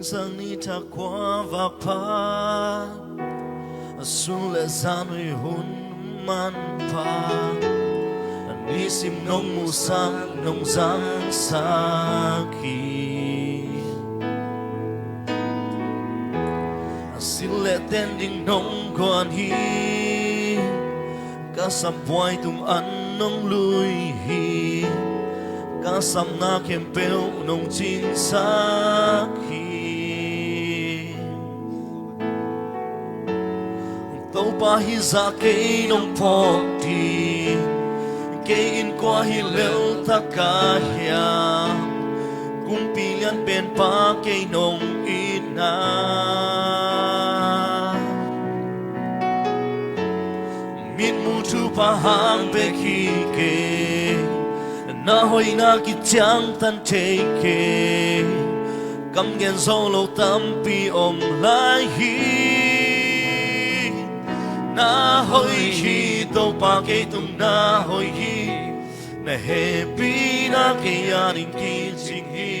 sang ni ta qua và pa sun le zanui hun man pa ni sim nong mu sang nong giang sa ki xin lệ tên đình nong quan hi cả sam boy tung ăn nong lui hi cả sam na kem peo nong chin sa ki tàu pa hi za ke nong phong ti ke in qua hi leo ta ka hia cung pilihan pen pa ke nong ina min mu tu pa hang be ki ke na hoi na ki chang tan te ke kam gen zo lo tam pi om lai hi na hoi hi to pa ke tung na hoi hi na he pi na ke ya ring ki jing hi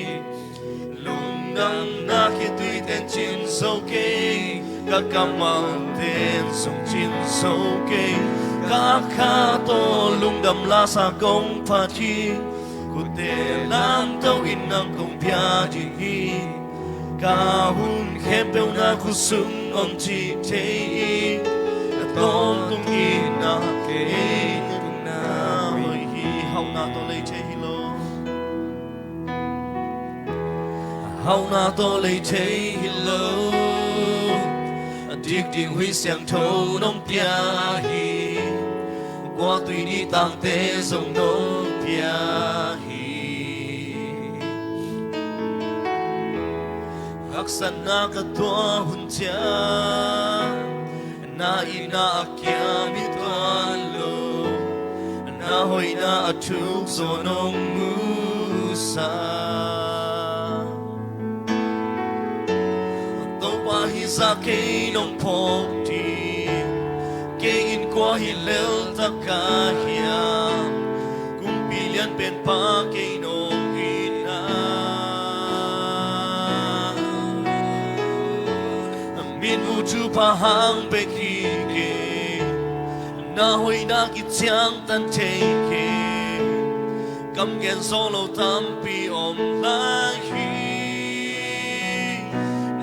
lung dang na ki tui ten chin so ke ka kamal ten song chin so ke ka kha to lung dam la sa kong pha chi ku te lam to in nang kong pya jing hi ka hun khem pe na khu sung om chi te tôn tung hi na ke na hoi hi hau na to lei che hi lo hau na to lei che hi lo dik dik hui xiang thâu nong pia hi qua tùy đi tang te sông nong pia hi hak san na ka tua hun cha na ina akia mi tuan lo na hoi na atuk so nong musa to pa hi za ke nong phong ti ke in qua hi lel ta ka hia cung pilihan pen pa ke nong ina min mu tu pa hang be ki ke na hoi na ki chang tan te ke kam gen solo tam pi om lai hi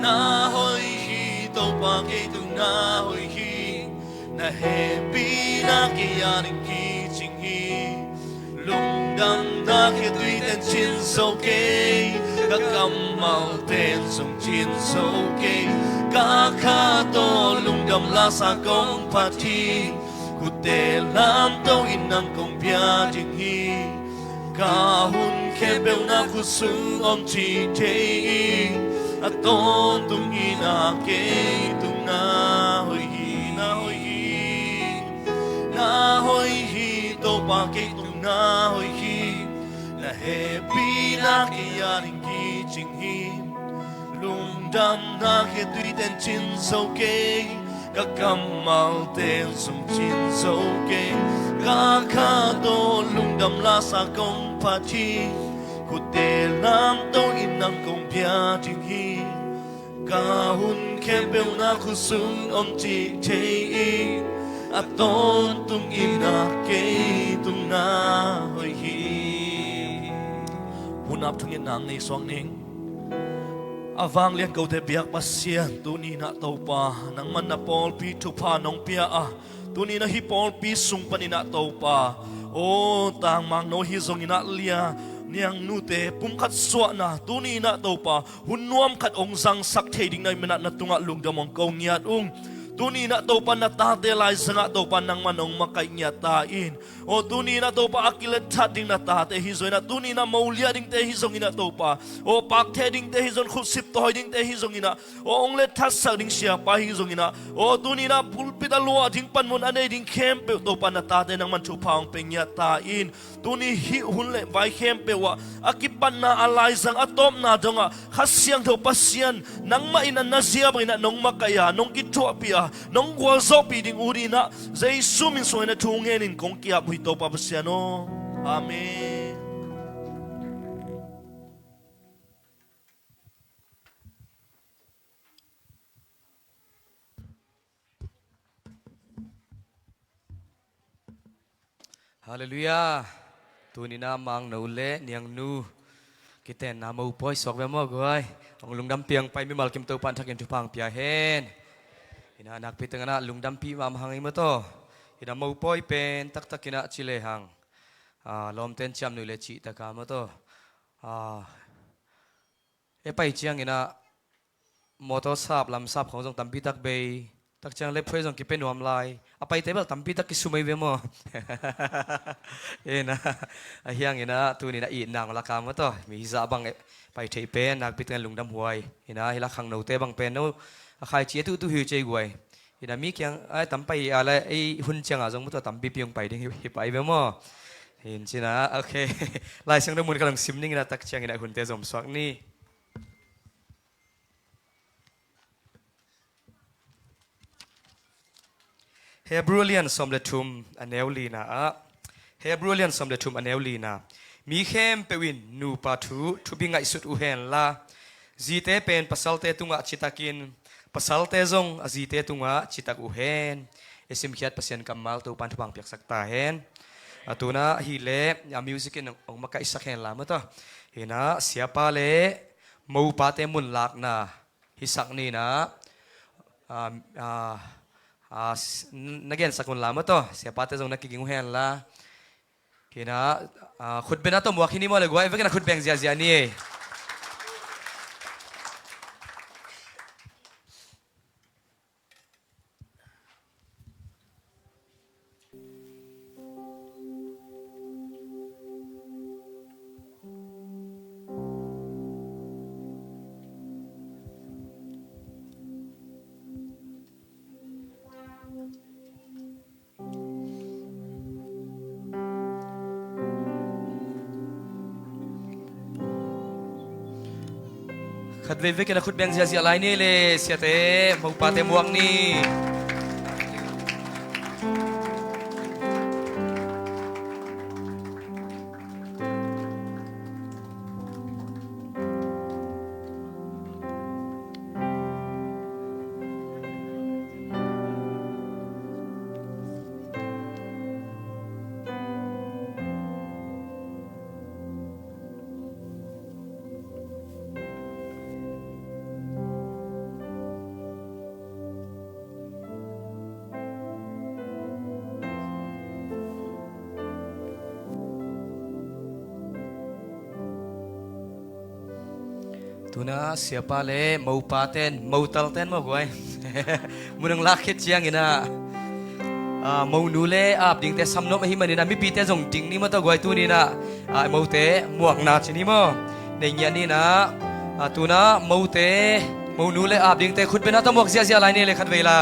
na hoi hi to pa ke tu na hoi hi na he pi na ki ya ring ki ching hi lung dam na ki tui ten chin so ke ka kam mau ten song chin so ke ka kha to lung dam la sa kong pha ti ku te lam to in nang kong pya jing hi ka hun khe pe na khu sung om chi te a ton tung hi na ke tung na hoi hi na hoi hi na hoi hi to pa ke tung na hoi hi na he pi na ke ya ring ki ching hi lung dam na ke tui ten chin so ke ka kam mau ten sum chin so ke ka kha to lung dam la sa kong pha chi ku te lam to in nang kong pya jing hi ka hun khem pe na khu sung om chi te a ton tung in na ke tung na hoi hi hun ap thang in nang nei swang ning avang lian ko te biak pasian tu ni na to pa nang man na pol pi thu pa nong pia a tu ni na hi pol pi sung pa ni na to pa o tang mang no hi zong ina lia niang nu te pum khat swa na tu ni na to pa hun nuam khat ong sang sak thei ding nai mena na tunga lung damong ko ngiat tu ni na to pa na ta te lai sanga to pa nang manong makai nya ta in o tu ni na to pa akilet that ding na ta te hi zoina tu ni na maulia ding te hi zong ina to pa o pak the ding te hi zon khut sip to ding te hi zong ina o ong le that sa ding sia pa hi zong ina o tu ni na pulpit a lua ding pan mon ane ding khem pe to pa na ta te nang man thu phang pe nya ta in tu ni hi hun le vai khem pe wa akipan na alai sang atom na donga khasiang tho pasian nang ma ina na zia ba ina nong makaya nong ki tho pia nong gwal zo pi ding urina zai sumin so na thungen in kong kia bui to pa pasiano amen. ฮาเลลูยาตัวนี้น้ำมังนูเล่เนียงนูกิเตนน้ำมูปอยสอกเวมอกไว้องลุงดำเปียงไปไม่มากิมตัวปันทักยันทุพังเปียเฮนอินานักพิจารณาลุงดำปีมาหังอิมโตอินามูปอยเป็นตักตักินะชิเลหังลมเต้นจำนูเลจิตะกามโตไปเชียงอินะมอเตอร์ซับลำซับของจงตัมปีตักเบย์ตักจังเล็บเพื่อจงกิเป็นหวมลายไปเตเบิลตัมปีตักกิสุไม่เวมอนะเฮียงนะตัวนี้นะอีนางละกามโตมีฮิซาบังไปเทเป็นนักพิจารณาลุงดำหวยนะฮิลักขังนูเตบังเป็นนู้ใครเจี๊ยตุหิวใจกวยนะมีเกียงตัมไปอะไรหุ่นเชียงจงมุตตัมปีเพียงไปดิ้งไปเวมอเห็นสินะโอเคลายเสียงดมุนกำลังซิมนิ่งนะตักเชียงนะหุ่นเตสมสวักนี่เฮบรูเลียนสมเด็จทุมอันเอลลีนาเฮบรูเลียนสมเด็จทุมอันเอลลีนามีเข้มเปวินนูปาทูทุบิงไอสุดอุเฮนลาจีเตเป็นปัสสัลเตตุงะจิตากินปัสสัลเตซงจีเตตุงะจิตักอุเฮนเอซิมขียดปัสยันกัมมัลตัวปันทุบังเปียกสักตาเฮนตัวน่ะฮิเล่ยามิวสิกินองมาไกสักเฮนลาเมื่อต่อเห็นนะเสียปาเล่มูปาเตมุนลักนะฮิสักนี่นะnagen sakun lama to siapa te zong nakiging hen la kina khut bena to muak hini mo le gwa evekena khut beng zia zia niขัดเวกนะขุดแบงเสียเสียไรนี่เลยเสียเตะมุกปาเตมวงนี่ตัวน่ะเสียปาเล่มูปาเต้นมูตัลเต้นมาไว้มุนังลักเข็ดเชียงอินะมูนูเล่อาบดิ้งแต่ซ้ำนกไม่หิมันนี่นะมีปีแต่ส่งดิ้งนี่มาตัวไว้ตัวนี้นะมูเตหมวกนาชนิมอในเงี้ยนี่นะตัวน่ะมูเตมูนูเล่อาบดิ้งแต่ขุดเป็นนัตหมวกเสียเสียไรนี่เลยขัดเวลา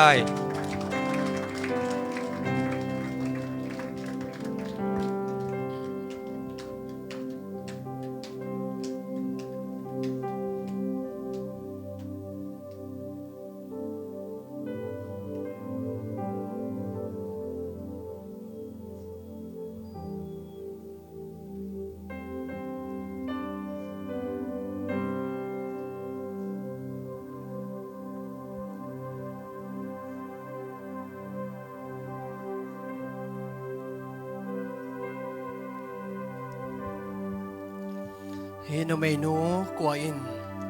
เฮนเมนูกว่าอิน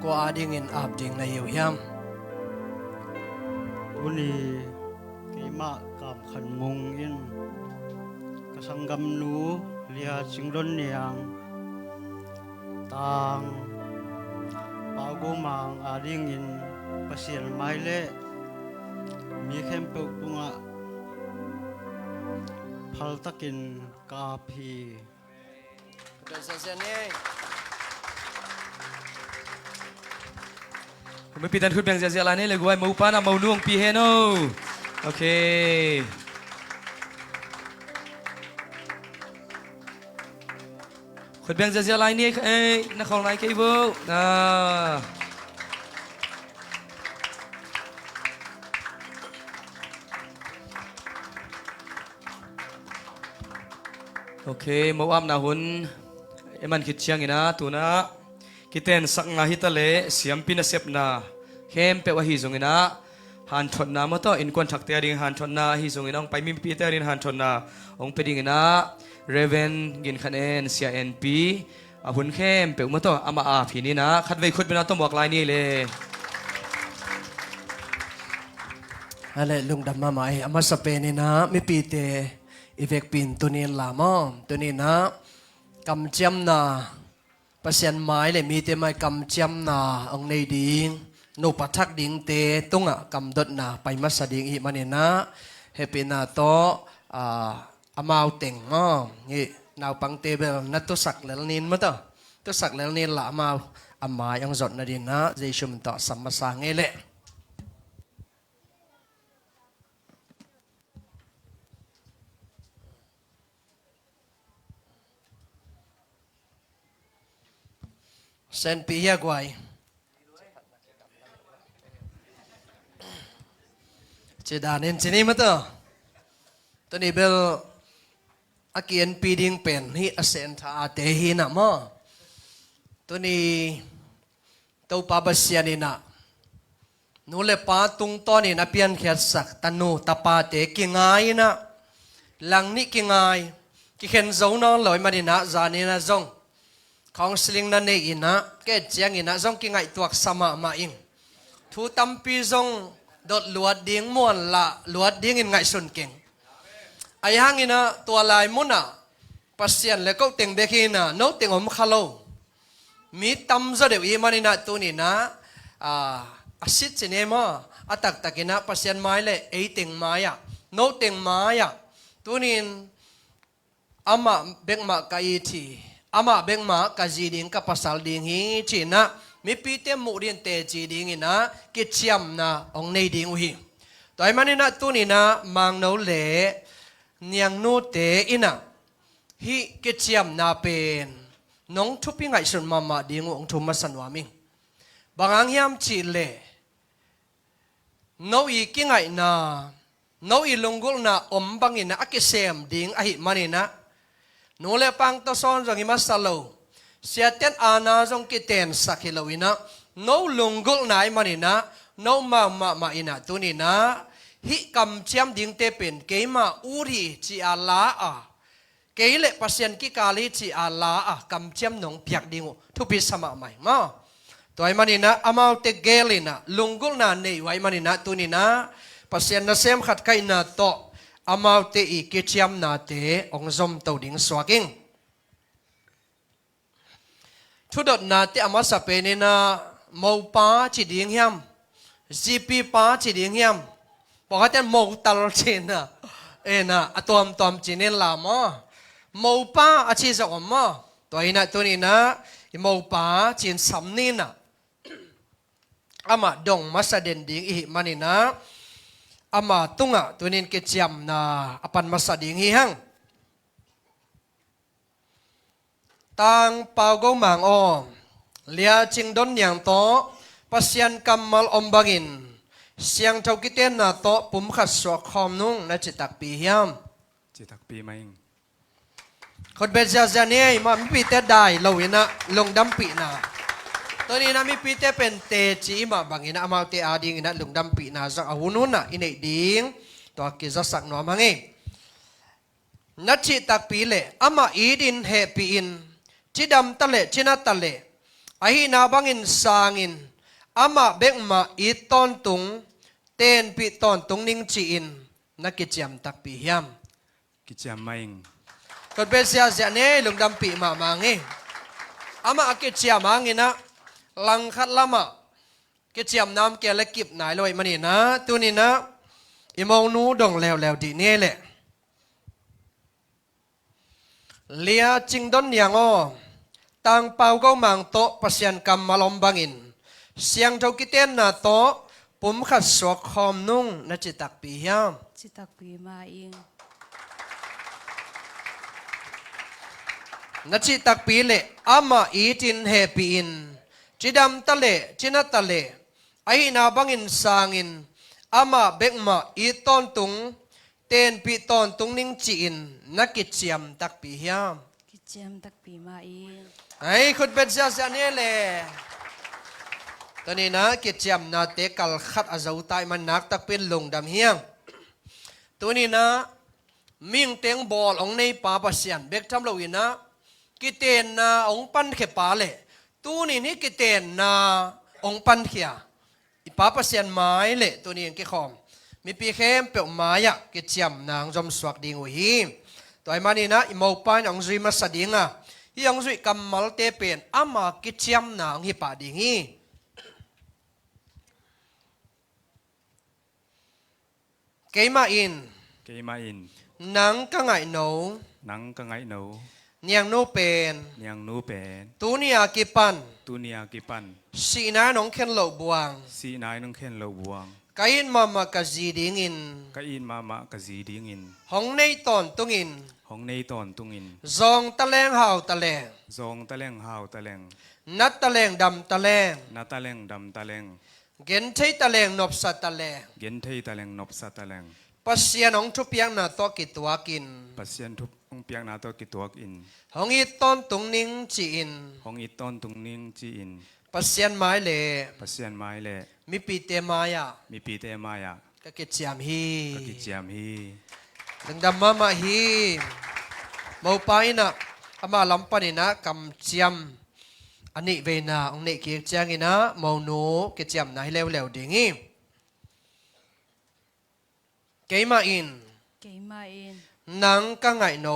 กว่าดิ่งอินอาบดิ่งในหิวย้ำ วันนี้ที่มากับขันมุงอินกระสังกำนูเลียจิงรนเนียงต่างปากูมังอาดิ่งอินประเสียนไม้เล่มีเข้มเปกตุงะพัลตะกินกาพีไม่ปีตันขุดแบงเสียเสียไรนี่เลยกว่ามูปานะมูนุ่งปีเฮโนโอเคขุดแบงเสียเสียไรนี่นักของไหนกี่บุโอเคมูอับนาหุนมันคิดเชียงอีนะตัวนะคิดเต้นสักงาฮิตะเลเสียมพินาเซปนาเข้มเปว่าฮิซงอีนะหันชนนามาต่ออินควนถักเตียริงหันชนนาฮิซงอีน้องไปมิมปีเตียริงหันชนนาองไปดิ่งอีนะ เรเวนกินคะแนน CNP อาหุ่นเข้มเปอุมาโตอามาอาพีนี่นะคัดไว้คุดเป็นต้องบอกลายนี่เลย อะไรลุงดำมาไหมอามาสเปนนี่นะไม่ปีเตอีเวกปินตัวนี้ลามอตัวนี้นะกำจำนาประเสียนไม้เลยมีเตไม่กำจำนาองในดิ่งนูปัทักดิ่งเตตุงอ่ะกำดดนาไปมัสดิ่งอีมันนี่นะเฮปินาโตอามาวเต็งมอนี่นาวปังเตเบลนัตตุสักเลลนินมาต่อตุสักเลลนินละอามาวอามายังจดนาดินนะเจชุมต่อสัมมาสังเอเล่เซนปีเฮียกวยเจดานินชนิดมาต่อตัวนี้เบลอาเกียนปีดิงเป็นฮีอเซนทาเตฮีนะมอตัวนี้ตัวปาบเสียนี่นะนูเลปาตุงตอนี่นะเปียนเขียนสักตันูตาปาเตกิงายนะหลังนี้กิงายกิเข็นเจ้าน้องลอยมาดินะจานี่นะจงของสลิงนั่นเองนะแกเจียงอินะจงกิงายตัวสมามาอิงทูตัมปีจงดดลวดดิ้งม้วนละลวดดิ้งอินไงสุนเก่งไอ้ห้างอินะตัวลายมุนอ่ะปัสเซียนแล้วก็เต็งเบกินะโน้ตเต็งอมคาโลมีตั้มจะเดี๋ยวอีมันนี่นะตัวนี้นะอาศิษย์เจเนมาอัตักตักินะปัสเซียนไม้เลยเอเต็งไม้อะโน้ตเต็งไม้อะตัวนี้อามาเบงมากายทีอามาเบงมากาจีดิงกับภาษาดิงฮีจีนะมีปีเตมุดินเตจีดิงนะกิจยมนะองในดิงอุฮีตัวไอ้มันนี่นะตัวนี้นะมังโนเลเนียงโนเตอินะฮีกิจยมนะเป็นน้องทุบยังไงส่วนมาดิงองทุมมาสันวามิงบางอันยามจีเลน้องอีกิงไงนะน้องอีลงกุลนะอมบังอินะอักเสมดิงอหิมันนี่นะนูเลปังตซอนจงอิมาสโลเสียเต็นอาณาจงกิเตนสักฮิโลวินะนูลงกุลนายมันนี่นะนูมาอินะตัวนี้นะฮิกำเชียมดิงเตเป็นเกมาอูรีจีอาลาเกยเลปัสยันกิกาลิจีอาลากำเชียมนงเปียกดิงทุบิสมาใหม่มาตัวไอ้มันนี่นะอามาวเตเกลินะลงกุลนาในไว้มันนี่นะตัวนี้นะปัสยันนะเซมขัดไกนาโตอามาวเตอีกิจยมนาเตองซอมตัวดิ่งสวากิงทุดนาเตอามาสเปนินะมาวป้าจีดิ่งยำจีปีป้าจีดิ่งยำบอกว่าแต่มาวตลอดเชนะนะตัวมจีเนลามามาวป้าอาชีพของมาตัวนี้นะมาวป้าจีนสัมนินะอามาดงมาสเดนดิ่งอีมันนี่นะอามาตุงตัวนี้กิจยมนะอปันมาสดิ่งอีหังตังเปาโกมังอเลียจิงดอนอย่างโตปัสยันกัมมัลอมบักินเสียงเท่ากิเตนนาโตปุ่มขัดสวกคอมนุ่งนัจิตักปียามจิตักปีมาเองคนเบจาจานี่มามีปีเตได้เราเห็นนะลงดำปีนะตัวนี้นะมีปีเตเป็นเตจีมาบางอินะมาเตอาดิงอินะลงดำปีนะสักอาหุนุนนะอินเอดิงตัวกิจสักหน่อมังเองนัจิตักปีเล่อามาอีดินเฮปีอินจิดำตะเล่จินัตตะเล่อาหินาบังอินสางอินอามาเบกมาอีตอนตุงเต้นปีตอนตุงนิ่งจีอินนักกิจยมตักปียามกิจยมมาเองคนเป็นเสียเสียเนี่ยลงดำปีมามังเองอามากิจยมมังอินะลังคัดละมากิจยมน้ำแกและกิบไหนลอยมันนี่นะตัวนี้นะอิมองนูดงแล้วดีเนี่ยแหละเลียจิงดอนยังอ้อตังเปาก็มังโตปัสยันกรรมมาลมบังอินเสียงเท่ากิเตนนาโตปุ่มขัดสวกคอมนุ่งนัจิตักปียามจิตักปีมาเองนัจิตักปีเล่อามาอีจินเฮปีอินจิดำตะเล่จินัตตะเล่ไอนาบังอินสางอินอามาเบกมาอีตอนตุงเต้นปีตอนตุงนิ่งจีอินนักกิจยมตักปียามกิจยมตักปีมาเองไอ้คุณเป็นเสียเนี่ยแหละตอนนี้นะกิจยมนาเตกัลขัดอาจจะตายมันนักตักเป็นลงดำเฮียงตัวนี้นะ มิงเตียงบอลองในป่าปัสยันเบกทำเราอินะกิเตนนาองปันเขปาเลตัวนี้นี่กิเตนนาองปันเขียอีป่าปัสยันไม้เลตัวนี้ยังกิคอมมีปีเข้มเปียวไม้อะกิจยมนางจอมสวักดิงอุฮีตัวไอ้มานี่นะอีมอปานองซุยมาสดิงอ่ะยังซุยกำมัลเตเป็นอามากิจยมนางฮิปาดิงฮีเกมาอิน cái mà in นังก็ไงโน nắng cái ngày nấu เนียงโนเป็น nhang nấu bén ตัวนี้อากิปัน tu nia cái pan สีน้าน้องเข็นเหล่าบวง si nai nông khen lâu buông กายินมามากะจีดิงอิน cái in mà cái gì đi in ห้องในตอนตุงอิน hong nay tòn tung in ซองตะแลงหาวตะแลง dòng ta leng hào ta leng นัดตะแลงดำตะแลง na ta leng đầm ta leng เกนใช้ตะแลงนบสัตตะแลง gen thei ta leng nop sa ta leng ปัสยาน้องทุบยังนาตอกิตัวกิน pasien thup ong piang na to ki tuak in ห้องอีต้นตุงนิงจีอิน hong i ton tung ning chi in ปัสยานไม้เล pasien mai le มีปีเตมายา mi pi te ma ya ก็กิจยามฮี ka ki chiam hi ดังดำมาฮีมาไปนะอามาลำปันนะกำเจียมอันนี้เวนาองค์นี้เกียจางอินะมาโนกิจยามนายเลวเลวดิ่งีเกมาอิน Kay main. นังก็ไงโน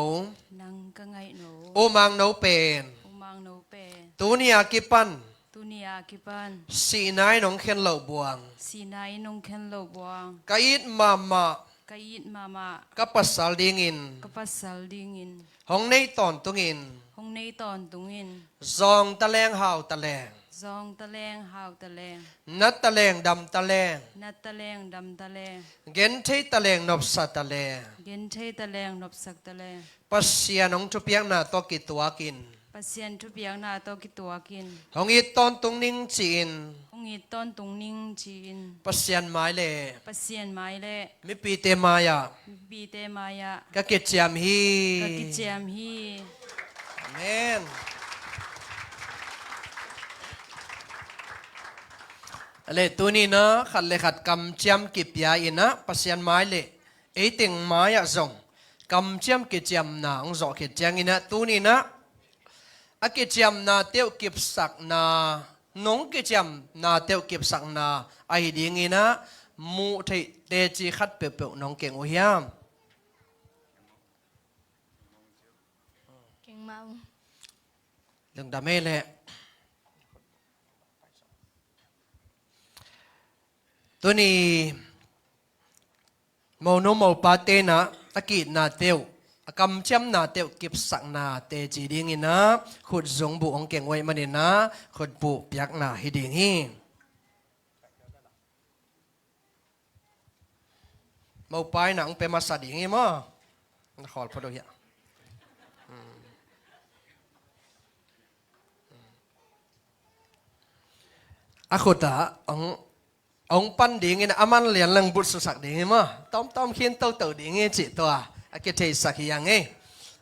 Nang kangay no. โอมังโนเป็น Umang no pe. ตัวนี้อากิปัน Tunia kipan. สีนายน้องเข็นเหล่าบวง Sinay nung ken lo buang. กายิดมามา Kayit mama. ก็ปัสสาวดิ่งิน Kapasal dingin. ห้องในตอนตุงิน Hong nay ton tungin. ซองตะแลงหาวตะแลง Zong taleng haw taleng. นัดตะแลงดำตะแลง Nat taleng dam taleng. เกนเทตะแลงนบสัตตะแลง Gin chay taleng nopsak taleng. ปัสยาน้องทุเปียงนาตอกิตัวกิน Pasien tu biang na to kituakin. ห้องอีตอนตุงนิงจีน Hong iton tung ning chin. ปัสยานไม้เล Pasien mai le. มิปีเตมายา Bite maya. ก็เกจยามฮี Kakichiam hi. เมนอะไรตัวนี้นะขัดเลยขัดกำเจียมกิบยาอินะปัสยานไม้เลไอติงไม้อะส่งกำเจียมกิจยมนาองจอกกิจยังอินะตัวนี้นะอากิจยมนาเตียวกิบสักนาน้องกิจยมนาเตียวกิบสักนาไอดีงินะมูเทเตจีขัดเปียวๆน้องเก่งโอเฮียม เก่งมาก เรื่องดาเมแหละตัวนี้โมโนโมปาเตนะตะกีนาเตียวกำเชื่อมนาเตียวเก็บสักนาเตจีดิงินะขุดสงบุองเก่งไว้มาเนี่ยนะขุดบุยักนาฮิดิงฮีโมไปหนังเป็นมาสัดิงฮีมั้งขอพอดูเหี้ยอาขุดตาองปันดิ่งนะอามันเลียนลังบุตรสักดิ่งมั้งต้อมเขียนเต่าดิ่งจิตตัวอากิเทสักยังไง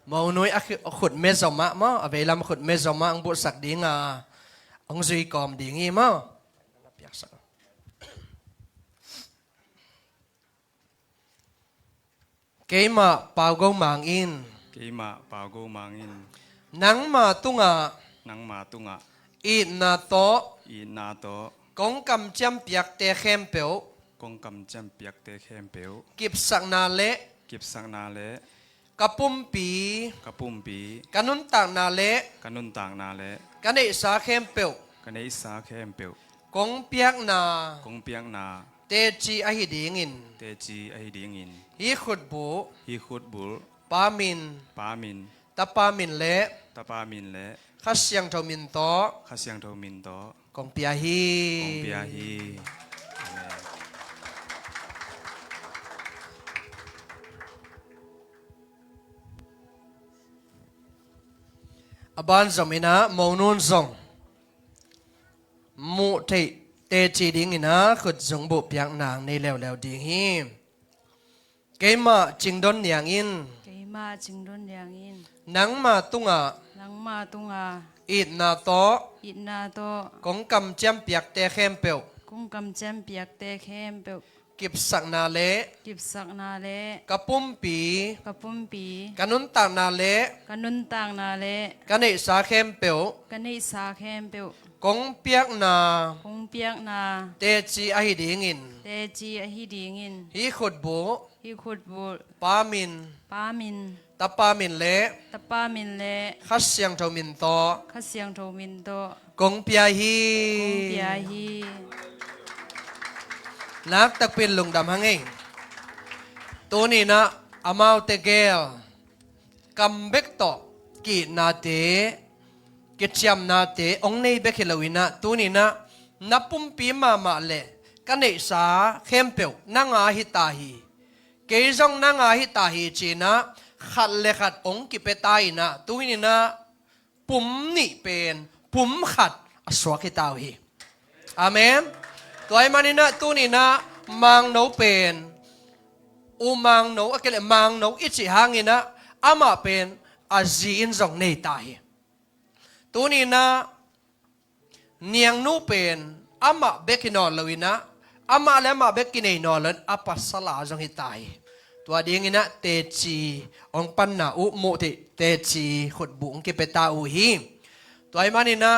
มองนุ้ยอาขุดเมซอมะมั้งเอาไปลำขุดเมซอมะองบุตรสักดิ่งองซุยกอมดิ่งมั้งเกมาเป่ากงมังอิน cái mà bao go mang in นังมาตุง nang ma tunga อีนาโต i na to กงกำจำเปียกเตะเข้มเปียว kong kam cham piak te khem peu กิบสักนาเละ kip sang na le กระปุ่มปี kapum pi กันุนต่างนาเละ kanun tang na le กันเอสาเข้มเปียว kanei sa khem peu กงเปียกนา kong piang na เตจีอหิดิงิน te chi ai ding in ฮีขุดบุ hi khut bul ปามิน pa min ตาปามินเละ ta pa min le ขัดเสียงทมินโต kha siang tho min to กงเปียฮี kong pia hi amen อบานสมินะมองนูนส่งมุเทเตจีดิงินะขุดสงบุเปียกนางในแล้วดิงฮีเกมาจิงดอนอย่างอิน Kay ma chingdon yang in. นังมาตุง Nang ma tunga. อีดนาโต It na to. กงกำจำเปียกเตะเข้มเปียว Kung kam chem piak te khem pe. กิบสักนาเล กิบสักนาเล กะปุ้มปี กะปุมปี กันนุนตางนาเล กันนุนตางนาเล กันเนสาเข้มเปียว กันนิสาเข้มเปียว กงเปียกนา คงเปียกนา เตจีอหิดิงิน เตจีอหิดีงิน ฮีขุดบุ ฮิขุดบุ ปามิน ปามิน ตะปามินเล ตะปามินเล ขัดเสียงเทามินโต ขะเสียงโทมินโต กงเปียฮี คงเปียฮี นักตะเป็นลงดำหังเองตัวนี้นะอามาวเตเกลกัมเบกโตกีนาเตกิจยมนาเตองในเบกเลวินะตัวนี้นะนับปุ่มปีมาเลกันเนสาเข้มเปียวนังอาฮิตาฮีเกยจงนังอาฮิตาฮีจีนะขัดเลขัดองกิเปตายนะตัวนี้นะปุ่มนี่เป็นปุ่มขัดอสวกิตาฮีอาเมนตัวไอ้มันนี่นะตัวนี้นะมังโนเป็นอุมังโนอะเกลมังโนอิจิฮังนี่นะอามาเป็นอาจีอินจงในตายตัวนี้นะเนียงนูเป็นอามาเบกินอลลวินะอามาและมาเบกินในนอลันอาปัสสลาจงหิตายตัวเดียงนี่นะเตจีองปันนาอุโมติเตจีขุดบุงกิเปตาอุฮีตัวไอ้มันนี่นะ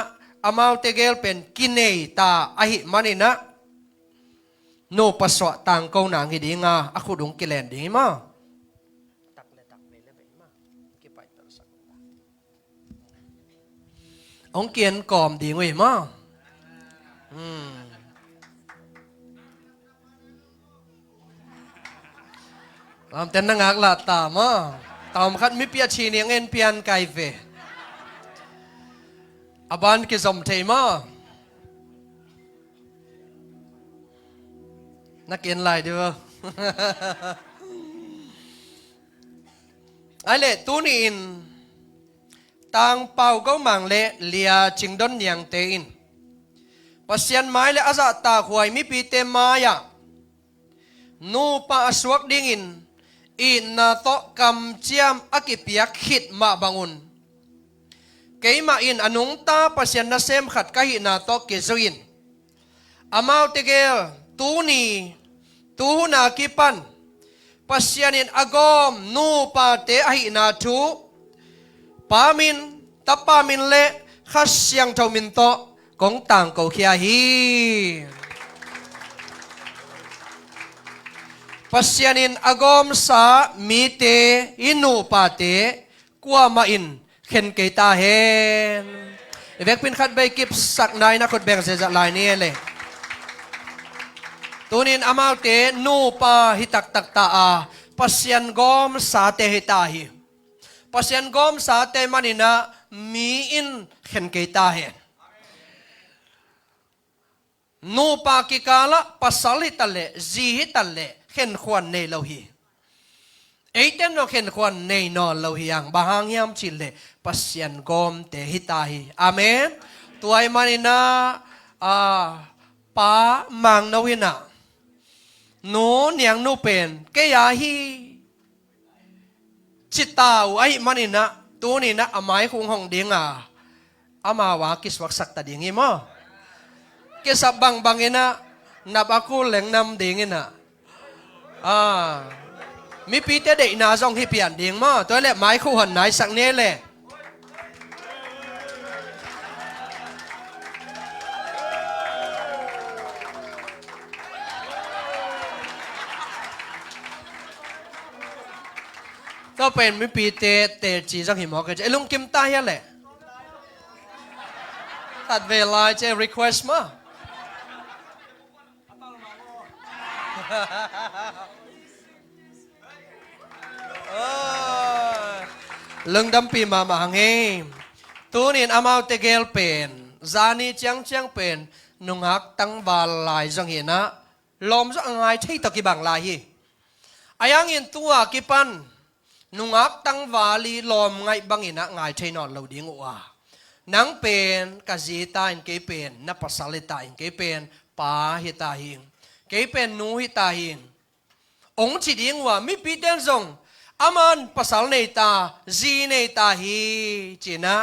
อามาเตเกลเป็นกินในตาอหิมันนี่นะโนปัสสวะต่างกนางหิดีงาอะขุดงกิเลนดีมาตักเลตักเบลเบมากิไปตระสักองเกียนกอมดีงวยมาตามเต้นนังอักลาตามาตามขัดมิเปียชีเนียงเอ็นเปียนไกเฟอบันกิสมเทมานักเรียนไรดีวะ ไอเล่ตูนี่อินต่างเป่าก็มังเล่เลียจิงดอนยังเตอินปัสยันไม้เล่อาซาตาขวายมิปีเตมายะนูปาสวกดิ่งอินอินนาโตกำเจียมอากิเปียขิดมาบังอุนเกยมาอินอนุงตาปัสยันนาเซมขัดกะหินาโตเกซอินอามาวเตเกลตูนี่ตูนากิปันปัสยานินอากอมนูปาเตอหินาทูปามินตปามินเลขัดเสียงเทามินโตกงต่างเกาเขียฮีปัสยานินอากอมสามีเตอินูปาเตกัวมาอินเข็นเกตาเฮนเวกพินขัดใบกิบสักนายนักขดแบ่งเสียจากลายนี้เลยตัวนี้อามาเตนูปาหิตักตักตาอาปัสยันกอมสาเตหิตาหิปัสยันกอมสาเตมันินะมีอินเข็นเกตาเฮนูปากิกาละปัสสลิตัลเลจีหิตัลเลเข็นขวัญในโลหิเอเตนโนเข็นขวัญในนอนโลหิยังบางยามจิเลปัสยันกอมเตหิตาหิอาเมนตัวไอ้มันินะปามังนวินะโนเนียงโนเป็นเกียฮีจิตตาวไอ้มันนี่นะตัวนี้นะอาไม้คงห้องเดียงอามาวากิสวักสักตาเดียงงี้มั้งกิสับบางเงินะนับakuแหลงนำเดียงงี้นะมีปีเตเดนาจงที่เปลี่ยนเดียงมั้งตัวเล็บไม้คู่หันไหนสักเนี้ยเลยก็เป็นมิปีเตจีจังหิมอกันจะลุงกิมตายแหละตัดเวลาจะ request มาลุงดำปีมาหังเฮตัวนี้อามาเตเกลเป็นจานี่เจียงเป็นนุงฮักตั้งบาลายจังเห็นนะลมจะง่ายที่ตะกี้บางลายอายังเห็นตัวกิปันนุงอักตั้งวาลีลมไงบังอินะไงเทนอนเราดิ้งว่านังเป็นกะจีตาอินเกเป็นนับภาษาลิตาอินเกเป็นปาฮิตาหิงเกเป็นนูฮิตาหิงองค์จิดิ้งว่ามิปีเดนซงอามันภาษาเนตาจีเนตาฮีจีนะ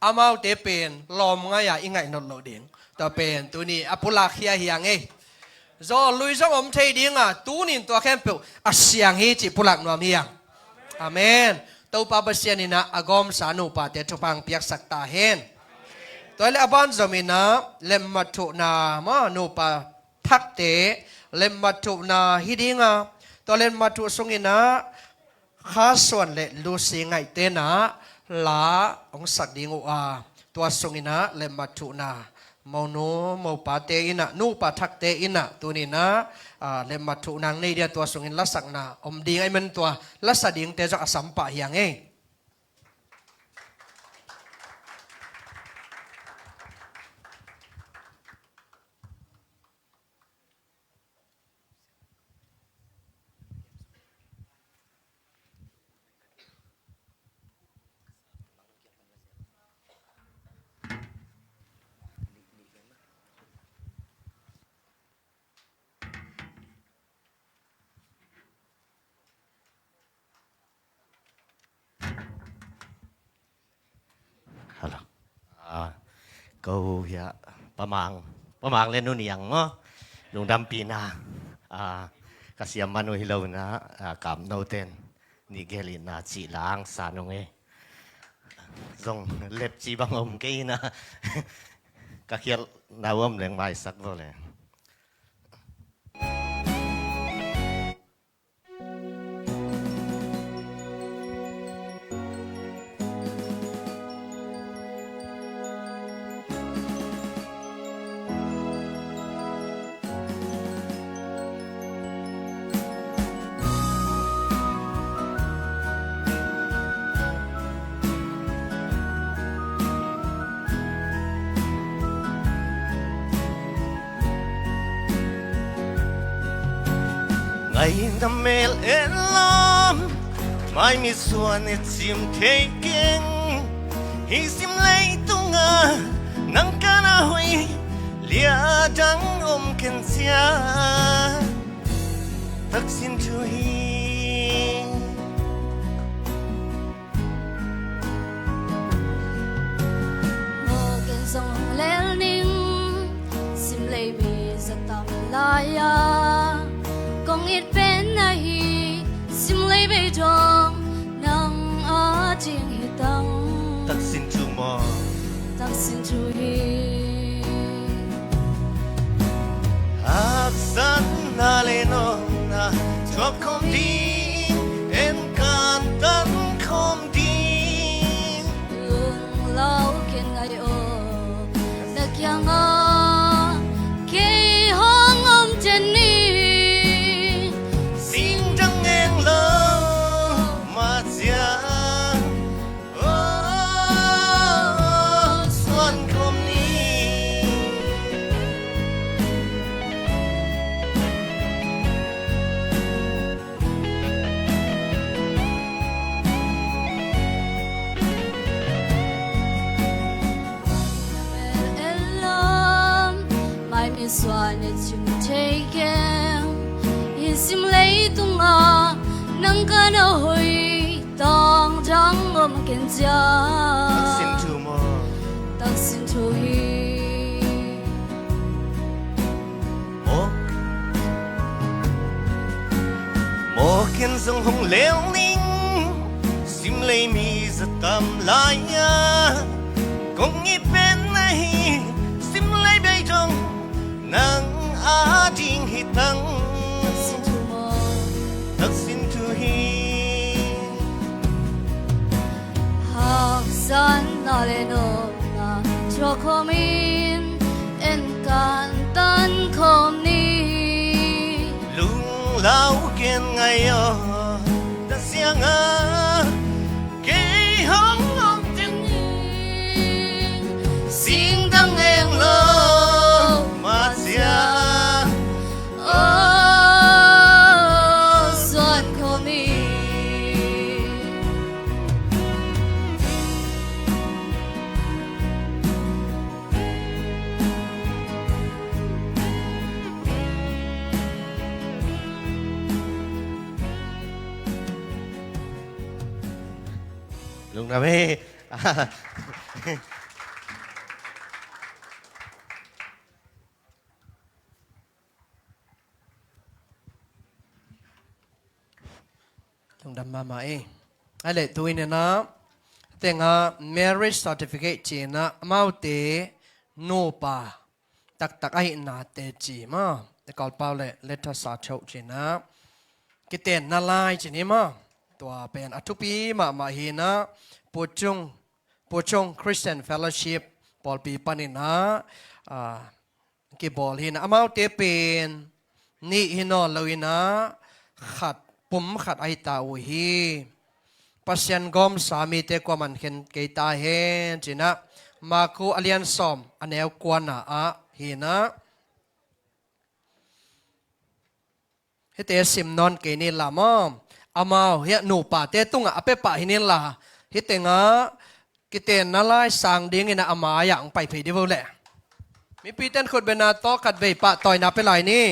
อามาเตเป็นลมไงอิงไงนอนเราดิ้งต่อเป็นตัวนี้อปุลักเฮียเฮียง do lui trong om thei ding à tu nin tua khem pe a siang hi chi pulak nuam hiang amen to pa basianina agom sanu pa te thopang piak sakta hen toile aban zomina lemmatu na ma no pa thak te lemmatu na hidinga tolen matu sungina kha son le lu singai te na la ong sak dingu a tua sungina lemmatu na mau no mau pa te ina nu pa thak te ina tunina lemmatu nang nei dia tua sungin la sak na om ding ai men tua la sa ding te jok asam pa hiang e Hello. Câu ya pamang lênนู่นยังเนาะลุงดำปีนากษียมมันวิโลนะกับโนเทนนี่เกลินาจีล้างสานงเอทรงเล็บจีบังอมกี้นะก็เขียนนาวมเลี้ยงไว้สักตัวเลย ngày năm mel en lom mai mi suan et sim taking hi sim lay tunga nang kana hui lia dang ken sia tak sin chu hi ngô ken song lel ning sim lay mi zatam laya kong it pen na hi sim lay be dong nang a jing hi tang tak sin chu mo tak sin chu hi hak san na le no na chop kom di en kan tan kom di lung lau ken ngai o na kyang a ke hong om chen ni xoan et chim taken in sim lay tunga nang kana hoi tang jang om ken ja sin chu mo tak sin chu hi mo ken song hong leo ning sim lay mi za tam lai ya kong i pen na hi sim lay bay jong nang a ding hi tang sin chu mo tak sin chu hi hak san na le no na cho komin en kan tan kom ni lung lau ken ngai yo ta siang a ke hong om tin ni sing dang eng lo ma sia oh son komi lung na me ดำมาไหมอะไรตัวนี้นะแต่งา marriage certificate จีนะมาเตโนปาตักไอ้นาเตจีมาแต่ก่อนเปล่าเลยเลทสาเชาจีนะกิเตนนาลายจีนี่มาตัวเป็นอทุปีมาเฮนะปูจง Christian Fellowship ปอลปีปานินะกิบอลเฮนะมาเตเป็นนี่ฮินอลเลยนะขัดปุ่มขัดไอตาอุฮีปัสยันกอมสามีเตกว่ามันเห็นเกตาเฮนจีนะมาคูอเลียนซอมอันเอวกวนนะฮีนะเฮเตสิมนอนเกนิลามอมอามาเฮียหนูป่าเตตุงอเปป่าฮินิลาเฮเตงะกิเตนนาลายสังดิ้งอินะอามาอย่างไปเพดิวแหละมีปีเตนขุดเบนาโตขัดเบยปะต่อยนับไปไหลนี่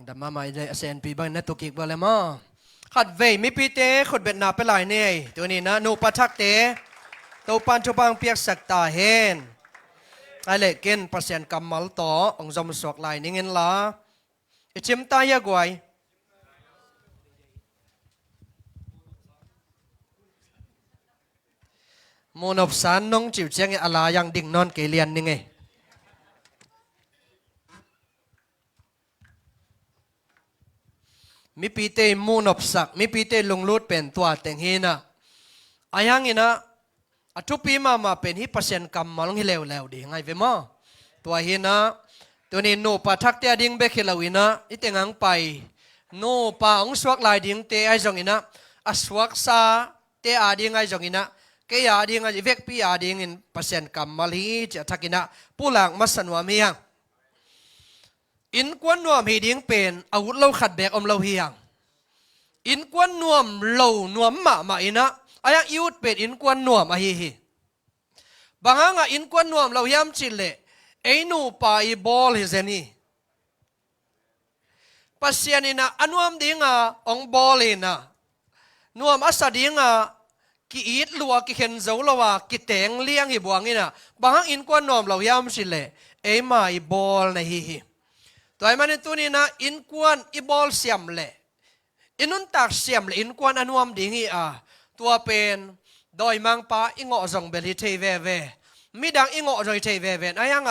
ดัมมาไม่ได้เซนปีบังนัตุกิกบาเลมาขัดเวมีปีเตขุดเบ็ดนาไปหลายเนี่ยตัวนี้นะนูปัชักเตตัวปันชุบังเปียกสักตาเฮนอะไรเกณฑ์เปอร์เซ็นต์กำมัลต่อองจอมสวกลายนี่เงินละจิมตายกวยมนบสารน้องจิ๋วเชียงอะไรยังดิ่งนอนเกลียนนี่ไงมีปีเตมูนบสักมีปีเตลงลุดเป็นตัวแต่งฮีนะอายังงี้นะทุกปีมาเป็นฮิปเซนกรรมมาลงฮิเลวดีไงเวมาตัวฮีนะตัวนี้โนปะทักเตียดิ้งเบคเลวินะอิเตงังไปโนปะองสวกลายดิ้งเตไอจงอินะอสวกซาเตอาดิ้งไอจงอินะเกียดิ้งไอเวกปีอาดิ้งอินเปอร์เซ็นต์กรรมมาลีจะทักอินะผู้หลังมาสนวมียังอินกวนนวมฮีดิ้งเป็นอาวุธเราขัดแบกอมเราเฮียงอินกวนนวมเรานวมมาอินะอายังอิวดเป็นอินกวนนวมอาฮีบางครั้งอินกวนนวมเราย้ำจิเลไอ้หนูปาอีบอลฮิเซนีปัสยานินะอันวมดิ้งองบอลนะนวมอัสดิ้งกิอีดลัวกิเข็นเจ้าลัวกิเตงเลี้ยงฮิบวงอินะบางครั้งอินกวนนวมเราย้ำจิเลไอ้มาอีบอลนะฮีตัวไอ้มันตัวนี้นะอินกวนอีบอลเสียมเล่อินุนตักเสียมเล่อินกวนอันวมดิ้งตัวเป็นโดยมังปาอิงอจงเบลิเทเวเวมีดังอิงอจงเทเวเวอายัง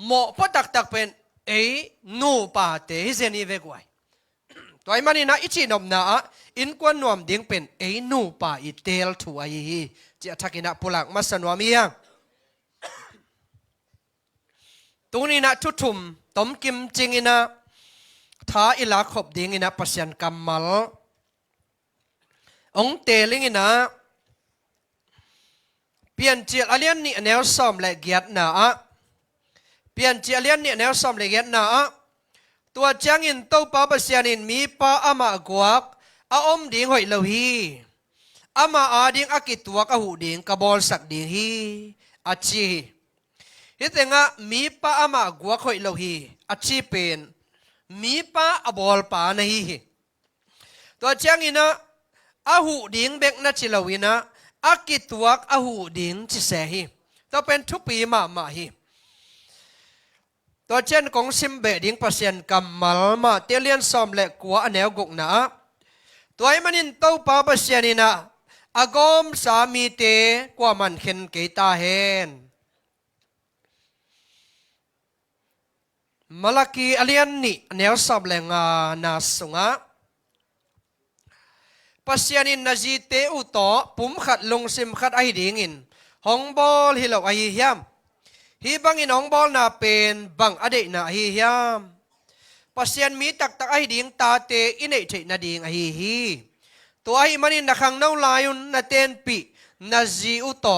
หมอพอตักเป็นเอนูปาเตฮิเซนีเวกวยตัวไอ้มันนี่นะอิจินอมนะอินกวนนวมดิ้งเป็นเอนูปาอิเตลทัวยีจะทักินะปุลักมาสนวมียังตัวนี้นะทุทุมต้มกิมจิงอินะท้าอิลาขบดิ้งอินะปัสยันกัมมัลองเตลิงอินะเปลี่ยนเจียอเลียนนี่แนวซ้อมและเกียรตินะเปลี่ยนเจียอเลียนนี่แนวซ้อมและเกียรตินะตัวจางอินเต้าป้าปัสยานินมีป้าอามากวักอาอมดิ่งหอยเลวีอามาอาดิ่งอากิตัวกะหูดิ่งกะบอลสักดิ่งฮีอาชีฮิตงะมีป้าอามากวักหอยเลวีอาชีเป็นมีป้าอบอลป้านะฮีตัวจางอินะอาหูดิ่งเบกนัชิลวินะอากิตัวกอาหูดิ่งจิเสฮีตัวเป็นทุกปีมาฮีตัวเช่นของซิมเบดิ่งเปอร์เซ็นต์กำมัลมาเตเลียนซอมเล็กกว่าอันแนวกกนะตัวไอ้มันอินเต้าป้าเปอร์เซ็นต์นี่นะอากอมสามีเตกว่ามันเข็นเกตาเฮนมาลากีอเลียนนี่แนวซอมเล็งนาสุงะปัสยานินนาจีเตอุโตปุ่มขัดลงซิมขัดไอดิ่งอินฮองบอลฮิโลไอฮิยามฮีบังอินฮองบอลนาเป็นบังอดีนาฮิยามปัสยันมีตักไอดิ่งตาเตอินเอเจนาดิ่งไอฮีตัวไอมันอินนักขังนาลายุนนาเตนปีนาจีอุโต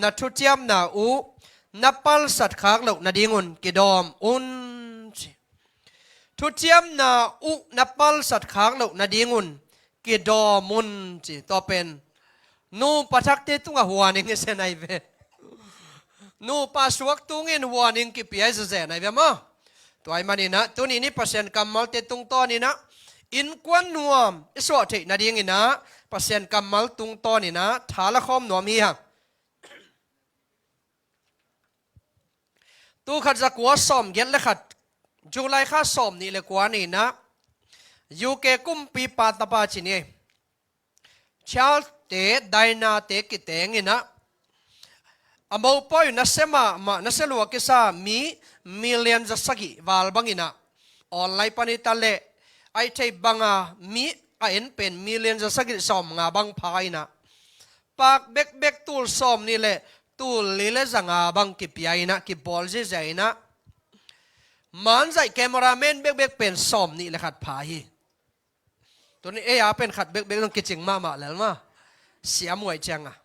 นาทุจยามนาอูนาปัลสัตขากโลนาดิ่งอุนกิดอมอุนทุจยามนาอูนาปัลสัตขากโลนาดิ่งอุนกิดอมุนจีตัวเป็นนูปัทักเตตุงหัวนิงเสนไอเวนูปัสวกตุงอินหัวนิงกิปีไอเสนไอเวมาตัวไอมันนี่นะตัวนี้นี่เปอร์เซ็นต์กำมัลเตตุงตัวนี่นะ อินกวนนวมอิสวะเทนาดีงินะปัสยันกัมมัลตุงตอนี่นะทาละคอมนวมฮีฮะตูขัดจะกัวสอมเย็นเลยขัดจุไลข้าสอมนี่เลยกว่านี่นะยูเกกุมปีปาตาปาชินีชาลเตไดนาเตกิเตงินะอามปอยนัสเซมานัสเซลัวกิซามีมิลเลียนจะสักิวาลบังินะออนไลน์ปนิตาเลไอเทบังอามีไอเอ็นเป็นมิลเลียนจะสักิสอมงาบังพายนะปากเบกตูลสอมนี่เลยตูลลิเลจังอาบังกิปยายนะกิบอลเจใจนะมันใจแคมราแมนเบกเป็นสอมนี่เลยขัดพายตัวนี้เป็นขัดเบกต้องกิจิงมาแล้วมาเสียมวยจังอ่ะ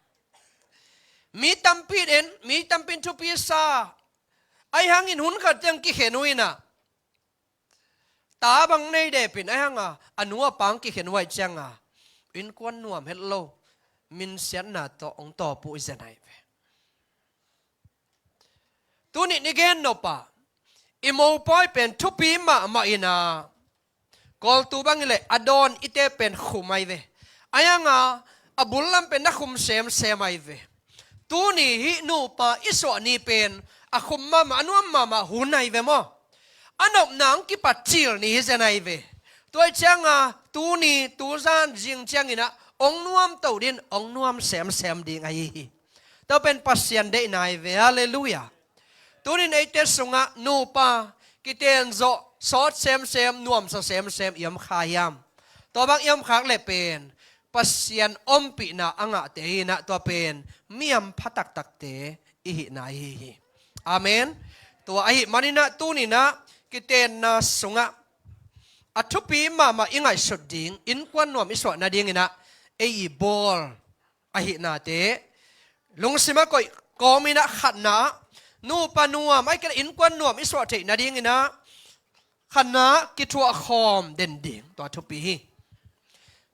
มีตัมปินมีตัมปินทุพิซาไอหังอินหุนขัดจังกิเขนุยนะตาบังในเดปินไอหังอ่ะอนุวปังกิเขนไว้จังอ่ะอินควันนวมเฮลโลมินเสียนนาต่อองต่อปุยเซนไอเวตัวนี้นี่เกนโนปะอิโมปอยเป็นทุปีมาอินากอลตูบังเลยอดอนอิเตเป็นขุมไอเวไอหังอ่ะอบุลลัมเป็นนักขุมเซมไอเวตัวนี้ฮินูปะอิสวานีเป็นอาคุมมาอนุมาหุนไอเวมออันอบนังกิปัจจิลนี่เซนไอเวตัวจังอ่ะตัวนี้ตัวจานจิงจังอินะองนวมตัวดินองนวมเซมดิ่งไอตัวเป็นปัสยันเดนไอเวฮาเลลูยาตัวนี้ในเตสุงะนูปะกิเตนโซซอดเซมนวมเซมยำขายามตัวบางยำขากเลยเป็นปัสยันอมปีนาอ่างเตหินะตัวเป็นมียำพัตักเตอิหินาอิอาเมนตัวไอมันนี่นะตัวนี้นะกิเตนนาสุงะอัทุปีมาอิงไอสุดดิ่งอินควันนวมอิสวะนาดิ่งนะไอบอลไอหินาเตลุงสิมาก็มีนะขัดนะนูปนวมไอกันอินควันนวมอิสวะเทนาดิ่งนะขัดนะกิทัวคอมเด่นดิ่งตัวทุปี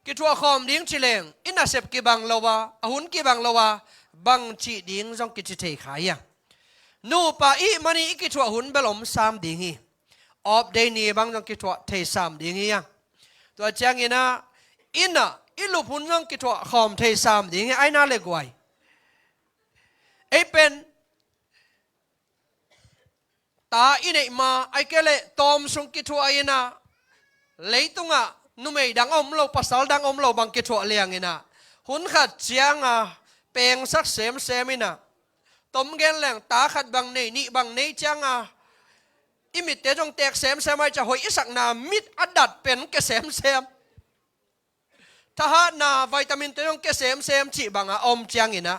กิทัวคอมดิ่งชิเลงอินาเซบกิบังลาวาอาหุนกิบังลาวาบังจีดิ่งจงกิจเทขายะนูปะอีมันนี่กิทัวหุนเบลอมสามดิ่งฮีออบเดนีบางจงกิทัวเทสามดิ่งฮีตัวเจ้างี้นะอิลูพุนจงกิทัวคอมเทสามดิ่งฮีไอน่าเล็กไว้ไอเป็นตาอินเอมาไอเกเลตอมสงกิทัวไอนะเลยตุงะนุ่มดังอมโลปัสสาวดังอมโลบางกิทัวเลียงอินะหุนขัดเจียงเปงสักเซมอินะต้มแกนแหลงตาขัดบางนี่บางนี่จังอิมิตเตจงแตกเซมไอจะหอยอิสักนามิดอดัดเป็นแกเซมถ้าหานาวิตามินเตจงแกเซมจีบางอมจังอินะ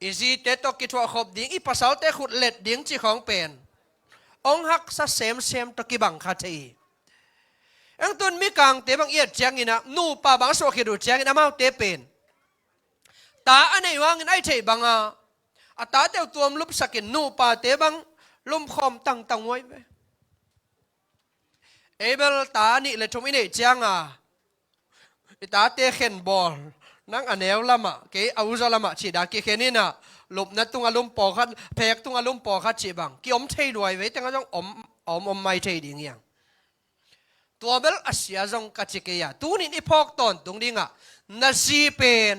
อิซีเตตกิทัวขบดิ่งอีปัสสาวเตขุดเล็ดดิ่งจีของเป็นองหักสักเซมตะกิบังคาเทีอังตุนมีกางเตบังเอียดจังอินะนูปาบางสวกิดูจังอินะมาเตเป็นตาอันไหนวางไอเทบังตาเตวตัวมลุบสักินนูปาเตบังลุมคอมตั้งไว้เอเบลตานี่เลยทุมิเนจังตาเตเข็นบอลนั่งอันเนวละมะเกออุจละมะชีดาเกเขนี่นะหลบนัดตุงอารมณ์ปอคัดเพกตุงอารมณ์ปอคัดชีบังกิอมเทยด้วยไว้แต่ก็ต้องอมไม่เทยดิ่งยังตัวเบลอาเซียจงกัจจิเกียตัวนี้พอกตอนตรงดิ่งนาซีเป็น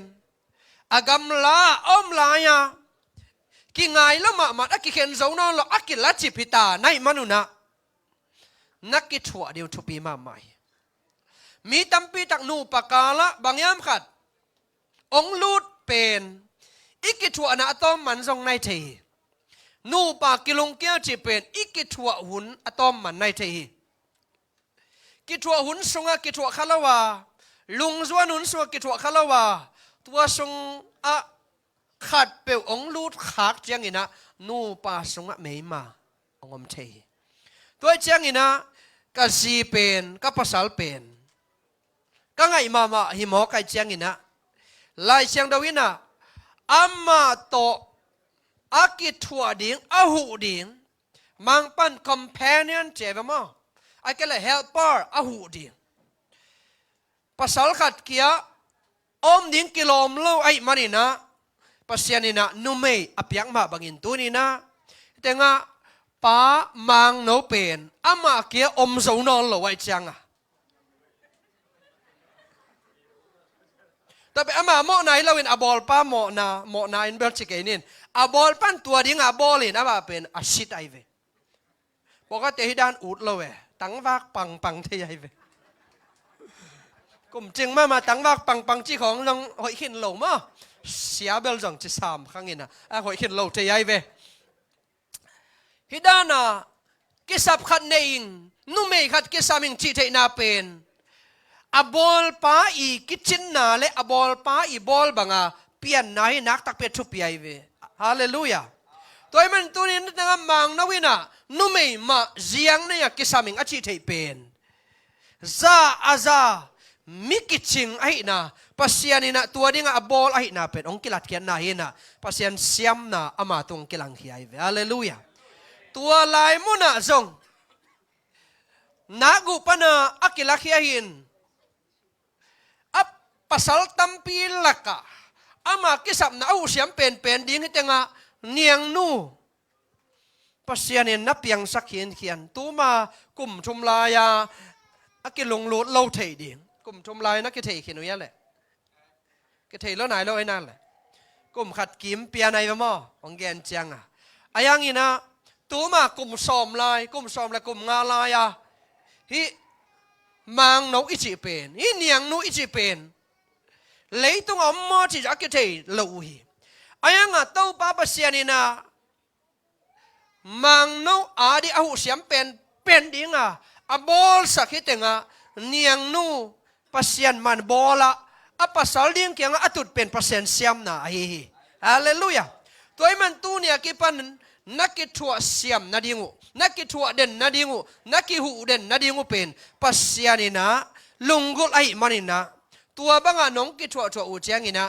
อากำลาอมลายกิไงละมาอักกิเข็นเจ้านอนละอักกิลัดจิพิตาในมนุนะนักกิจหัวเดียวทุปีมาใหม่มีตั้มปีตักนูปากาละบางยามขัดองลูดเป็นอีกิจหัวนะอะตอมมันทรงในเทนูปากิลงเกียวจีเป็นอีกิจหัวหุนอะตอมมันในเทกิจหัวหุนทรงกิจหัวคารวาลุงจวนหุนทรงกิจหัวคารวาตัวทรงขัดเปลวองลูดขากเจียงอินะนูปาสงะเมยมาองอมเทตัวเจียงอินะก็ซีเป็นก็ภาษาเป็นก็ไงมาหิมอไกเจียงอินะลายเชียงดาวินะอามาโตอากิทัวดิ่งอาหูดิ่งมังปันคอมเพเนียนเจวมาไอ้ก็เลยเฮลปอร์อาหูดิ่งภาษาขัดเกียอมดิ่งกิโลมโลไอมันนี่นะปัสยานินะนุ่มไม่อภิยังมาบางอินตัวนี้นะแต่งะป้ามังโนเป็นอามาเกียอมโซนอนโลไว้จัง แต่ไปอามาโมไหนเราเป็นอบอลป้าโมนาอินเบลชิกเกนินอบอลปั้นตัวดิ้งอบอลเลยนะว่าเป็นอาชิตไอเวบอกว่าเตะด้านอุดเราเวตั้งวากปังเทียไอเวกลุ่มจึงมาตั้งวากปังจีของลงหอยขินเหลามาเสียเบลจังจะสามครั้งนี้นะหอยขินเหลาเทียไอเวฮิดานะกิสับขัดเนงนุ่มเมขัดกิสามิงจีเทนาเป็นอบอลป้าอีกิจินนาเลอบอลป้าอีบอลบังอาเปลี่ยนนายนักตักเป็ดทุบใหญ่เวฮาเลลูยาตัวมันตัวนี้นั่งมังนาวินะนุ่มเมมาเจียงเนี่ยกิสามิงอจิเทเป็นซาอาซามิกิจิงไอ้นะปัสยานินะตัวนี้อบอลไอ้นะเป็นองค์กิลัดเขียนนาเฮนะปัสยานเสียมนะอามาตรงกิลังเขียเวฮาเลลูยาตัวลายมุนะจงนักกุปนะอักิลักเขียหินpasal tampil laka ama kisap na au siam pen ding hitenga niang nu pasianin na piang sakhin khian tuma kum thumlaya akilong lot lo thei ding kum thumlai na ki thei khinu ya le ki thei lo nai lo ai nan le kum khat kim pia nai ba mo ong gen chiang ayang ina tuma kum som lai kum nga lai hi mang no ichi pen hi niang nu ichi pen lấy tung ông mò chỉ ra cái thể lâu hi ai ngà tàu ba bát xiên na mang nấu à đi ao xiêm pen đi ngà à bol sắc hết ngà niang nu bát xiên man bola à pasal điên kia ngà atut pen pasien xiêm na hi hallelujah tôi mình tu nia cái pan nắc cái thua xiêm na đi ngủ nắc cái thua den na đi ngủ nắc cái hụ den na đi ngủ pen pasien na lungul ai maninaตัวบางอ่ะน้องกิทัวอุเจียงอินะ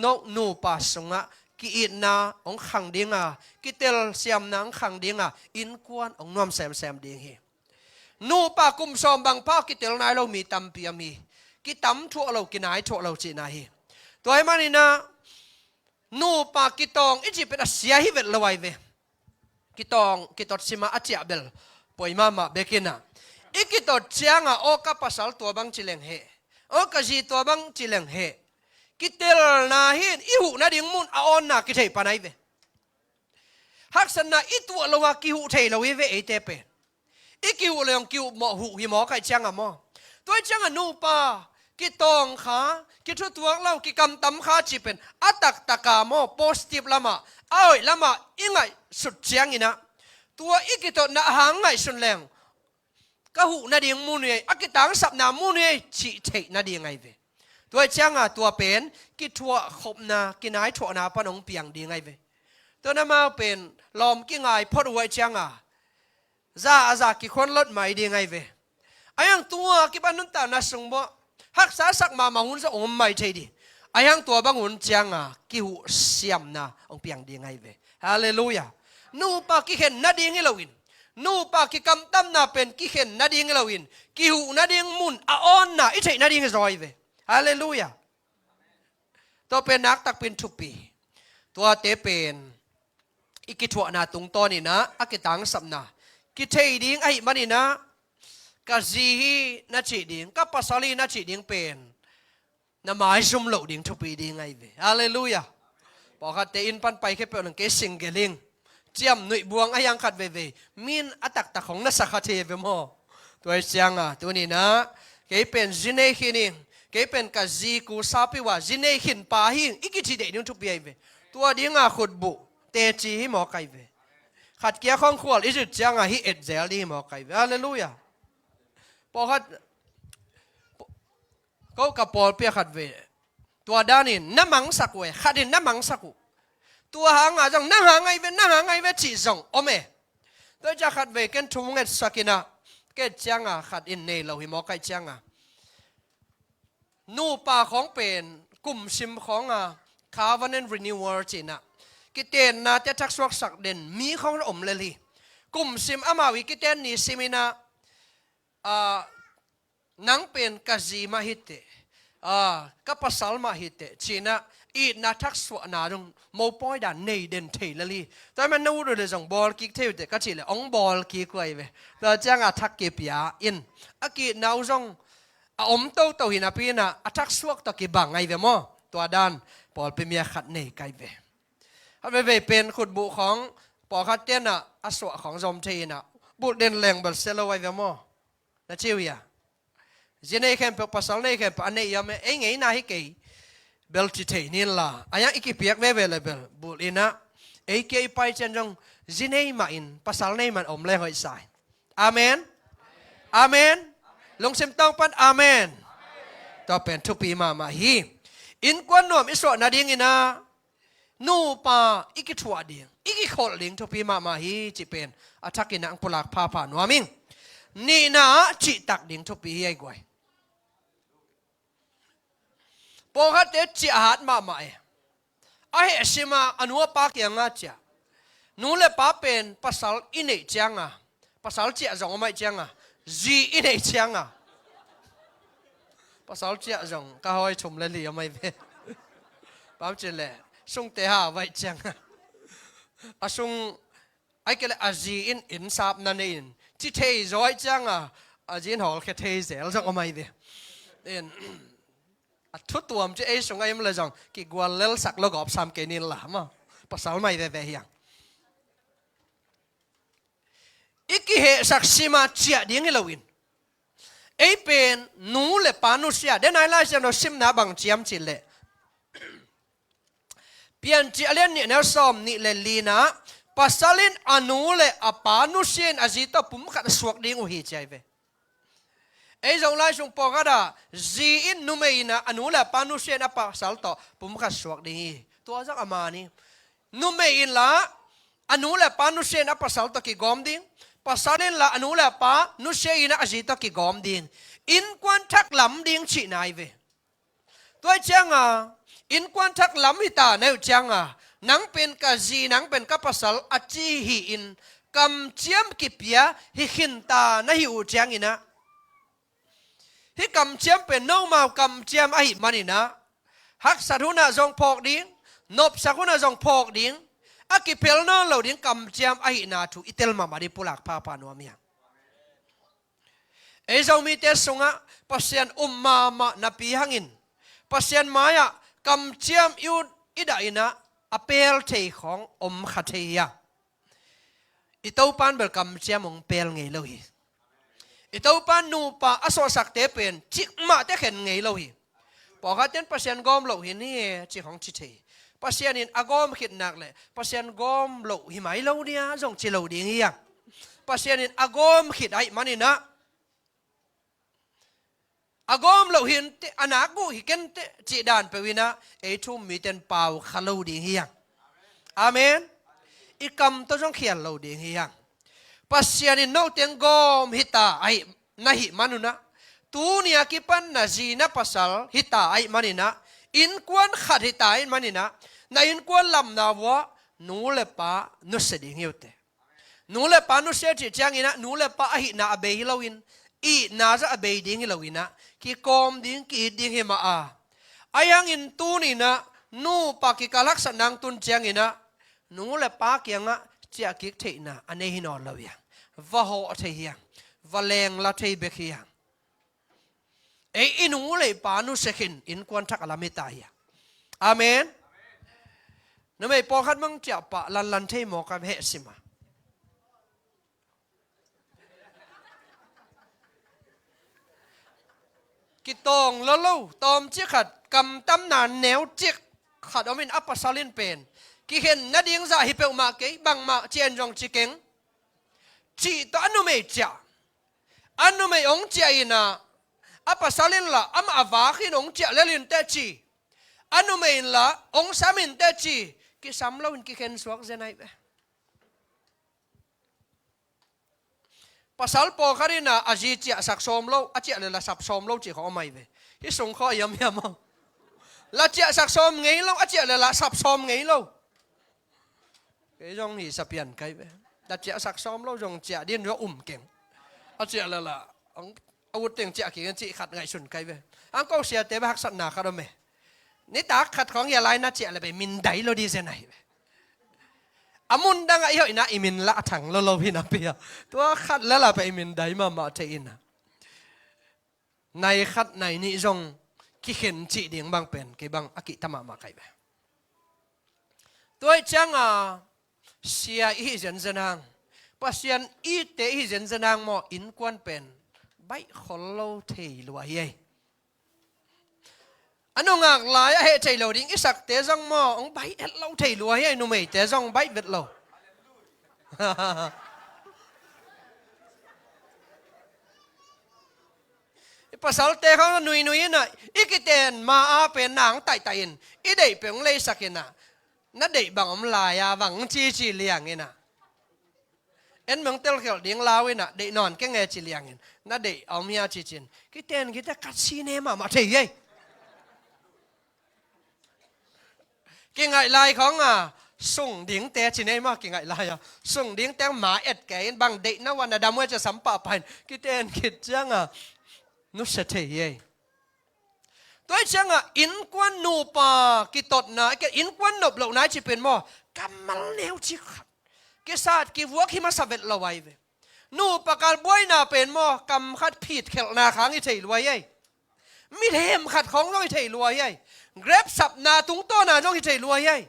นกนูปัสงะกิอินนาองขังดิ้งอ่ะกิเตลเสียมนังขังดิ้งอ่ะอินกวนองนวมแซมดิ้งเฮนูปากุมซอมบางป้ากิเตลนายเรามีตัมเปียมีกิตัมทั่วเรากินายทั่วเราจีนายตัวไอ้มันนี่นะนูปากิตองอิจิเป็นเสียฮิเวตละไวเวกิตองกิตอดซิมาอาเจียเบลปอยมาเบกินะอีกิตอดเจียงอ่ะโอกับภาษาตัวบางจิเลงเฮโอกาจีตัวบังจิเลงเฮกิเตลนาหินอิหุนาดิ่งมุนอาออนนากิเทปานายเวฮักษณะอิตัวละวากิหุเทละเวเวเอเตเปอีกิหุเลยองกิหุหมอหุหิหมอไก่จังอะหมอตัวจังอะนูปากิตองขากิทุตัวเรากิกำตำขาจิเป็นอัตักตะกาหมอโพสติฟละมาอ้อยละมาอิงไงสุดเจียงอินะตัวอีกิตอนาหางไงสุนแรงก็หูนาดีงมูนี่อักตังสับนามูนี่ชีเทนาดีไงเวตัวเจ้างอ่ะตัวเป็นกิทัวขบนากินายถั่วนาปนงเปียงดีไงเวตัวนั้นมาเป็นลอมกิไงพอดไว้เจ้างอ่ะซากิคนรถใหม่ดีไงเวไอ้ยังตัวกิบันนุนตานาสงบ่ฮักษาสักมาหุ่นสะองใหม่เทดีไอ้ยังตัวบางหุ่นเจ้างอ่ะกิหูเสียมนาองเปียงดีไงเวฮาเลลูยานูปากิเห็นนาดีไงเราวินนูปากิกำตั้มนาเป็นกิเห็นนาดิ่งเราอินกิหูนาดิ่งมุนอาออนนาอิเทนาดิ่งรอยเวฮาเลลูยาตัวเป็นนักตักเป็นทุกปีตัวเตเป็นอิกิทัวนาตุงตอนี่นะอักตังสัมนากิเทดิ่งไอ้มันนี่นะกะจีฮีนาจีดิ่งกับปัสสาลีนาจีดิ่งเป็นนาหมายซุ่มเหลาดิ่งทุกปีดิ่งไงเวฮาเลลูยาบอกว่าเตอินปันไปแค่เป็นหนึ่งเกสิงเกลิงเจียมหนุ่ยบวงไอ้ยังขัดเวมินอัตักตะของนักสักเทเวมอตัวเสียงอ่ะตัวนี้นะเกี่ยเป็นจินเนหินิงเกี่ยเป็นกัจีกูซาปิว่าจินเนหินปาหิงอีกทีเดียวทุกปีเวตัวดิ้งอ่ะขุดบุเตจีให้หมอไก่เวขัดเกี่ยของขวดอีจุดเจียงอ่ะฮิเอ็ดเซลลี่หมอไก่เวฮาเลลูยาพอขัดก็กับปอลเปียขัดเวตัวด้านนี้น้ำมังสักเวขัดดินน้ำมังสักตัวหางอ่ะจังนั่งหางไงเวจีจงโอเมตัวจะขัดเวกันทุ่งเงินสักินะเกิดจังอ่ะขัดอินเนเราหิมอไกจังอ่ะนูป่าของเป็นกลุ่มซิมของอ่ะคาร์วันเนนรีนิวเวอร์จีน่ะกิเตนนะจะทักษวกสักเด่นมีของอมเลลีกลุ่มซิมอามาวิกิเตนนี่ซิมินะนังเป็นกาจีมาฮิตเตกับภาษามาฮิตเตจีน่ะอีน่าทักษวนาดงโมปอยด่านในเด่นเทลลีแต่มันนู้ดูเลยจังบอลกิกเทวเตก็จีเลยองบอลกิกไว้เว้แต่จังอาทักเก็บยาอินอากินาวจงอมโตหินาปีน่ะอาทักษวกตะกิบังไงเว้มอ ตัวด้านปอลเป็นเมียขัดเนยไกเวถ้าไปเป็นขุดบุของปอขัดเต้นอ่ะอสวะของจอมทีน่ะบุเด่นแรงบัลเซลไว้เวมอนะเชียวyaจีเนยแค่เป็นภาษาเนยแค่เป็นอันนี้ยังไม่เองไงน่าให้กี่เบลจิตนี่ล่ะอันยังอีกเปียกเวเลยเบลบุลินะเอ้กี่ไปเช่นจงจีเนยมาอินภาษาเนยมันอมเลยหอยสายอาเมนอาเมนลงเสียงต้องปันอาเมนต่อเป็นทุกปีมาฮีอินกวนนวมอิสระนาดิ่งอินะนูปาอีกทัวดิ่งอีกขอดิ่งทุกปีมาฮีจีเป็นอาทักกินังพลักพาผ่านวามิงนี่นะจิตักดิ่งทุกปีให้กวยพอฮัตเตจิอาหารมาใหม่ไอ้สิมาอนุปากียงอาเจ้านูเลป้าเป็นภาษาอินเดียจังอ่ะภาษาเจ้าจงไม่จังอ่ะจีอินเดียจังอ่ะภาษาเจ้าจงก็ให้ชมเลยยังไม่เป็นปั๊มเจริญส่งเตะหาไว้จังอ่ะอาส่งไอ้ก็เลยอาจีอินซับนั่นเองที่เทย์ร้อยจังอ่ะอาจีนหอลแค่เทย์เซลจงไม่เป็นเอ็นทุกตัวมันจะเอส่งไอ้มันเลยจังกี่กวนเลี้ยสักแล้วก็ซ้ำเกนินละมั้งภาษาไม่ได้แต่ยังอีกเหตุสักสิมาเจียดิ้งให้เราวินไอ้เป็นนูเลปานุเซียเดนไอไลจะนสิมนาบังเจียมจิเลเปลี่ยนจีเลียนเนี่ยแนวซ้อมนี่เลลีนะภาษาลินอนูเลอปานุเซียนอาจิตปุ่มขัดสวกดิ้งอุหิใจเวไอ้จงไล่จงปอกระดาจีอินนูเมยินะอนุเลปานุเซียนอปาสัลโตปุ่มขัดสวกดิ้งตัวจักอามานี่นูเมยินละอนุเลปานุเซียนอปาสัลโตกิกอมดิ้งpasalin la anu la pa nu se ina azita ki gom ding in kwan thak lam ding chi nai ve toi changa in kwan thak lam hi ta neu changa nang pen ka ji nang pen ka pasal achi hi in kam chiam ki pia hi khin ta na hi u chang ina hi kam chiam pen no mau kam chiam a hi manina hak saruna jong phok ding nop sakuna jong phok ding aki pelno lo ding kam jam ai na thu itel ma mari pulak pa pa no miang e zo mi te sunga pasien umma ma na pi hangin pasien maya kam jam yu ida ina apel thei khong om kha theia itau pan bel kam jam ong pel ngei lo hi itau pan nu pa aso sak te pen chik ma te khen ngei lo hi po kha ten pasien gom lo hi ni chi khong chi thei pasien in agom khit nak le pasien gom lo hi mai lo nia jong chi lo ding hi yang pasien in agom khit ai manina agom lo hin te anaku hi ken te chi dan pe wina e thum mi ten pau khalo ding hi yang amen i kam to jong khian lo ding hi yang pasien in no ten gom hita ai na hi manuna tu nia ki pan na ji na pasal hita ai manina in kwan khat hita ai manina na in kwan lam na wa nu le pa nu se ding yote nu le pa nu se chi chang ina nu le pa hi na abe hi lawin i na za abe ding hi lawina ki kom ding ki ding hi ma a ayang in tu ni na nu pa ki kalak sa nang tun chang ina nu le pa kyanga chia ki the na ane hi no lawya va ho the hi va leng la thei be khi e inu le pa nu se khin in kwan thak alamita hi amen nó mày bỏ khát mong chả bạ lần thấy một cái hệ gì mà cái tông lâu lâu tôm chiếc khát cầm tấm nàn néo chiếc khát ở mình áp pasal lên pen cái hiện nó điên ra hiệp mà cái bằng mà trên trong chiếc kính chỉ to anh mày chả anh mày ông chả ina áp pasal lên là am avá khi ông chả lên té chỉ anh mày là ông sa mình té chỉ cái sắm lâu cái khen suốt thế này vậy pasal po khari na aji chia sak som lâu a chia là sap som lâu chỉ có mày vậy cái sung kho yam yam không là chia sak som ngay lâu a chia là sap som ngay lâu cái dòng thì sap pian cái vậy đặt chia sak som lâu dòng chia điên nó keng a chia là ông tiếng chia cái chị khát ngày xuân cái vậy anh có xe tế bác sẵn nào khát đâu màyนี่ตาขัดของยาไลน่าเจอะไรไปมินไดโลดีเซนไหนอามุนดังไอ้เหรอนะอิมินละถังโลพี่นะเปียตัวขัดแล้วล่ะไปมินไดมาเทอินะในขัดในนี่จง ki khen chi ding bang pen ke bang aki tama ma kai ba toi chang a sia i zen zenang pasian i te i zen zenang mo in kwan pen bai khol lo thei lua ye anh ngạc lại hệ thầy lầu đỉnh isak té rong mò ông bay hết lâu thầy lùa hay nụ mày té rong bay vệt lầu pasal té không nui nui na ikiten ma a pen nang tai tai in i dei peng lei sakina na dei bang om lai ya wang chi chi liang ina en mong tel khel ding law ina dei non ke nge chi liang in na dei om ya chi chin kiten kita kat cinema ma thei ye cái ngày laiของส่งดิ้งแต่ที่ไหนมากี่ngày laiส่งดิ้งแต่หมาเอ็ดแกนบางเด็กนะวันนั้นดำว่าจะสัมปะพันกี่เต้นคิดจังนุสเทียตัวจังอินควันนูปากี่ตดนะกี่อินควันนบเหล่านั้นจะเป็นมั้งกำมัลเลี้ยวจิขัดกี่ศาสตร์กี่วัวขี้มาสับเวทละไว้เวนูปากาลบวยน่าเป็นมั้งกำขัดผิดเขลนาค้างอีเทียรวยยัยมิเทมขัดของน้องอีเทียรวยยัยเกร็บสับนาตุงโตนาน้องที่ใจรวยยัย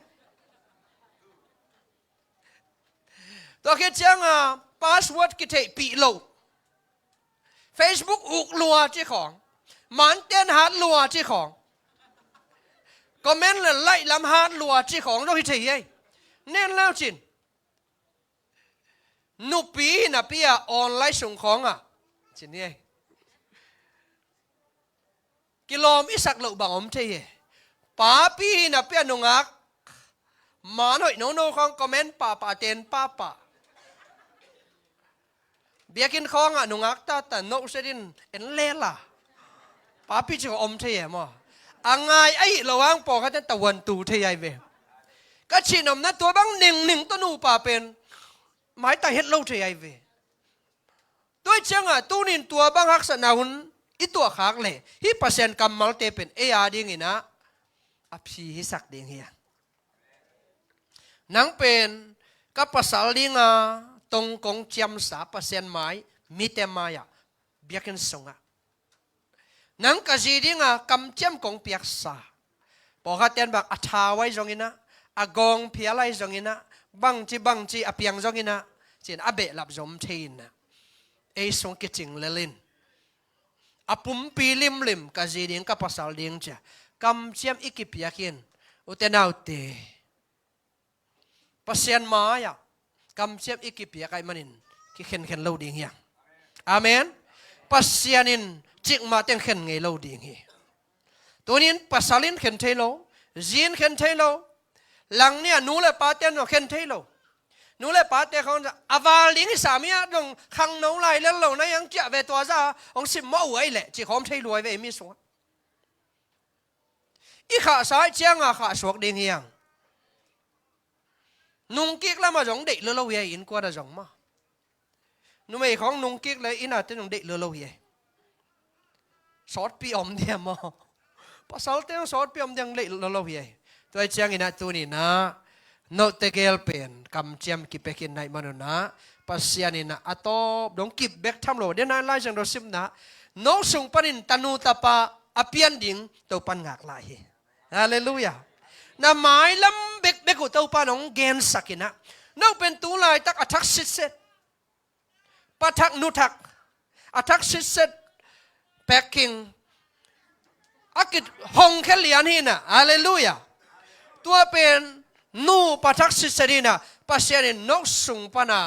ตัวคิดจังพาสเวิร์ดกิเทปีโล Facebook อุกลัวเจ้าของมันเต้นฮาร์ดลัวเจ้าของคอมเมนต์เลยไล่ลำฮาร์ดลัวเจ้าของน้องที่ใจยัยเน้นแล้วจินนุปีน่ะพี่ออนไลน์ส่งของจินยัยกิโลมิสักโลบางอมเทียป้าพี่น่ะเปียนงักมาหน่อยโน่ของคอมเมนต์ป้าเต้นป้าเบียกินของนงักแต่โน่เสดินเอ็นเล่ล่ะป้าพี่จะอมเทียมั้งอังไงไอ้ระวังปอกเขาจะตะวันตูเทียเวก็ชินอมนะตัวบางหนึ่งตัวนูป้าเป็นหมายแต่เฮ็ดเล่าเทียเวด้วยจังตู้นินตัวบางฮักษณะหุ่นอีตัวขากเลยฮิปเปอร์เซ็นต์กำมัลเตเป็นเอียดิ้งนะอภิฮิสักดิ้งเฮียนังเป็นกับภาษาลิงตรงกงจำสาเปอร์เซ็นต์หมายมิเตมายาเบียกันส่งนังกะจีดิ้งกำจำกงเปียกสาพอเขาเต้นแบบอัฐาไว้ตรงนี้นะอากงเพียไรตรงนี้นะบังจีอเปียงตรงนี้นะเจนอเบะหลับจมเทีนนะเอส่งกิจิงเลลินอาปุ่มปีลิมกะจีดิ้งกับภาษาลิงจ้ะกำเชียมอีกิปยากินอุตนาวเตภาษาหมายกำเชียมอีกิปยาไกมันินกิเข็นเล่าดิ้งเฮียอาเมนภาษานินจิกมาเต็งเข็นไงเล่าดิ้งเฮียตัวนี้ภาษาลินเข็นเทโลจีนเข็นเทโลหลังเนี่ยนูเลยปาเต็นเข็นเทโลนูเลยปาเต็นเขาจะอาวาลิงสามีตรงขังน้องไหลแล้วเราเนี่ยยังเจ้าเวตัวซะองสิมมาอวยแหละจีของเทโลไว้ไม่สวดอีขาสายเจียงขาสวกเดียงเฮียงนุ่งกิ๊กแล้วมาจงเด็กเลือเราเฮียอินกว่าจะจงมานุ่มไอ้ของนุ่งกิ๊กเลยอินอาจจะจงเด็กเลือเราเฮียสอดปีอมเดียมภาษาเต้งสอดปีอมเดียงเด็กเลือเราเฮียตัวเจียงอินตัวนี้นะโนเตเกลเป็นกำเจียมกิเปกินในมนุษย์นะภาษานี่นะอัตบดงกิบเบกทำโลเดี๋ยวนั้นไล่จังเราซิมนะโนสุงปนินตนูตาปาอเปียนดิ่งตัวปันงักลายฮาเลลูยาน้ำหมายลำเบกกุเต้าปานองเกนสักินะน้องเป็นตัวลายตักอัทักสิเซตปะทักนุทักอัทักสิเซตแพ็กกิ้งอากิดหงแค่เหรียญนี่นะฮาเลลูยาตัวเป็นนูปะทักสิเซดีนะปัสยานินนกสุงปนา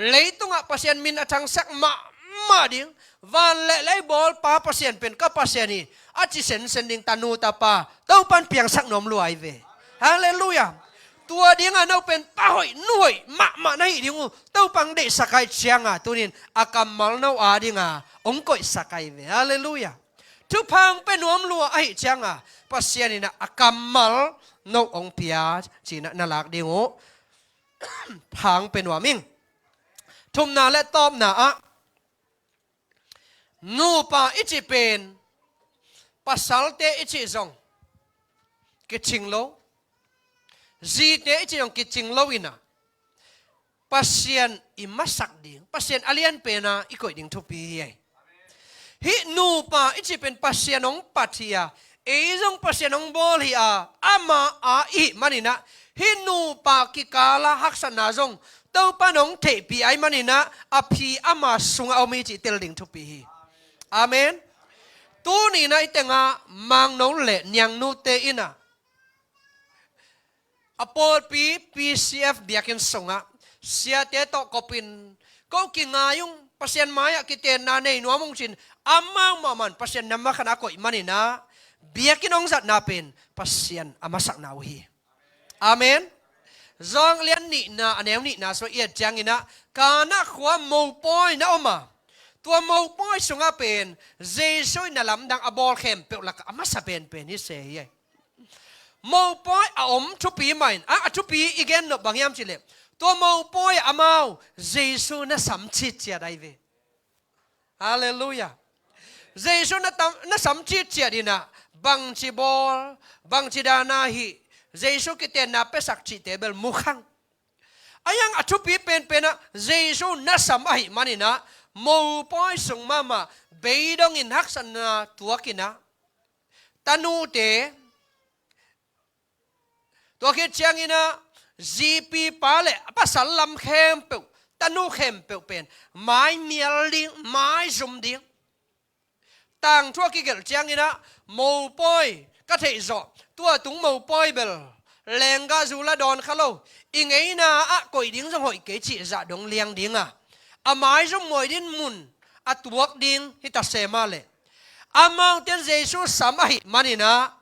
เลยตุงปัสยานมินอัทังสักมาดิ่งวันเล่บอลป้าปัสยานเป็นก็ปัสยานีอาจิเซนเซนดิงตานูตาปาเต้าปันเปียงสักนมรวยเวฮาเลลูยาตัวเดียงเราเป็นป้าหอยนุ่ยมาในดิ่งเต้าปังเดสกายเชียงตัวนี้อากำมัลนาดิ่งองค์กอยสกายเวฮาเลลูยาทุกพังเป็นนวมลัวไอเชียงปัสยานีนะอากำมัลนกองเปียจีนนาลักดิ่งพังเป็นนวมิงทุมนาและตอบนานูปาอิจิเป็นปัสสาวะเตอิจิจงกิจิงโลจีเตอิจิจงกิจิงโลอินะปัสเซียนอิมาสักดิ่งปัสเซียนอเลียนเป็นอีกคนดิ่งทุบปี hi nu pa ichi pen pasianong pathia eizong pasianong bol hi ama i manina hi nu pa ki kala haksana zong to panong the pi ai manina aphi ama sunga omi chi tel ding thu pi hi amen tu ni na itenga mang nong le nyang nu te ina apol pi PCF biakin songa sia te to kopin ko ki ngayong pasien maya kiten na nei nuamong chin amang maman pasien nama kana ko manina biakin ong zat napin pasien amasak nawi amen zong lian ni na anem ni na so ia jangina kana khwa mo poi na oma tua mo poi sunga pen Jesus na lamdang abol khem pe lak amasa pen ni se ye mo poi a thu pi main thu pi igen no bangyam chile tua mo poi amau Jesus na samchi chia dai ve hallelujah Jesus na samchi chia dina bang chi bol bang chi dana hi Jesus kiten na pesak chi tebel mukhang ayang thu pi pen na Jesus na sam ai manina mo poi sung mama beidong in haksan na tuakina tanu te tuakit chiang ina GP pale pasal lam khem pe tanu khem pe pen mai mial ding mai zum ding tang tuakit gel chiang ina mo poi ka thei zo tua tung mo poi bel lenga zula don khalo ingei na koi ding jong hoi ke chi za dong liang ding amai jong moi din mun atuak ding hita sema le amang ten Jesus samai manina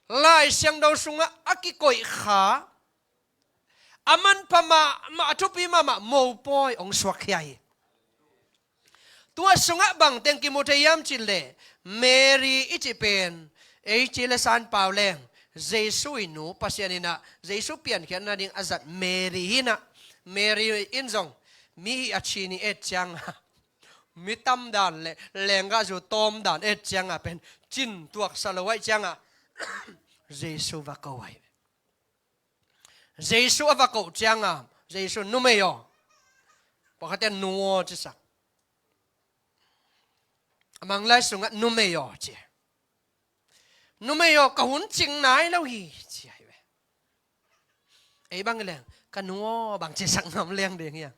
lai siang do sunga aki koi kha aman pama ma atupi mama mo poi ong swak yai tua sunga bang teng ki motayam chile Mary ichipen ei chile san pauleng Jesus inu pasianina Jesus pian khian na ding azat Mary hina Mary inzong mi achini et chang mi tam dan le lenga zu tom dan et chang pen chin tuak salawai chang Jesus va kawai Jesus va ko chang Jesus numeyo pakatan nuo chisak amang lai sunga numeyo che numeyo kahun ching nai lo hi chi ai ve ei bang le kanuo bang che sak nam leng ding ya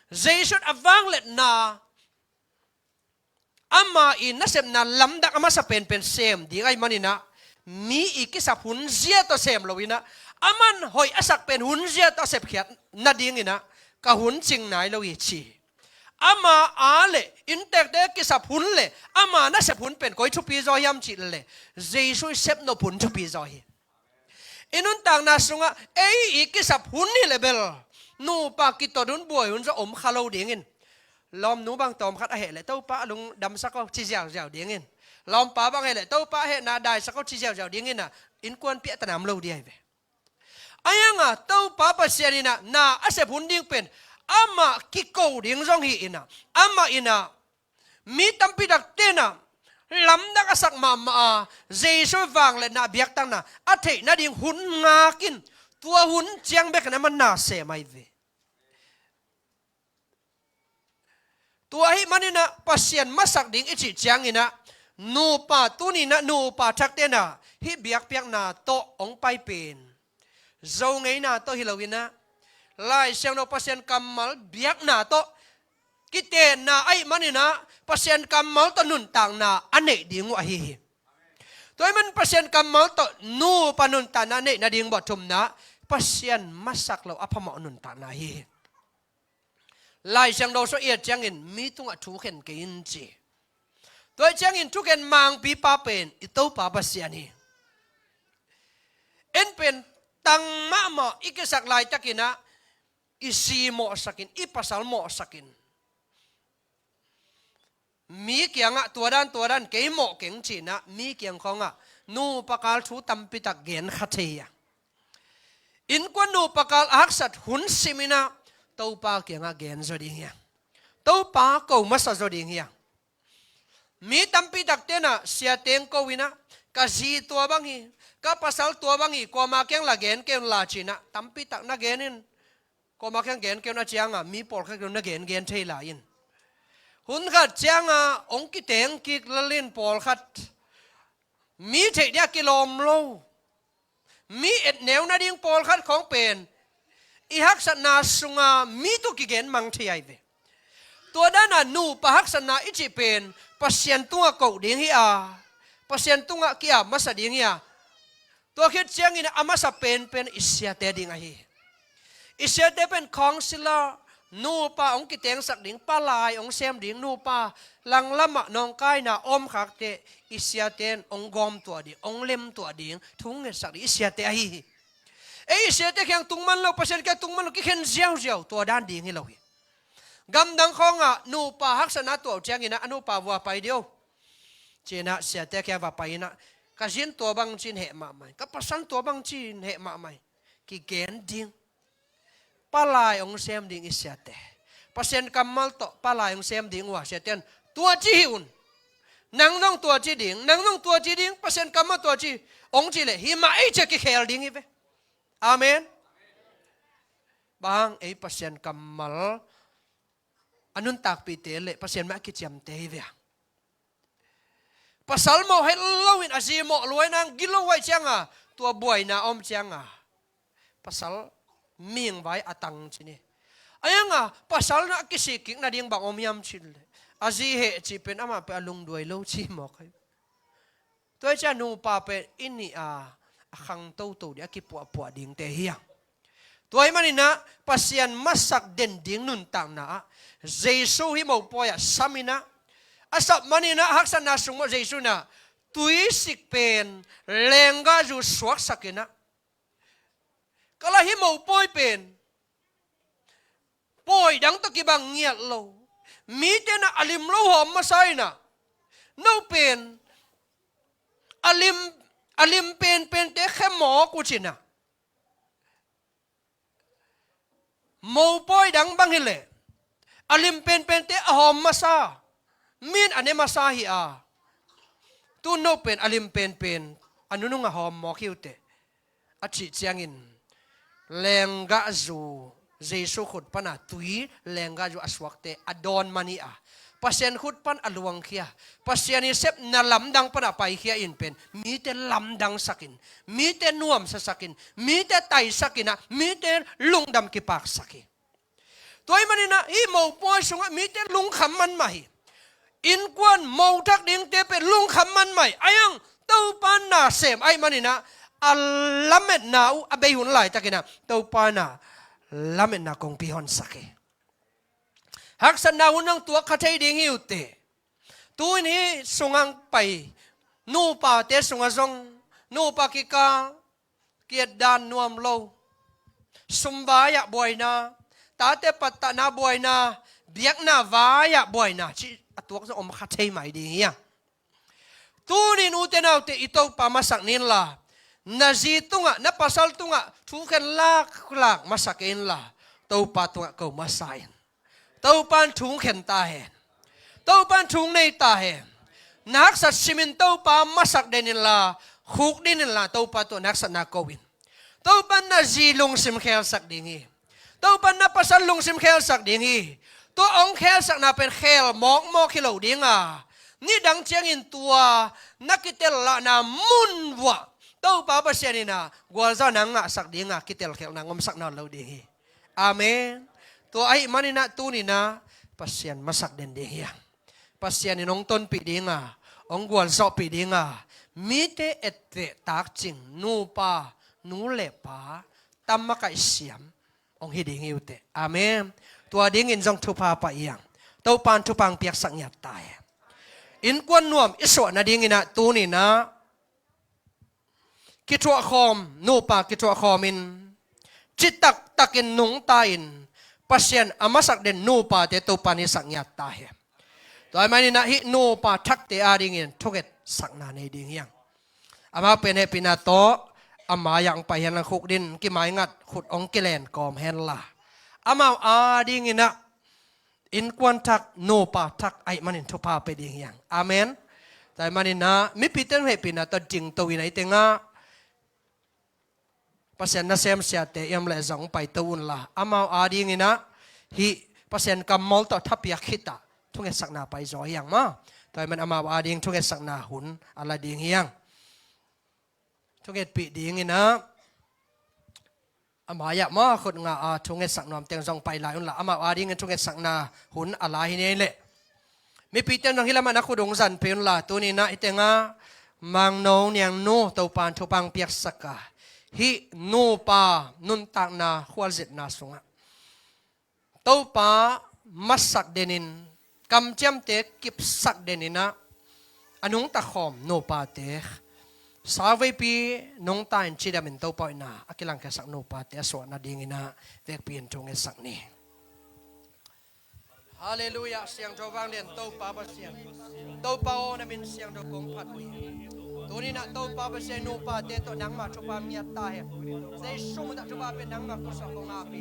Jesus avang let na ama in nasem na lamdak ama sa pen sem di ai manina mi ikisa hun zia to sem lowina aman hoi asak pen hun zia to sep khiat na ding ina ka hun ching nai lo hi chi ama ale intek de kisap hun le ama na sep hun pen koi thu pi zo yam chi le Jesus sep no pun thu pi zo hi inun tang na sunga ei ikisap hun ni level nu pa kitodun boy hun zo om khalo ding in lom nu bang tom khat a he le to pa lung dam sakau chi jiao jiao ding in lom pa bang he le to pa he na dai sakau chi jiao jiao ding in na in kwan pi tanam lo di ai ve ayanga to pa pa sianina na ase phun ding pen ama kiko ding jong hi ina ama ina mi tampi dak tena lam dak asak ma Jesus wang le na biak tang na a thei na ding hun nga kin tua hun chiang bek na man na se mai ve tua hi manina pasien masak ding ichi chiang ina nu pa tu ni na nu pa thak te na hi biak piak na to ong pai pen zo ngei na to hilowina lai siang no pasien kamal biak na to kite na ai manina pasien kamal to nun tang na ane ding wa hi toy man pasien kamal to nu panun ta na ne na ding botum na pasien masak lo apama nun ta na hi lai siang do so ia chang in mi tung a thu khen ke in chi toy chang in thu ken mang pi pa pen i to pa pasien hi en pen tang ma ma ikesak lai takina isi mo sakin ipasal mo sakin mi kianga tuadan ke mo keng china mi kiang khonga nu pakal thu tampi tak gen khatheya in ko nu pakal aksat hun simina to pa kianga gen zoding ya to pa ko masa zoding ya mi tampi tak tena sia teng ko wina ka zi to bang hi ka pasal to bang hi ko ma kyang la gen ken la china tampi tak na genin ko ma kyang gen ken na chianga mi por kha na gen thei la in หุ่นขัดเจียงองกิเตงกิกละเล่นปอลขัดมีเทเดียกิโลมโลมีเอ็ดแนวนาดิ้งปอลขัดของเป็นอีฮักษณาสุงามีตุกิเกนมังเทียเวตัวด้านนูปะฮักษณาอิจิเป็นปัสยันตัวเก่าดิ้งเฮียปัสยันตัวเกียมาสดิ้งเฮียตัวคิดเจียงอินะอามาสเป็นอิสยาเตดิ้งฮีอิสยาเตเป็นของศิลานูปะองกิเตงสักดิ้งปลายองเซมดิ้งนูปะลังละมะนองกายนาอมขักเตอิสยาเตนองกอมตัวดิ้งองเล็มตัวดิ้งทุ่งเงสักดิ้งอิสยาเตฮีเอ้ยเสียแต่แข่งตุงมันเราเปอร์เซ็นต์แค่ตุงมันเราคิดเห็นเจียวตัวด้านดีให้เราเห็นกำดังของนูปะฮักษณะตัวเจียงอินะนูปะว่าไปเดียวเจนะเสียแต่แค่ว่าไปนะก็จินตัวบางจินเหมาใหม่ก็ประสันตัวบางจินเหมาใหม่กี่เกณฑ์ดิ้งปลายองเซมดิ้งอิเสียแต่เปอร์เซ็นต์กำมัลโตปลายองเซมดิ้งว่าเสียเต็นตัวจีหุ่นนังน้องตัวจีดิ้งนังน้องตัวจีดิ้งเปอร์เซ็นต์กำมัลตัวจีองจีเลยหิมะไอเจกี่เขลดิ้งอีเวอาเมนบางไอ้เปอร์เซ็นต์กำมัลอันนั้นตักปีเตเลเปอร์เซ็นต์แม่กิจยำเตยเวียภาษาโมให้เล่าวินอาซีโมรวยนางกิโลไว้เชียงตัวบวยนาอมเชียงภาษาเมียงไว้อตังชินี่ไอ้ยังภาษาหน้ากิสิกินาดิงบางอมยำชินเลยอาซีเหจีเป็นอามาเป็นลุงด้วยเล่าชีหมอกให้ตัวเจ้าหนูป่าเป็นอินี่ขังโตเดียกิปัวดิ่งเตียงตัวไอ้มันนี่นะภาษามาสักเด่นดิ่งนุนต่างนะเจสูฮิโมปอยสามินะอาศัพมันนี่นะฮักษณะสงฆ์เจสูนะตุยสิกเป็นแรงกาจูสวกสักนะก็ละฮิโมปอยเป็นปอยดังตะกี้บางเงียโลมีเจนะอลิมโลหอมมาใส่นะนู่เป็นอลิมเป็นแต่แค่หมอกูจินะโมปอยดังบางฮิเลอลิมเป็นแต่หอมมาซามีนอันนี้มาซาฮิตูโนเป็นอลิมเป็นอันนู้นหอมหมอคิวเตอจิเจียงอินแรงกะจูเจสุขุดปนาตุยแรงกะจูอสวักเตอดอนมานีภาษาขุดปันอลวงเขียภาษานี้เซฟนาลำดังปนาไปเขียอินเป็นมีแต่ลำดังสักินมีแต่นวมสักินมีแต่ไตสักินมีแต่ลุงดำกิปากสักินตัวมันนี่นะอีโมปอยสงมีแต่ลุงขำมันใหม่อินกวนโมทักดิ้งเตเป็นลุงขำมันใหม่ไอ้ยังเต้าปานนาเสมไอ้มันนี่นะอัลลัมเมนาอุอเบยุนไหลตะกินะเต้าปานาลัมเมนากงพิฮอนสักฮักษณะหุ่นงตัวขัดใจดิ้งหิวเตตัวนี้สงังไปนูปาเตสงะซงนูปากิกาเกียรดานนวมโลสุมบายะบอยนาตาเตปัตตนาบอยนาเบียกนาวายะบอยนาชิตัวก็อมขัดใจใหม่ดีเฮียตัวนี้นูเตนเอาเตอิโตปามาสักนินละนาจีตุงะนับภาษาตุงะทุกันลากมาสักนินละตัวปาตุงะเก่ามาใส่ตัวปันถุงเข็นตาเห็นตัวปันถุงในตาเห็นนักสัตว์ชิมินตัวปามาสักเดนินละคุกดินินละตัวปาตัวนักสัตว์นักโกวินตัวปันนาจีลงซิมเคลสักดิ่งตัวปันนับภาษาลงซิมเคลสักดิ่งตัวองเคลสักนาเป็นเคลมอกคิโลดิ่งนี่ดังเชียงอินตัวนักกิเตลละนามุนวะตัวปาภาษานี่นะกัวจานังสักดิ่งกิเตลเคลนางอมสักนาเราดิ่งอาเมนตัวไอ้มันนี่นะตัวนี่นะภาษามาสักเด่นดิ่งภาษานี่น้องต้นปีดิ่งองกัวสอบปีดิ่งมีเตเอเตตักจิงนูปานูเล็บปาตามมาไก่เสียมองฮิดิ่งอยู่เตอาเมนตัวดิ่งอินจงทุพาไปยังตัวปานทุพังเปียกสังยัดตายอินกวนนวมอิสวนาดิ่งอินะตัวนี่นะกิจวัตรคอมนูปากิจวัตรคอมินจิตตักินนุงตายินภาษาอามาสักเด่นนูปาเตตัวปานิสังยัดตายตัวมันนี่นะฮินูปาทักเตอาดิ่งอินทุกเกตสักนาในดิ่งยังอามาเป็นเฮปินาโตอามายังไปเห็นขุกดินกิไม้งัดขุดองกิเลนกอมเห็นละอามาอาดิ่งอินะอินกวนทักนูปาทักไอมันอินทุพาไปดิ่งยังอาเมนแต่มันนี่นะมิพิเตนเฮปินาตัวจริงตัววินัยเตงะภาษาหน้าเซมเสียเตยมเลจงไปตัวอุ่นละอามาอาดิ่งอินะฮิภาษากำมอลต่อทับยักขิตาท ทุกเหตุสักนาไปจอยอย่างมาแต่มันอามาว่าดิ่งทุกเหตุสักนาหุนอะไรดิ่งเฮียงทุกเหตุปีดิ่งนี่นะอามาอยากมาคนงาทุกเหตุสักนอมเตียงซองไปหลายอุ่นละอามาว่าดิ่งทุกเหตุสักนาหุนอะไรนี่แหละมีปีเตียงซองที่ละมันนักขุดงสันเป็นละตัวนี้นะไอเตียงามังโนเนียงนูเตาปานทุปังเปียกสักกะฮินูปานุนตักนาขวาจิตนาสงะเตาปามัสสักเดนินกำเจียมเตกิบสักเดนินะอนุงตะขอมนูปาเตสาวไวปีนงตาอินชิดามินเตาปอยนาอักิลังแกสักนูปาเตสวนาดิงินะเวกปีนจงเอสักนี้ฮาเลลูยาเสียงโจวังเลียนเตาปาบเสียงเตาปาโอนามินเสียงโจกงพัดวีตัวนี้นะเตาปาบเสียงนูปาเตตัวนังมาชุบามียตาเฮเซชุมตะชุบาเป็นนังมากุศลกงอาปี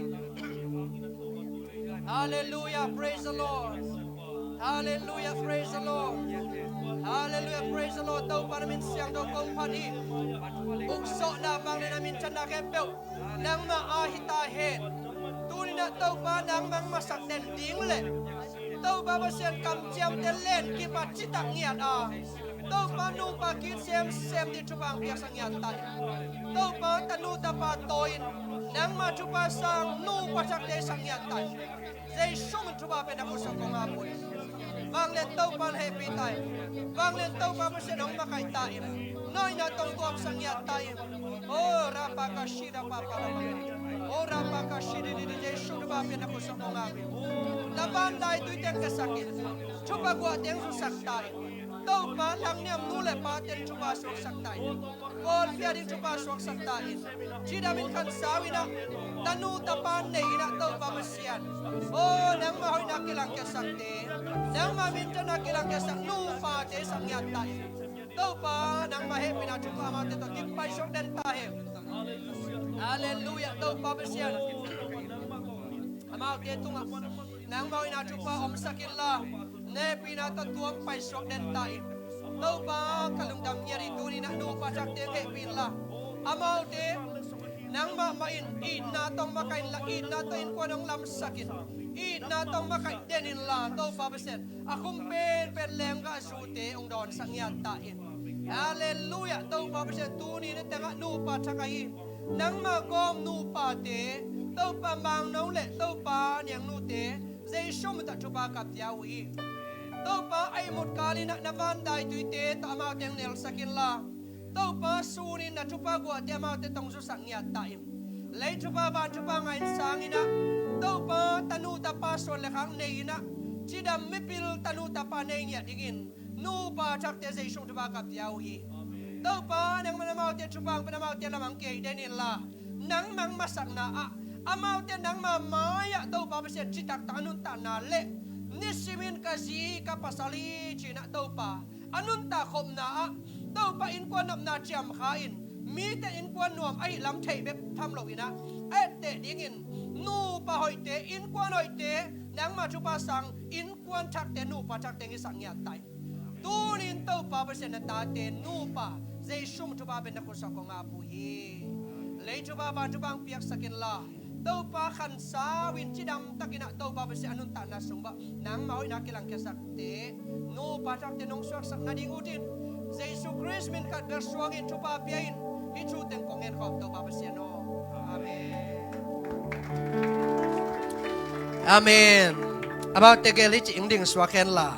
Hallelujah, praise the Lord. Hallelujah, praise the Lord. Hallelujah, praise the Lord. Tau para min siang do kong padi. Ukso na bang na min chanda kempel. Nang maahita het. Tuni na tau pa nang mang masak den ding le. Tau pa ba siang kam chiam den len ki pa chitak ngiat a. Tau pa nu pa ki sem di chupang biak sang ngiat tai. Tau pa tanu ta pa toin. Nang ma chupa sang nu pa chak de sang ngiat tai. Dây sum chupa pe na ko sa kong apoy. Vang lên tàu pan happy tai. Vang lên tàu pa pa sen ong makai tai. Noi na tong tuam sang ya tai. Oh rapa ka shira pa pa la. Oh rapa ka shiri di dây sum chupa pe na ko sa kong apoy. Laban dai tu ten ka sakit. Chupa gua ten su sak tai. Tàu pa lang niam nu le pa ten chupa su sak tai. Kol pia di chupa su sak tai. Chida min kan sawi na. Tanu tapan nei na tàu pa masian. Oh, nang mahoy na kilang kesakte, nang maminta na kilang kesak nufa te sang yatai. Tau pa nang mahe pinachupa mate to timpay sok den tahe. Hallelujah, tau pa besian. Amaw te tunga. Nang mahoy na chupa omsakilla, ne pinata tuang pay sok den tahe. Tau pa kalungdam nyari tuni na nufa sakte he pinla. Amaw te nang main in na tong makain la in na to in ko nang lam sakit in na tong makain denin la to pa beset akum pen lem ka sute ong don sang yat ta in hallelujah to pa beset tuni na tanga nu pa thakai nang ma gom nu pa te to pa mang no le to pa nyang nu te zai shom ta chupa kap yawi to pa ai mut kali na navan dai tuite ta ma teng nel sakin la tau pa sunin na chupa gua te ma te tong su sang ya taim lei chupa ba chupa ngai sang ina tau pa tanu ta pa so le khang nei ina chidam mi pil tanu ta pa nei ya digin nu pa chak te zai shong chupa kap yau hi tau pa nang mana mau te chupa pa mau te lamang ke denin la nang mang masak na a amau te nang ma maya tau pa ba se chitak tanun ta na le nisimin kasi kapasali china tau pa anun ta khom na a tau pa in kwan nam na chiam khain mi te in kwan nuam ai lam thei bek tham lo ina et te dingin nu pa hoi te in kwan hoi te nang ma chu pa sang in kwan thak te nu pa thak te ngi sang ya tai tunin tau pa ba sen ta te nu pa zai shum chu pa ben na ko sa ko nga pu hi lei chu pa ba chu bang piak sakin la tau pa khan sa win chidam takina tau pa ba se anun ta na sung ba nang ma hoi na kilang ke sak te nu pa thak te nong suak sak na ding udin Jesus Christ min kat bersuangin chupa piain hichu teng kongen khop to baba siano amen amen about te geli chi ingding swaken la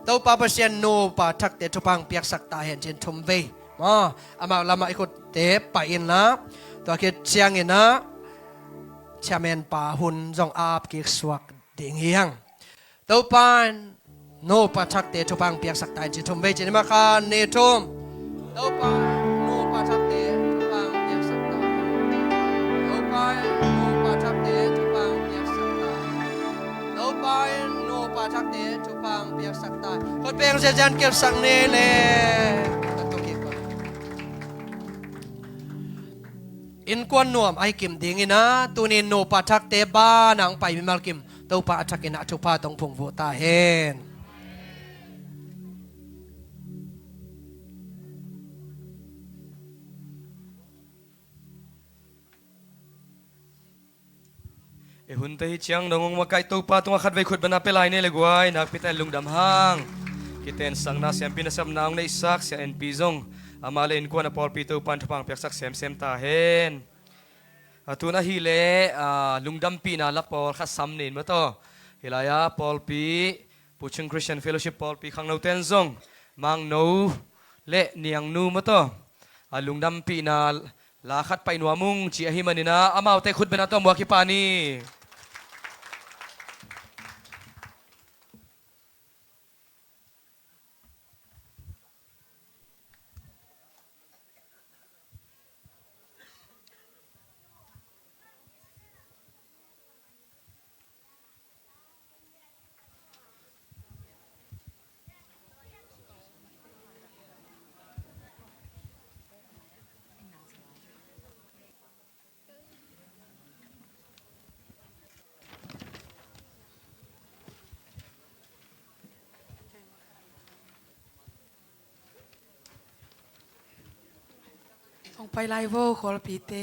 to papa sian no pa thak te chupang piak sak ta hen chen thum ve ma ama lama ikut te pa in na to ke chiang ina chamen pa hun jong ap ki swak ding hiang to pan no pa thak te chupang piak sak tai chi thum ve chi ma kha ne thum to pa no pa thak te chupang piak sak tai to pa no pa thak te chupang piak sak tai to pa no pa thak te chupang piak sak tai kot peng se jan kel sang ne le ta to ki ko in kwan nuam ai kim ding ina tunin no pa thak te ba nang pai mi mal kim to pa thak ina chupa tong phung vu ta hen หุ่นเตหิจังดงงมาไกตัวปาตัวขัดไว้ขุดบรรณาเปลายเนี่ยเลยกวยนักพิเตนลุงดำห้างกิเตนสังนาเสียมปินสัมนางในสักเสียเอ็นปีซงอามาเลนกวนปอลปีตัวปันทุพังเปียกสักเสียมเสียมตาเห็นตัวน่าฮิเลลุงดำปีน่าละปอลขัดซ้ำเนินมาต่อฮิลายาปอลปีผู้ชิงคริสเตียนเฟลโลชิพปอลปีขังนูเตนซงมังนูเละเนียงนูมาต่อลุงดำปีน่าลาขัดไปหนัวมุงจีอาฮิมันนี่นะอามาเอาแต่ขุดเป็นอัตโตมัวกิปานีองไปไลโวขอลปีเต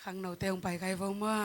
ขังเหนาเตองไปไกลโวมา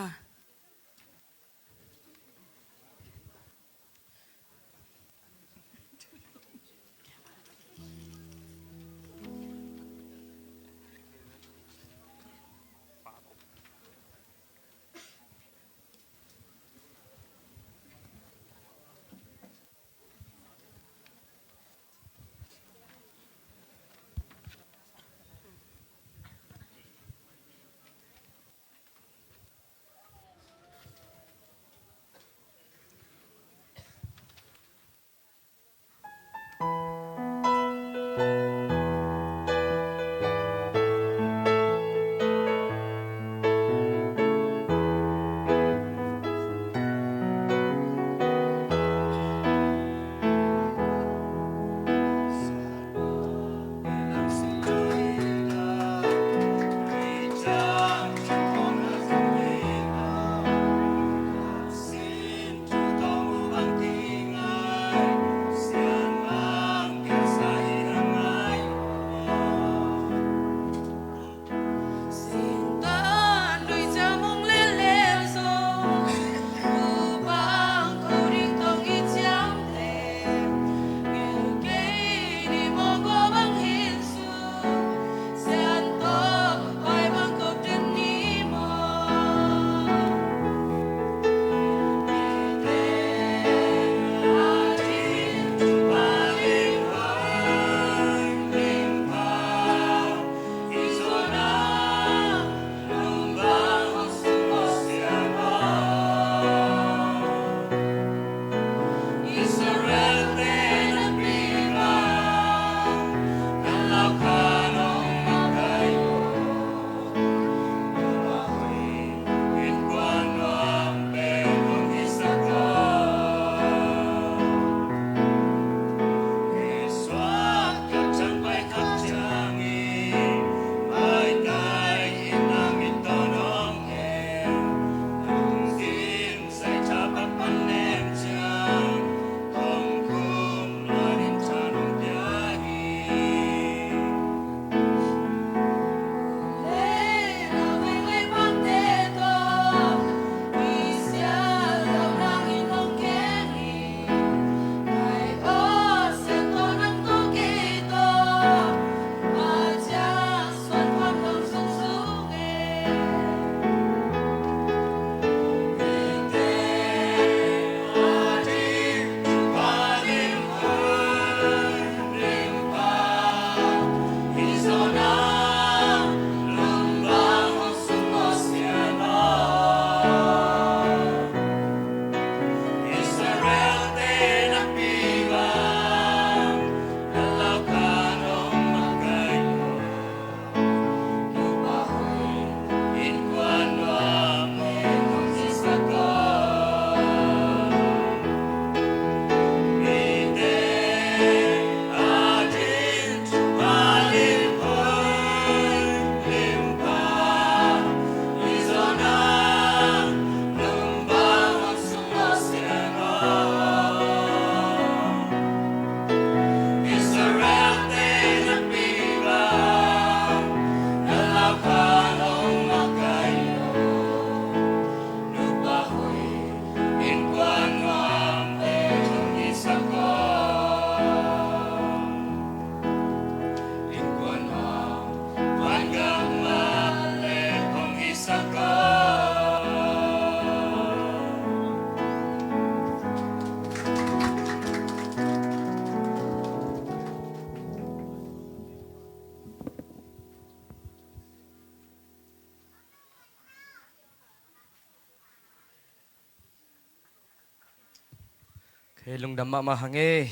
lungdam ma hange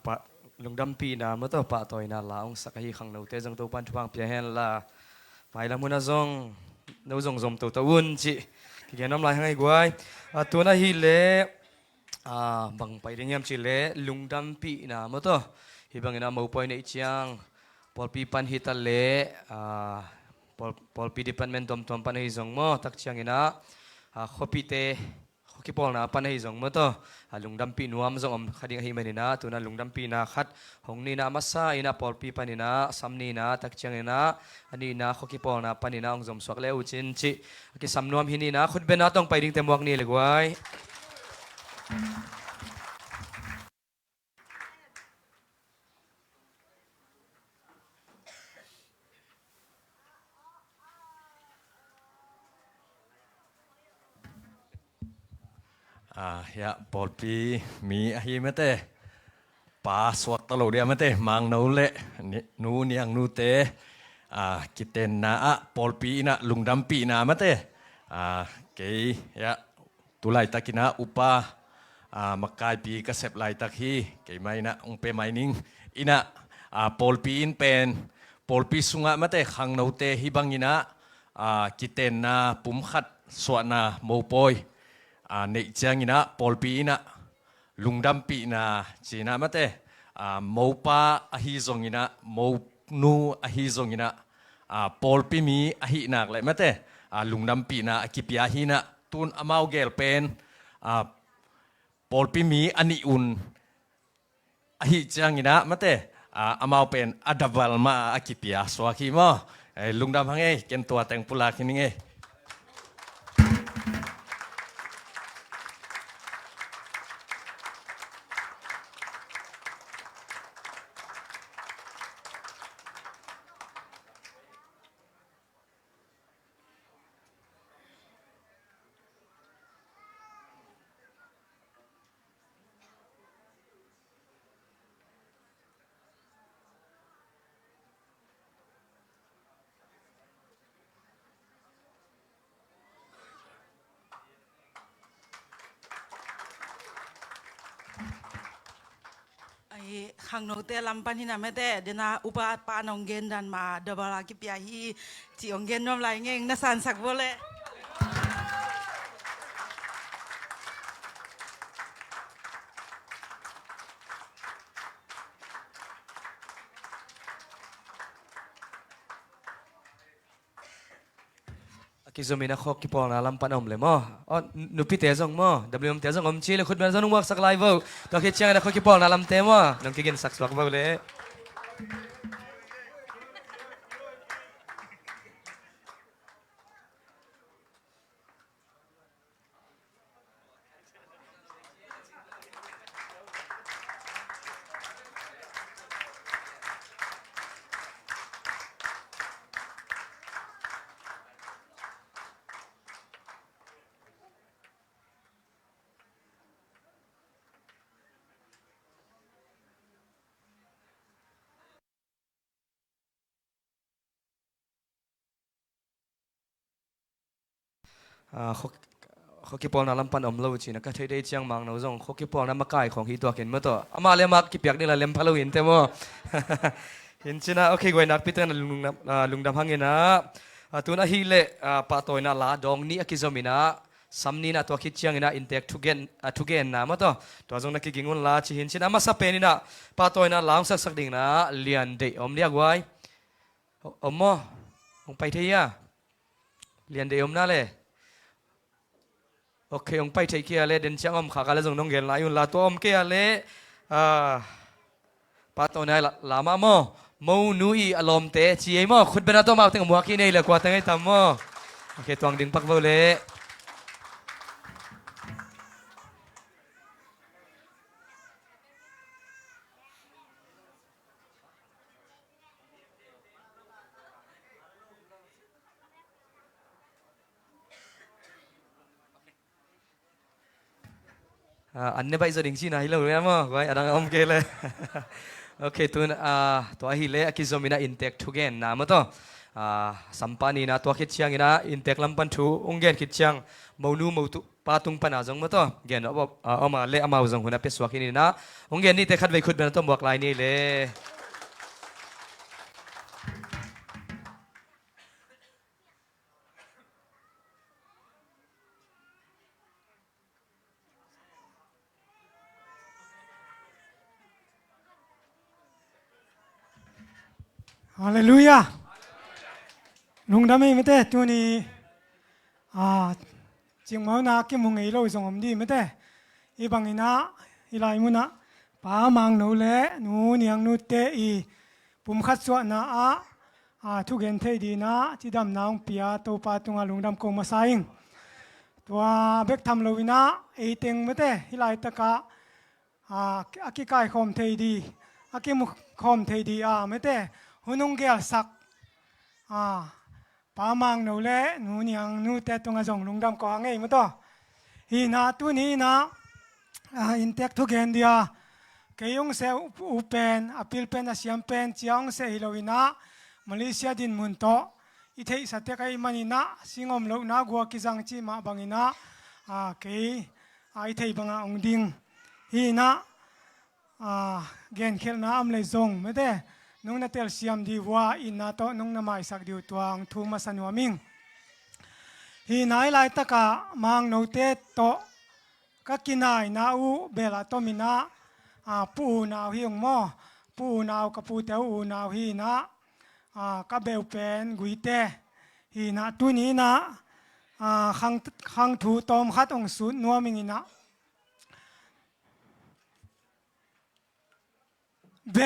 pa lungdam pi na mo to pa toy na laong sa kahi khang no te jong to pan thuang pia hen la pai la muna zong no zong zom to un chi ki genom lai hangai guai tu na hi le bang pai ring yam chi le lungdam pi na mo to hi bang ina mo poi nei chiang pol pi pan hi ta le pol pi department tom pan hi zong mo tak chiang ina khopi te ki pol na pan hei zong mo to lungdam pi nuam zong om khading hi manina tuna lungdam pi na khat hongni na masa ina pol pi panina samni na tak chiang ina ani na khoki pol na panina ong zom swak le u chin chi ki samnuam hini na khut be na tong pai ding temwak ni le gwai ya polpi mi ahi mate pa swak talo dia mate mang no le nu niang nu te kiten na polpi na lungdam pi na mate ke ya tulai takina upa makai pi kasep lai takhi ke mai na ong pe mai ning ina polpi in pen polpi sunga mate khang no te hibangina kiten na pum khat swana mo poi nei chiang ina polpi ina lungdam pi na china mate mopa ahi zong ina mo nu ahi zong ina polpi mi ahi nak le mate lungdam pi na akipia hi na tun amau gel pen polpi mi ani un ahi chiang ina mate amau pen adaval ma akipia swaki mo lungdam hange ken tua teng pula kini nge khang no te lam pan hina mete dena upa pa nong gen dan ma dabala ki pia hi chi ong gen nom lai ngeng na san sak bole ki zomina khok ki pol na lam pan om le mo nu pi te zong mo wm te zong om chi le khut ben zong wak sak lai vo to ki chiang na khok ki pol na lam te mo nong ki gen sak swak vo le khok ki pol na lam pan om lo chi na ka thei dei chiang mang no zong khok ki pol na ma kai khong hi to ken mo to ama le mak ki piak ni la lem phalo in te mo hin china okay goi nak pitan lungdam hangena tuna hi le pa toy na la dong ni akizomina samni na to ki chiang ina intek to gen na mo to zong na ki gingun la chi hin china ma sa pe ni na pa toy na lang sak sak ding na lian de om lia gwai om mo ong pai thei ya lian de om na le okay ông pai thei kia le den chang om kha ka le jong nong gel la yun la to om kia le pa to nai la ma mo mo nui alom te chi ai mo khut bena to ma teng mo ki nei le kwa teng ai tam mo okay tuang ding pak vo le anh này bây giờ định chi này lâu rồi em không? Vậy anh đang ông kia le. Okay, tuần to hi le akizomina intake thugen na mo to สัมปานีนะตัวคิดเชียงอินะอินเตกลำปันทูองเกนคิดเชียงมูนูมูตุปาตุงปนาจงมาตัวเกนเอามาเละเอามาจงหัวนับเป็นสวกินีนะองเกนนี่แต่ขัดไว้ขุดเป็นตัวบวกลายนี่เลย ฮาเลลูยาลุงดำไม่ได้ตัวนี้จิงมาหน้ากิมุงไอ้เราส่งอมดีไม่ได้อีบางอีน่ะอีลายมุนะป้ามังหนูเละหนูเนียงหนูเตอีปุ่มขัดสวนะทุกเห็นเทดีนะที่ดำน้องเปียตัวปาตุงลุงดำคงมาใส่ตัวเบกทำเราวินะไอ้เต็งไม่ได้อีลายตะกะอากิกายคอมเทดีอากิมุคอมเทดีไม่ได้หุ่นงเกลสักป้ามังหนูเละหนูเนียงหนูเตะตรงส่งลุงดำก็หางไงมั้งต่อฮีน่าตัวนี้นะอินเทคทุกเห็นเดียเกี่ยงเสียอุปนอพิลเป็นอาเซียนเป็นเจียงเสียฮิโลวินะมาเลเซียดินมุนโตอีเทสัตย์ก็อิมันอินะสิงอมโลกนะกัวกิจังจีมาบังอินะเกี่ยอีเทบังองดิงฮีนะเกณฑ์เขลน้ำเลยซงไม่ได้น้องนัทเตลเซียมดีว่าอินนาโตน้องน้ำไม่สักดิวตัวงทูมาสันวามิงฮีนายไลตะกะมังโนเตโตก็กินายนาอูเบลาโตมินะปูนาวฮีองมอปูนาวกับปูเตอูนาวฮีนะก็เบลเป็นกุยเตฮีนะตัวนี้นะขังถูตอมขัดองสุดนัวมิงนะเบ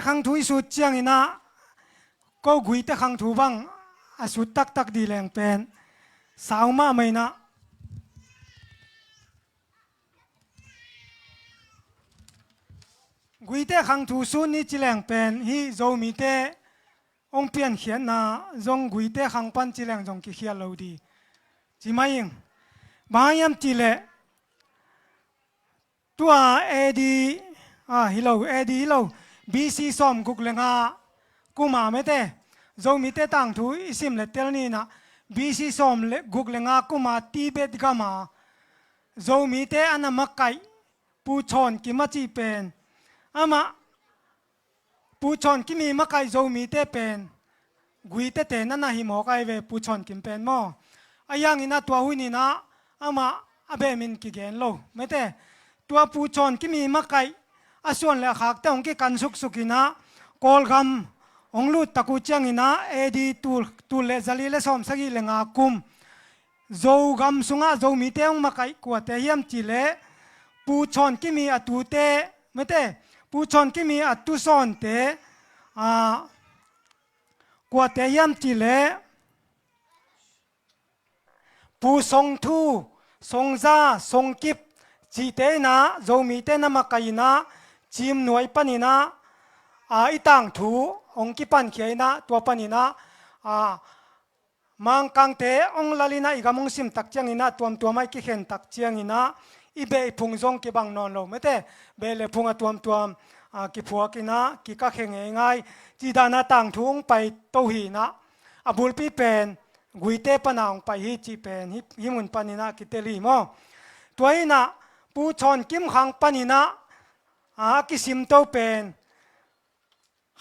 ขังถูสุดเจียงอินะก็กุยเตขังถูบังสุดตักดีแรงเป็นสาวมาไม่นะกุยเตขังถูสุดนี่จีแรงเป็นฮีโจมีเตองเปลี่ยนเขียนนะจงกุยเตขังปันจีแรงจงกี่เขียนเราดีจีไม่ยิงบางยามจีเลตัวเอดีฮิโลเอดีฮิโลบีซีซอมกุกเลงกูมาไม่เต้โจมีเตตังทุอิสิมเลเตลนี่นะบีซีซอมเลกุกเลงกูมาทีเบตกามาโจมีเตอันนั้นมักไก่ปูชอนกิมาจีเป็นมาปูชอนกิมีมักไก่โจมีเตเป็นกุยเตเตนั่นนะหิมอกไอเวปูชอนกิมเป็นมออายังอินะตัวหุนี่นะมาอเบมินกิเกนโลไม่เต้ตัวปูชอนกิมีมักไก่ส่วนเลขาแต่องค์กันสุกินะกอลกำองลุตตะกุจังอินะเอดีตูเลซาลีเลสอมสกิเลงาคุมโจกำสุงะโจมีเตองมาไกกวดเทียมจิเลปูชอนกิมีอตุเตไม่เตปูชอนกิมีอตุซอนเตกวดเทียมจิเลปูทรงทูทรงซาทรงกิบจีเตนะโจมีเตนะมาไกนะจิมหน่วยปนินะอีตังถูองกิปันเขียนะตัวปนินะมังกังเตองลาลินะอีกามงซิมตักเจียงอินะตัวไม่กิเข็นตักเจียงอินะอีเบพุงซงกิบังนอนโลไม่เตเบเลพุงตัวกิผัวกินะกิกะเข่งง่ายจีดานาตังถูงไปโตหีนะบุลปีเป็นกุยเตปนางไปฮิจีเป็นฮิมุนปนินะกิเตลีมอตัวอินะปูชอนกิมขังปนินะกิสิมโตเป็น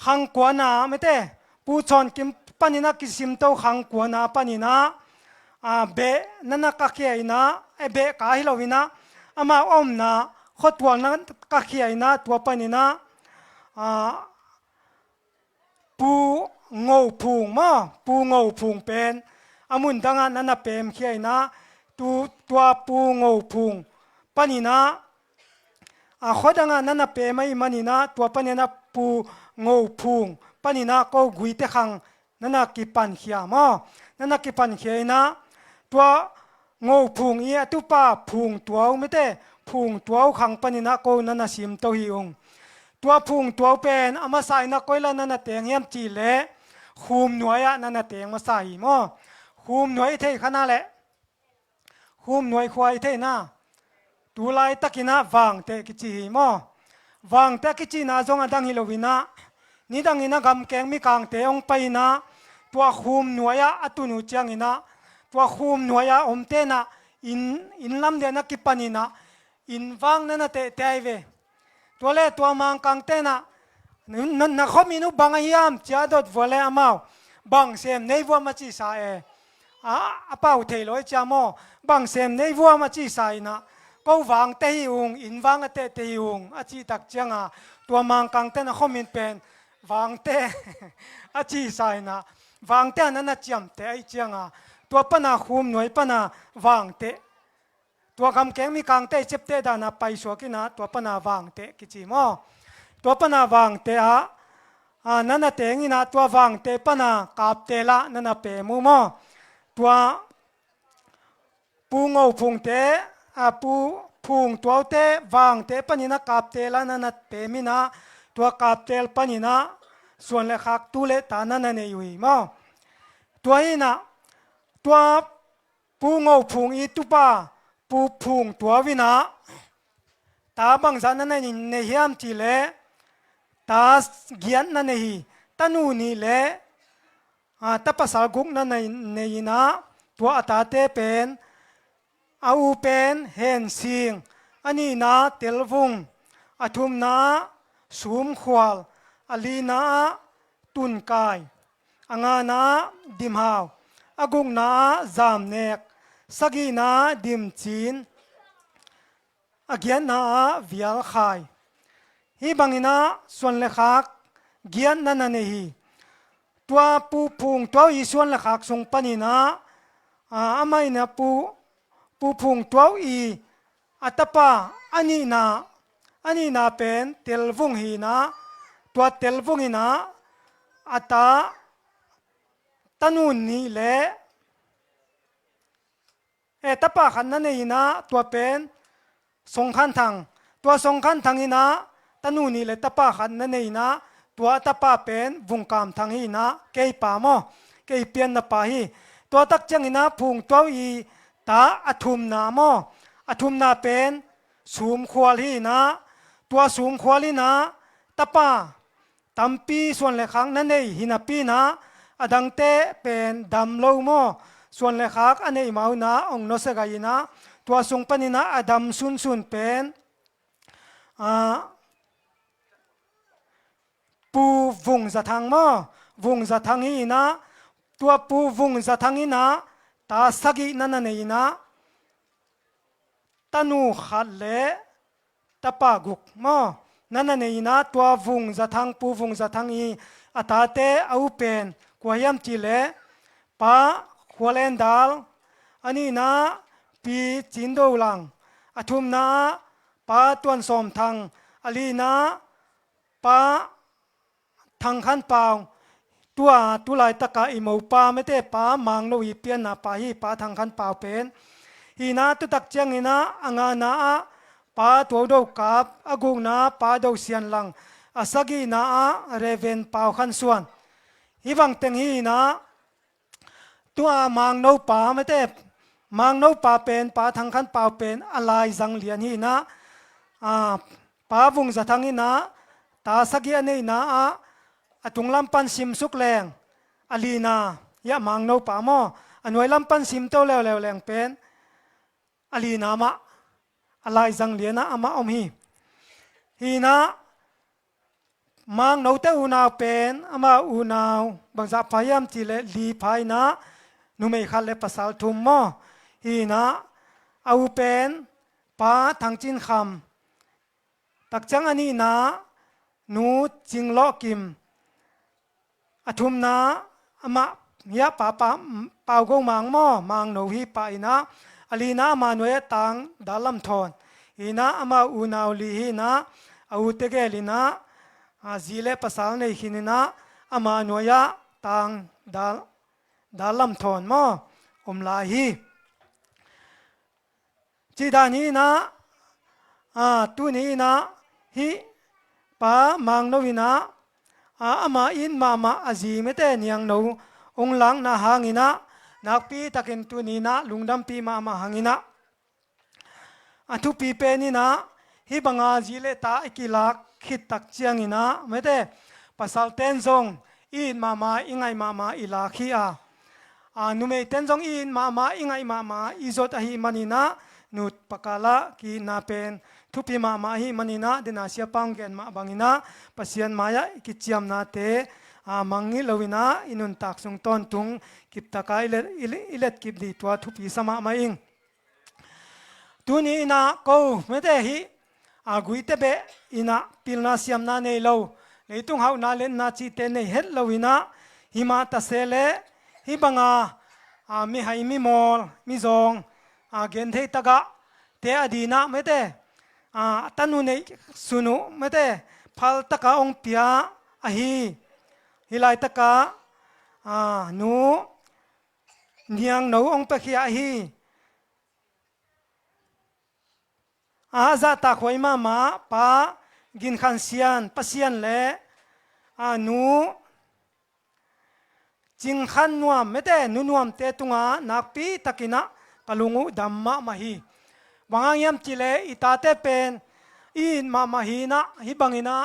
ขังกวนาไม่เต้ปูชอนกิมปนินะกิสิมโตขังกวนาปนินะเบนันกักเขียนะเบกาฮิโลวินะมาอมนะขดตัวนั้นกักเขียนะตัวปนินะปูงูพุงมาปูงูพุงเป็นมุนดังนั้นนันเป็นเขียนะตัวปูงูพุงปนินะขดังนั้นเปไม่มันนี่นะตัวปนินะปูงูพุงปนินะก็กุยเตขังนั่นกิปันเขียมานั่นกิปันเขียนะตัวงูพุงตัวป้าพุงตัวไม่เต้พุงตัวขังปนินะก็นั่นสิมตัวหิองตัวพุงตัวเป็นมาใส่นักก้อยละนั่นเตียงเยี่ยมจีเละคุมหน่วยนั่นเตียงมาใส่มาคุมหน่วยเท่ขนาดเละคุมหน่วยควายเท่น่าตัวลายตะกินะวางเตกิจีมอวางเตกิจีนาจงอดังฮิโลวินะ นี่ดังอินะกำแกงมีกางเตองไปนะตัวคุมหน่วยอะตุนุจังอินะตัวคุมหน่วยอมเตนะอินลำเดียนักกิปันินะอินวังนั่นเตะเตยเวตัวเล่ตัวมังกางเตนะนักขมินุบังยามจ้าดดวัวเล่อมาบังเซมในวัวมาจีสายอาเป้าเทลอยจามอบังเซมในวัวมาจีสายนะก็วางเตยงอินวังเตะเตยงอาจีตักจังตัวมังกางเตนะขมินเป็นวางเตอาจีสายนะวางเตนั้นนะจำเตไอจังตัวปนาคุมหน่วยปนาวางเตตัวคำแกงมีกางเตเจ็บเตดานาไปสวกินะตัวปนาวางเตกิจิมอตัวปนาวางเตนั่นน่ะเตงินะตัววางเตปนากาบเตละนั่นน่ะเปมูมอตัวปูงเอาพุงเตปูพุงตัวเตวางเตปนินะกาบเตละนั่นน่ะเปมินะตัวกาบเตลปนินะส่วนเลขักตุเลตานั่นน่ะเนยุยมอตัวนี้นะตัวปูงเอาพุงอีตุปาปูพุงตัววินะตาบางสันนั่นในเฮียมทีเลตาเกียนนั่นเองตานูนี่เลตาภาษากุกนั่นในนะตัวอัตเตเป็นอาเป็นเห็นสิ่งอันนี้นะเทลฟุงอาทุมนะสูมขวาลอลีนะตุนกายอ่างนะดิมหาวอากุงนะจามเนกสกีนะดิมจีนอาเกียนนะวิลขายฮีบังอินะส่วนเลขักเกียนนั่นนี่ฮีตัวปูพุงตัวอีส่วนเลขักส่งปนินะไม่นะปูพุงตัวอีอัตปะอันนี้นะเป็นเทลฟุงฮีนะตัวเทลฟุงฮีนะอัตตนูนี่แหละตปะขันนั่นนี่นะตัวเป็นสงขันทางตัวสงขันทางนี้นะตนูนี่เลยตปะขันนั่นนี่นะตัวตปะเป็นวงกามทางนี้นะเกยป่ามอเกยเปลี่ยนนะป่าฮีตัวตักจังนะพุงตัวอีตาอธุมนามออธุมนาเป็นสูมขวาลีนะตัวสูมขวาลีนะตปะตัมปีส่วนเลขังนั่นเองหินาปีนะอดังเตเป็นดำโลมอส่วนเลขักอันนี้มาอุนะองโนเสกายนะตัวทรงปนินะอดัมซุนเป็นปูวงจะทางมอวงจะทางนี้นะตัวปูวงจะทางนี้นะตาสกินั่นนี่นะตนูขัดเลตปากุกมอนั่นนี่นะตัววงจะทางปูวงจะทางนี้อัตเตเอาเป็นกวยามจิเลปะขวเลนดาลอันนี้นะปีจินโดลังอทุมนะปะตวนสมทางอลีนะปะทางขันเปล่าตัวลายตะกาอิมูปาไม่เตปามังโนอีเปียนนาปาฮีปาทางขันเปล่าเป็นฮีนาตุตักเจียงฮีนาอ่างนาปาตัวดกกับอากุงนาปาดกเสียนลังอาสกีนาเรเวนเปล่าขันส่วนฮีวังเต็งฮีนาตัวมังโนปาไม่เตมังโนปาเป็นปาทางขันเปล่าเป็นอะไรจังเลียนฮีนาปาวงจะทางฮีนาตาสกีอันนี้นาตุงลำปันซิมสุกแรงอลีนายะมังโนปามออันไว้ลำปันซิมเต้าแล้วแรงเป็นอลีนามะอะไรจังเลียนะอามาอมฮีนะมังโนเตอุนาวเป็นอามาอุนาวบางสัพพยามจิเลลีพายนะนุเมขัลเลภาษาทุมมอฮีนะเอาเป็นป้าทางจินคำตักจังอันนี้นะนูจิงล้อกิมอธุมนะอามะยะปาเป่ากงมังมอมังโนฮีปายนะอลีนะมาหน่วยตังดาลัมทอนฮีนะอามาอุนาวลีฮีนะอาอุเตเกลีนะจีเลภาษาในหินนะอามาหน่วยตังดาลัมทอนมออมลาฮีจีดานี้นะตุนี้นะฮีปามังโนวินะอามาอินมาอาจีเมเตนียงโนองหลังนาหางินะนักปีตะเกินตัวนี้นะลุงดำปีมาหางินะทุปีเปนี่นะฮิบังอาจีเลตาอิกิลักขิดตักเจียงินะเมเต pasal ten zong in mama ingai mama ilakhia nume ten zong in mama ingai mama izot ahi manina nut pakala ki na pen thupi mama hi manina dinasia panggen ma bangina pasian maya ki chiam na te mangi lowina inun tak sung ton tung kip taka ilet kip di tua thupi sama maing tuni ina ko mete hi agui te be ina pilna siam na nei lo leitung hau na len na chi te nei het lowina hima ta sele hi banga mi hai mi mol mi zong gen thei taga te adina mete tanu nei sunu mete phal taka ong pia ahi hilai taka nu niang no ong pekhia hi za ta khoi mama pa gin khan sian pasian le nu jing khan nuam mete nu nuam te tunga nakpi takina kalungu damma mahi wangang yam chile itate pen in mama hi na hi bangina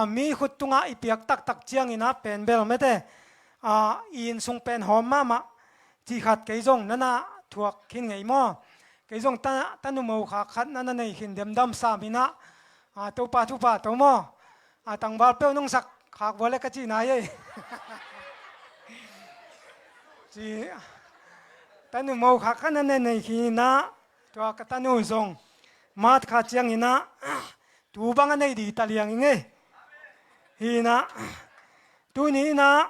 mi khut tunga ipiak tak tak chiang ina pen bel mete in sung pen hom mama chi khat ke jong nana thuak khin ngei mo ke jong ta tanu mo kha khat nana nei hin dem dam sa mina to pa thu pa to mo tang bal pe nong sak khak bole ka chi na ye chi tanu mo kha khan nana nei hi na to ka tanu jong mat kha chiang ina tu bang nei di taliang nge hina tu ni na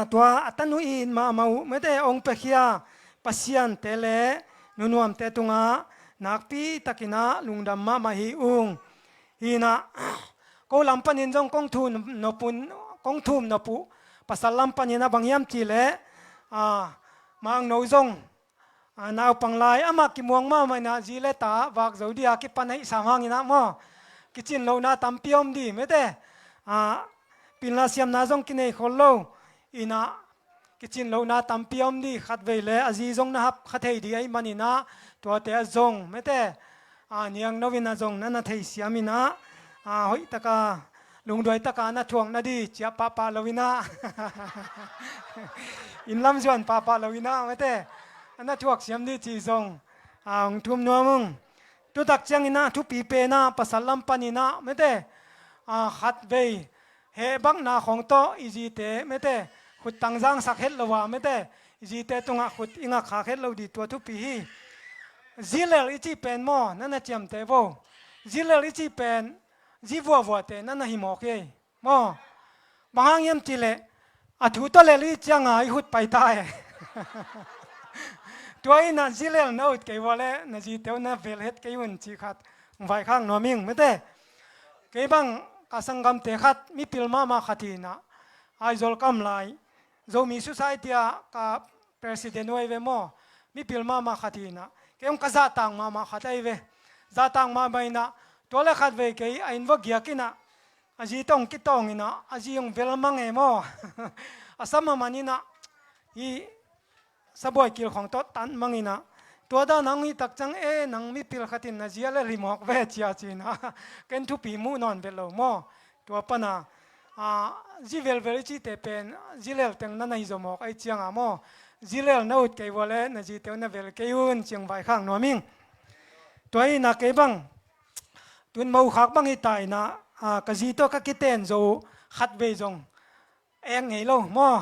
tua atanu in ma mau mete ong pekhia pasian tele nunuam te tunga nakpi takina lungdam ma mahi ung hina ko lampanin jong kong thu no pun kong thum no pu pasal lampanina bangyam chile mang no jong naw panglai ama ki muang ma mai na jile ta wak zodia ki panai samang ina mo kichin lo na tampiom di mete pilna siam na jong kinai khollo ina kichin lo na tampiom di khat veile azi jong na hap khathei di ai manina to te jong mete niang novina jong na na thei siamina hoi taka lungdoi taka na thuang na di chia papa lovina inlam juan papa lovina mete ana thuak siam di chi jong ang thum nomung tu tak chang ina thu pi pe na pasalam panina mete khat vei he bang na khong to izi te mete khut tangjang sak het lowa mete izi te tunga khut inga kha het lo di to thu pi hi zilel ichi pen mo nana cham te vo zilel ichi pen jivo vo te nana hi mo ke mo bang yam chile athu to le li changa i hut pai tai toy na zilel no ke vole na ji te na vel het ke un chi khat vai khang no ming mete ke bang kasangam te khat mi pilma ma khatina ai zol kam lai zo mi society ka president wei ve mo mi pilma ma khatina kem ka za tang ma khatai ve za tang ma baina tole khat ve ke ain wa gya kina aji tong ki tong ina aji yong vel mang e mo asama manina i saboy kil khong to tan mangina to da nang hi tak chang nang mi pil khatin na zia le rimok ve chia china ken thu pi mu non ve lo mo to pana zivel vel chi te pen zilel teng na nei zomok ai chiang amo zilel na ut ke vole na ji te na vel ke un chiang vai khang no ming toi na ke bang tun mau khak bang hi tai na ka ji to ka kiten zo khat ve jong eng ngei lo mo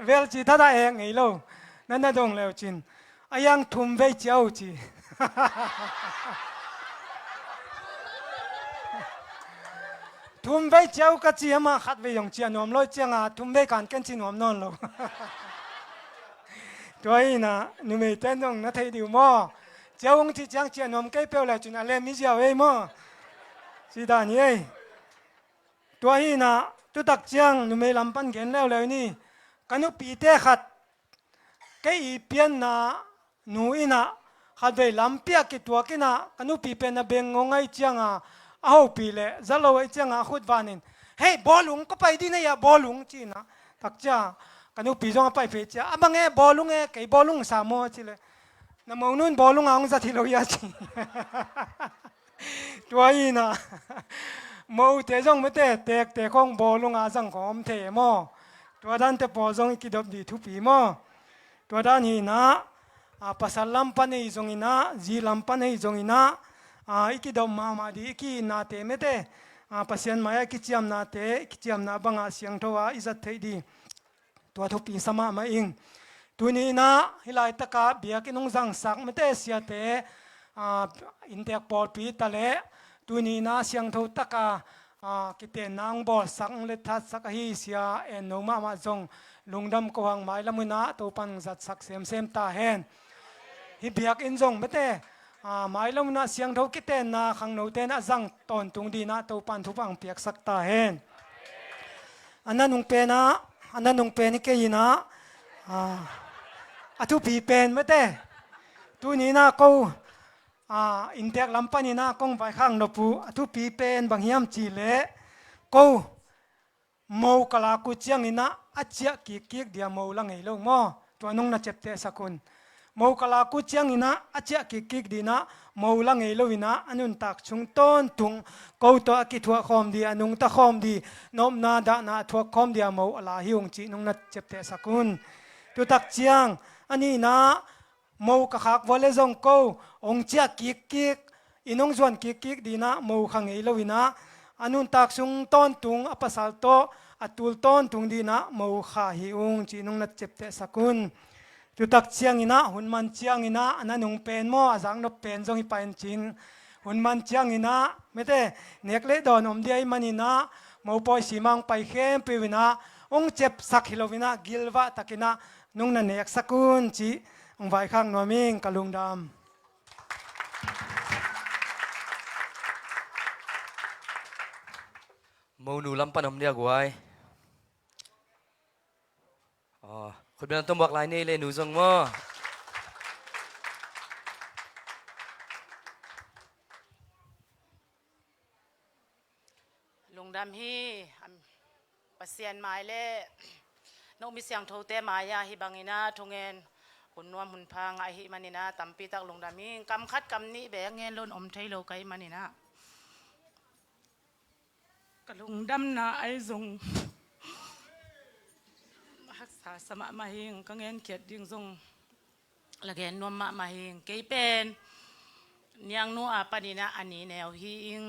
vel chi tha da eng ngei lo na na dong leo chin ayang thum ve chau chi thum ve chau ka chi ama khat ve yong chia nom lo chianga thum ve kan ken chi nom non lo toi na nu me ten dong na thei diu mo chau chi chang chia nom ke pe la chin ale mi jiao ei mo chi da ni ei toi na tu tak chiang nu me lam pan gen leo leo ni kanu pi te khat ke i pian na nu ina khat ve lam pia ki tua kina kanu pi pe na beng ngongai chianga au pi le zalo ai chianga khut vanin hey bolung ko pai di na ya bolung chi na tak cha kanu pi jong pai phe cha abang e bolung e ke bolung sa mo chi le na mo nun bolung ang za thi lo ya chi tua ina mâu thế dòng mới tệ không bò luôn à rằng khóm thế mò tua đan te bò dòng iki đập đi thu phí mò tua đan hi na pasal lampan hi dòng ina ji lampan hi dòng ina iki đập mà đi iki na te mới te pasien maya kichiam na te kichiam na banga siang thoa izat thei di tua thu phí sama ma ing tuni na hilai taka biak inong zang sak mới te sia te intek bol pi tale tuni na siang tho taka kite nang bol sang le that sak hi sia en no ma jong lungdam ko hang mai lamuna to pan zat sak sem ta hen hi biak in jong mete mai lamuna siang tho kite na khang no te na zang ton tung di na to pan thu pang piak sak ta hen ananung pe ni ke ina atu pi pen mete tuni na ko intek lampani na kong vai khang no pu atu pi pen bang hiam chi le ko mo kala ku chiang ina achia ki dia mo la ngei lo mo to nong na chepte sakun mo kala ku chiang ina achia ki dina mo la ngei lo ina anun tak chung ton tung ko to ki thua khom di anung ta khom di nom na da na thua khom dia mo ala hiung chi nong na chepte sakun tu tak chiang ani na mâu cả khác vô lệ dòng câu ông chia kik inong zuan kik đi na mâu khang ấy lâu ina anun tak sung ton tung apasal to atul ton tung đi na mâu kha hi ung chi nong nat chep te sakun tu tak chiang ina hunman chiang ina ananung pen mo azang no pen zong hi pain chin hunman chiang ina mete nekle don om dia manina mâu poi simang pai khem pe wina ong chep sak hilovina gilwa takina nong na nek sakun chi ông vai khang nói mình cả lùng đam mau nu lampan om dia guaiคนเป็นต้นบอกลายนี่เลยหนูซงมอ ลุงดำฮีปะเซียนไม้เล่นกมีเสียงโทเตมายาฮิบังอินาทงเงินหุ่นนวมหุ่นพางไอฮิมันนี่นะตำปีตักลุงดำฮีกำคัดกำนี้แบงเงินล้นอมไทยโลกไอมันนี่นะกะลุงดำนาไอซงรักษาสมะมาเฮงก็เงินเกียรติยิงซงละแกนนวมมะมาเฮงเกยเป็นยังนัวปานินะอันนี้แนวฮิง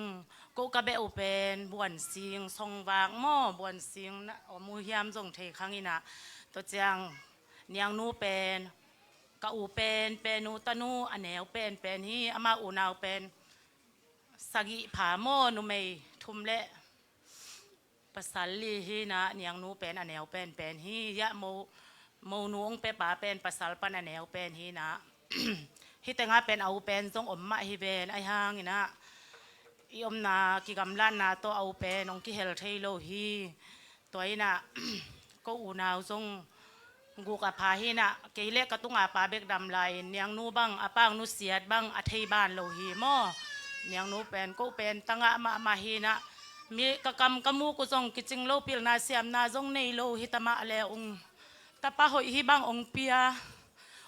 กูกะเบอุเป็นบวนซิงทรงวางหม้อบวนซิงนะมูเฮียมทรงเทครั้งนี้นะตัวเจียงยังนูเป็นกะอูเป็นนูตะนูอันแนวเป็นฮีอามาอูนาวเป็นสกิผาโมนุเมทุมเละภาษาลีฮีนะยังนูเป็นอันแนวเป็นฮียะโมนูงเปป่าเป็นภาษาปันอันแนวเป็นฮีนะฮิตงาเป็นเอาเป็นทรงอมมะฮิเวนไอหางนี่นะยมนากิกำลันนาตัวเอาเป็นองกิเฮลเทโลฮีตัวนี้นะก็อูนาวทรงกูกับพาฮีนะเกยเล็กกระตุ้งอาปาเบกดำลายเนียงนูบังอาปังนูเสียดบังอัฐยบ้านโลฮีหม้อเนียงนูเป็นก็เป็นตั้งอะมาฮีนะมีกะกำกะมูกุทรงกิจิงโลปิลนาเสียมนาทรงในโลฮิตมะเลองตะปะหอยฮีบังองเปีย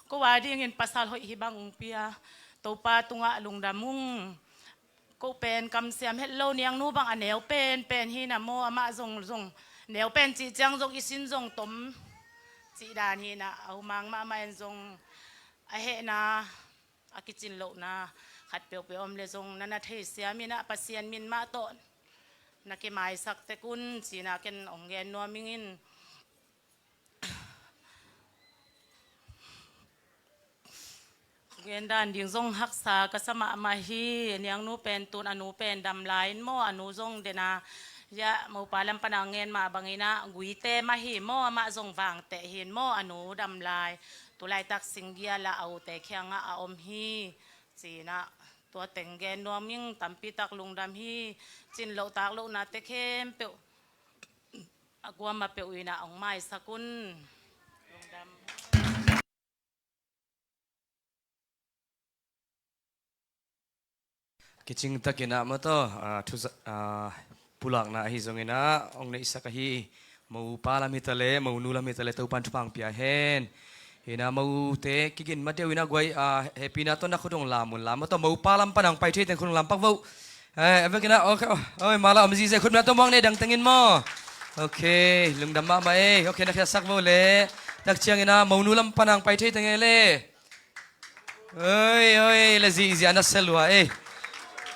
ก็ว่าดีเงินภาษาหอยฮิบังองเปียตัวปลาตุงะลุงดามุงก็เป็นกำเสียมเฮลโลเนียงนูบังอันแนวเป็นฮีนะโมอามาทรงแนวเป็นจีจังทรงอิสินทรงตมจีดานฮีนะเอามังมาไม่ทรงไอเฮนะอากิจินโลนะขัดเปียวอมเลยทรงนันเทเสียมินะปัสเซียนมินมาโตนักหมายสักเตกุนสีนักองเกนนัวมิงินเงินด้านดิ่งทรงรักษากษมะมาฮีเนียงนูเป็นตุนอนุเป็นดำลายโมอนุทรงเดนายะมูปาลัมปนางเงินมาบางอินะกุยเตมาฮีโมมาทรงวางแต่เห็นโมอนุดำลายตุลายตักสิงเกียละเอาแต่เคียงอาอมฮีจีนะตัวแต่งเงินนวมยิ่งตัมปีตักลุงดำฮีจินโลตักโลนาเตเข้มเปียวกวมาเปียวอินะองไม้สกุลลุงดำกิจงตะกินะมาต่อทุปุลักนะฮิจงเนะองในสักฮีมูปาลามิตะเลมูนูลามิตะเลตัวปันทุพังเปียเฮนเห็นนะมูเตกิกินมาเดียวนะกวยเฮปีนะต้นนักขุดงลามุนลามาต่อมูปาลัมปันอังไปที่แต่คนลำปักวู em cái nào ok ôi mà là gì vậy khuôn mặt tôi mong này đằng tiếng in mò ok lưng đầm mà ấy ok nó khẽ sắc vô lệ đặc chiang ina màu nu lâm panang pai thế tiếng lệ ơi là gì anh selwa ấy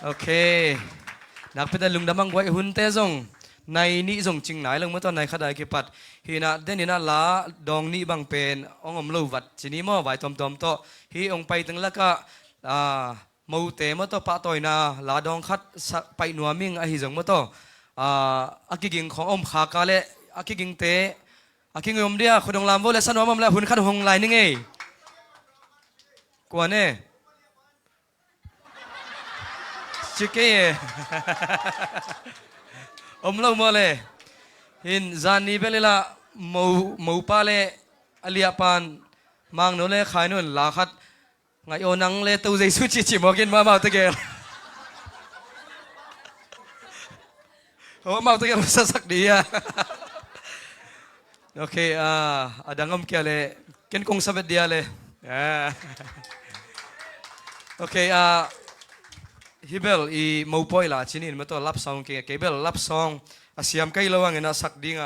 ok nạc pita lưng đầm mang quay hun te zong này ni zong ching nai lưng mất tao này khát đại kipat hi na den ina lá dong ni bang pen ông lâu vật chỉ ni mò vài tom to hi ông pai tiếng là cả mâu tế mà to pa toy na lá dong khát pai nuo ming a hi zong mà to akiging khong om kha ka le akiging te aking om dia khodong lam vo le san om la hun khat hong lai ni nge kwa ne chike om lo mo le hin zan ni belela mâu pa le alia pan mang no le khai no la khat ngai o nang le tu jai su chi chi mo kin ma ma te ge mau tôi kêu sắc đi à ok ada ngom kia le ken kong sabet dia le ok hibel i mau poi la chinin mato lap song ke kebel lap song asiam kai lawang ina sak ding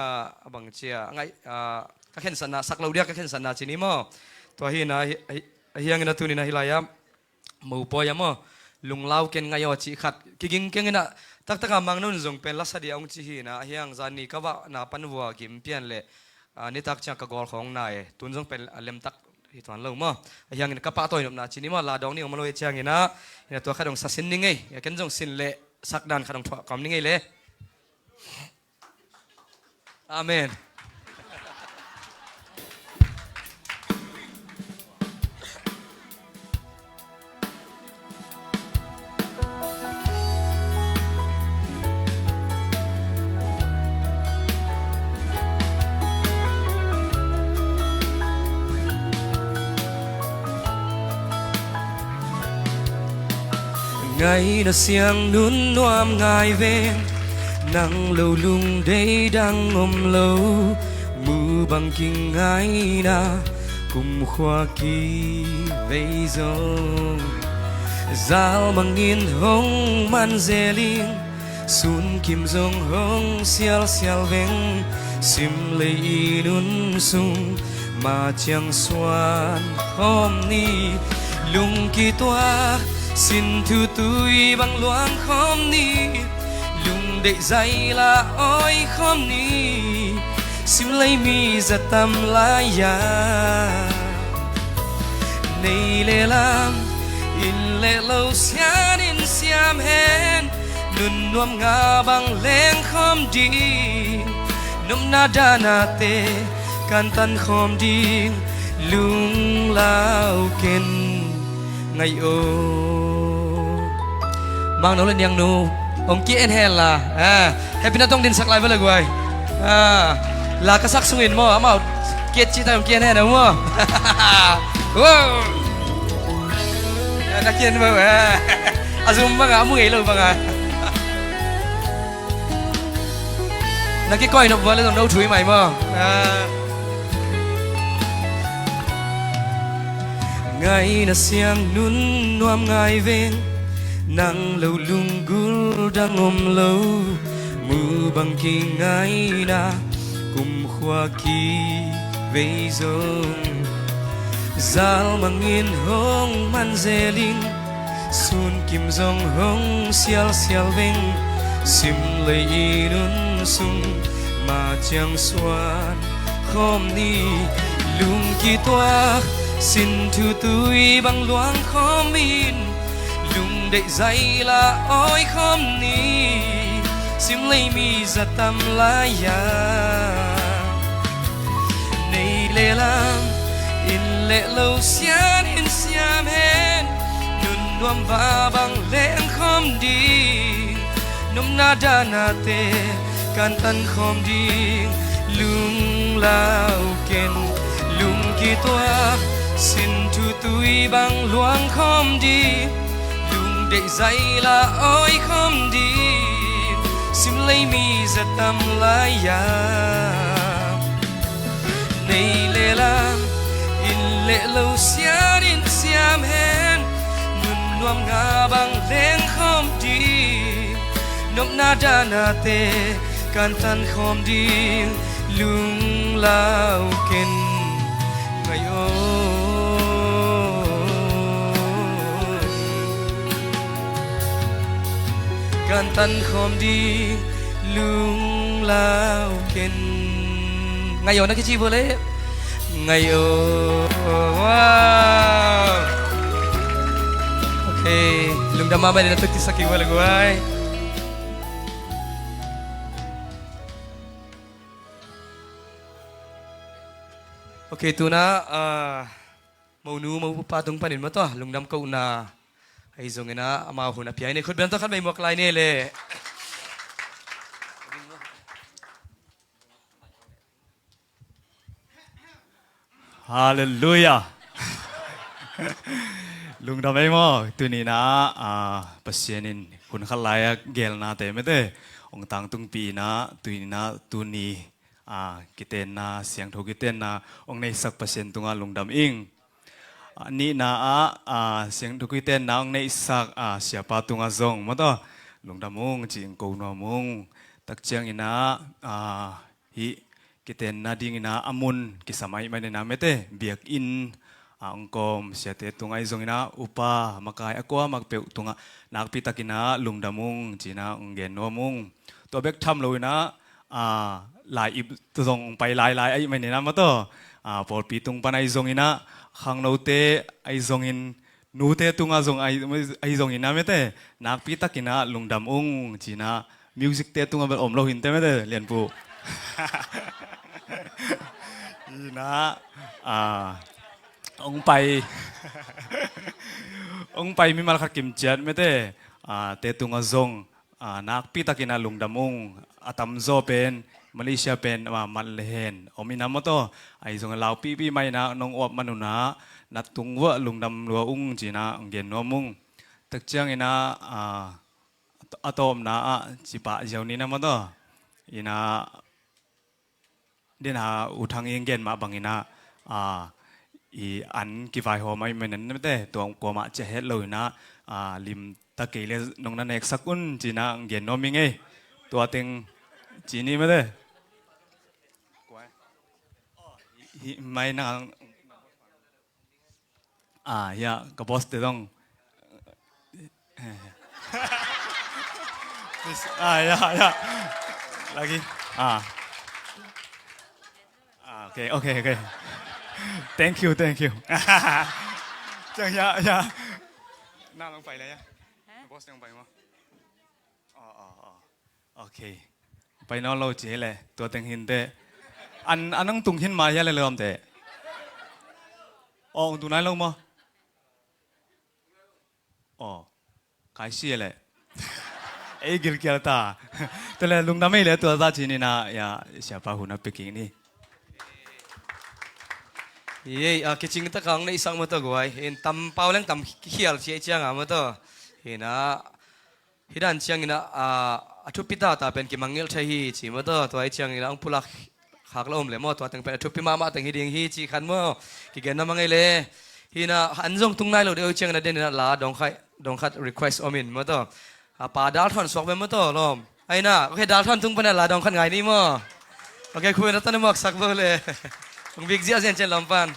abang chia ngai ka khen sana sak lo dia ka khen sana chini mo to hi na hiang ina tunina hilaya mau poi mo lung lau ken ngai o chi khat kiging keng ina tak amang nun zong pen lasa dia ong chi hi na hiang zani kawa na panwa kim pian le ni tak chang ka gol khong nai tun zong pen alem tak hi tuan lo mo hiang ka pa toy na chini ma la dong ni ong maloi chang ina ina to khadong sasin ni ngai ya ken zong sin le sak dan khadong thwa kam ni ngai le amen ngày nó xiang nún noam ngài về nắng lâu lung đây đang ôm lâu mưa bằng kinh ngài na cùng khoa kỳ vây dòng dao bằng nghìn hông man dê linh sun kim dòng hông xiao xiao veng sim lấy nún sung mà chẳng xoan hôm ni lung kỳ toa xin thư tôi bằng loang khom ni lung đệ dây là ôi khom ni xin lấy mi giật tâm lá ya này lệ lam in lệ lâu xian in xiam hen nun nuam nga bằng lên khom đi num na da na te can tan khom đi lung lao ken ngày ô mang nó lên nhang nu ông kia en hen là happy na tông din sak lai với lời guai là cái sắc sung in mo mà kia chi tay ông kia en hen đúng không wow cái kia mà azum bang à mua nghề luôn bang à là cái coi nó vừa lên đâu chui mày mà ngày na siang nun nuam ngai ven nắng lâu lung gul đang ôm lâu mưa bằng kinh ngai na cùng khoa kỳ vây dòng dal mangin hong man dê linh sun kim dòng hong xiao xiao veng sim lấy nun sung mà chẳng xoan khom ni lung kỳ toa xin thư tôi bằng loang khom in lung đệ dây là ôi khom ni sim lấy mi giật tâm lá ya này lệ lam in lệ lâu xian in xiam hen nun nuam va bằng lên khom đi num na da na te can tan khom đi lung lao ken lung kỳ toa xin thu tôi bằng loang khom đi lung đệ dây là ôi khom đi sim lấy mi giật tâm lá ya này lệ lam in lệ lâu xian in xiam hen nun nuam nga bằng lên khom đi นบนาดานาเตการตันคอมดีลุงลาวเกินไงโอการตันคอมดีลุงลาวเกินไงโอนักชีพเลยไงโอว้าวโอเคลุงดำมาไม่ได้นักที่สักกี่วันเลยกูไอ้โอเคตัวนะmau patong panin mo to lungdam ko na ay zong na ama ho na piyay ni khud bento khan may mo klay ni le Hallelujah. Lung damay mo tuni na pasyanin kun khalaya gel na te mete ong tang tung pi na tuni kiten na siang tho kiten na ong nei sak pasyen tunga lung dam ing ni na siang tho kiten na ong nei sak siapa tunga zong mo to lung damung jing ko no mung tak chiang ina hi kiten na ding ina amun kisamay man na mete biak in angkom siate tungai zong ina upa makai akwa magpe tunga nakpita kina lungdamung jina ungen nomung to bek tham lo ina lai ip zong pai lai ai man na ma to por pi tung panai zong ina khang no te ai zong in nu te tunga zong ai zong ina mete nakpita kina lungdamung jina music te tunga om lo hin te mete lian pu ina ông bay ông bay mi mal khat kim chat mete te tunga zong nak pi takina lungdamung atam zo pen Malaysia pen mal lehen omina moto ai zong lau pi mai na nong op manuna nat tungwa lungdam lo ung jina ngen nomung tak chiang ina atom na chipa jauni na moto ina dena utang ingen ma bangina i an ki vai ho mai men ne te tong ko ma che het lo na lim ta ke le nong na nek sakun jina gen no ming e to teng jini me de mai na ya ka boss te dong ya lagi okay thank you chẳng ya nào không phải đấy boss không phải mà okay phải nó lâu chế lệ tôi tình hình thế anh đang tung hin mà ya lệ lượm thế ông tung này lâu mà cái gì lệ ấy gil kia ta tôi là lung đam mê lệ tôi ra chỉ nên là ya sẽ bảo hùn áp bkinh đi ye kitching ta kang na isang mo to guay in tam pau lang tam khial che chiang mo to hina hidan chiang ina athupita ta pen ki mangil thahi chi mo to toy chiang ina ang pulak khak lom le mo to tang pen athupi ma tang hi ding hi chi khan mo ki gen na mangai le hina anjong tungnai lo de chiang na den na la dong khat request omin mo to pa dal thon sok be mo to lom aina okay dal thon tung pan la dong khan ngai ni mo okay khu na tan mo sak bo le Ang big zia sen chen lampan.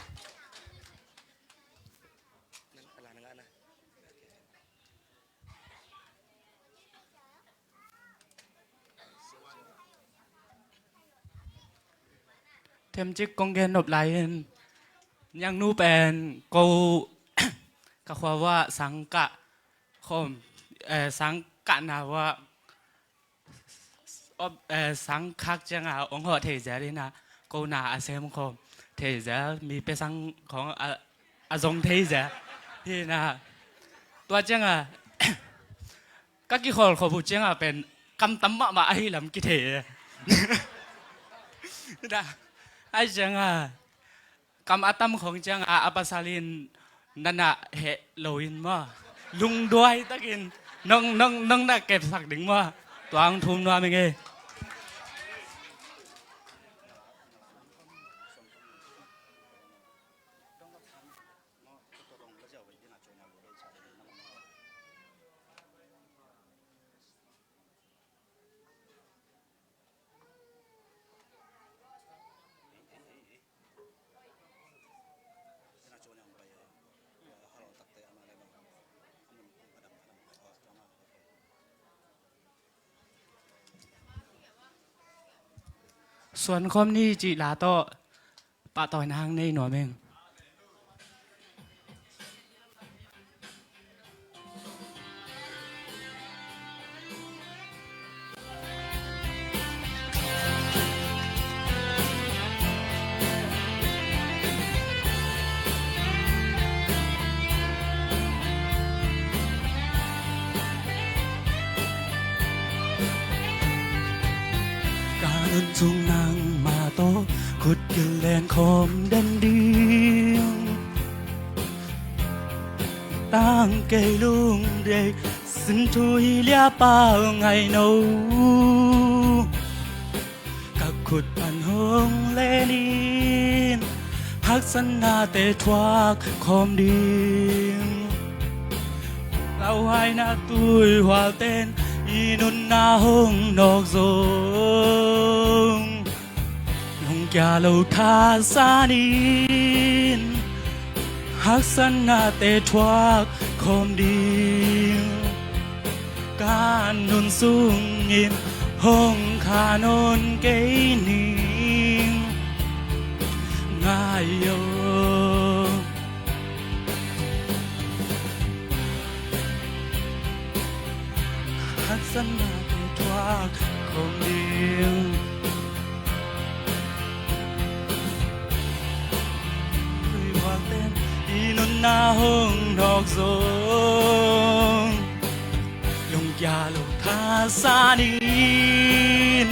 Thêm chiếc con ghen nộp lạiยังนูเป็นกูกะว่าว่าสังกะคมสังกะนะว่าสังคักจังองค์เหอเทเจเลยนะกูนาอาเซมคมเทเจมีเป็นสังของอาจงเทเจที่นะตัวจังก็กี่คนเขาพูดจังเป็นคำตั้มมาไอ้ลำกิเทนะไอ้จังคำอาตัมของจังอาปาซาลินนั่นน่ะเฮโลอินมาลุงด้วยตะกินน้องน่ะเก็บสักดึงมาตัวอังทุ่มว่าไม่ไง ส่วนคอมนี่จีลาโตปะต่อยนางในหน่อเมงการนจุงนางมาโตขุดกันแลนคอมดันเดียงตั้งเกยลุงเดยสินทุยเลียป้าไงโนกักขุดปันหงเลนินพักสันนาเตทวักคอมดิงเราให้นาตุยหัวเต้นอีนุนนาหงนอกโซงลงแก่เราทาสานินฮักสันนาเตทวักคอมดิงการนุนสูงยินหงขานนเกยนิงง่ายโยฮักสันนาเตทวักคอมดิงว่าเต้นอีนุนนาหงดอกโซงลงยาลงทาสานิน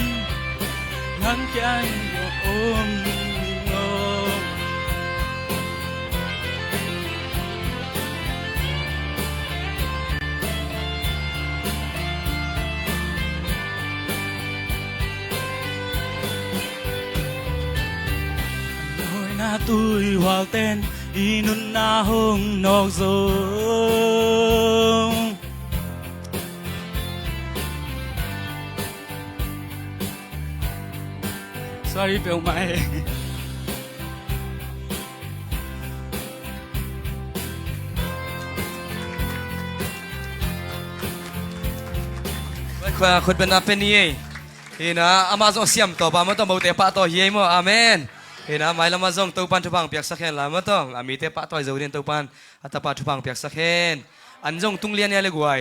งั้นยังบ่อมโงน้อยนาตุยว่าเต้นอีนุนนาหงนอกโซงsorry เปียวไหมคนเป็นนับเป็นนี่เห็นนะอามาซองเสียมต่อไปมันต้องบอกเตะปะต่อเยี่ยมอาเมนเห็นนะไม่ละมาซองตัวปันทุพังเปียกสักแค่ละมันต้องมีเตะปะต่อยเจ้าเรียนตัวปันอัตปะทุพังเปียกสักแค่อันซองตุงเลียนเนี่ยเลยกวย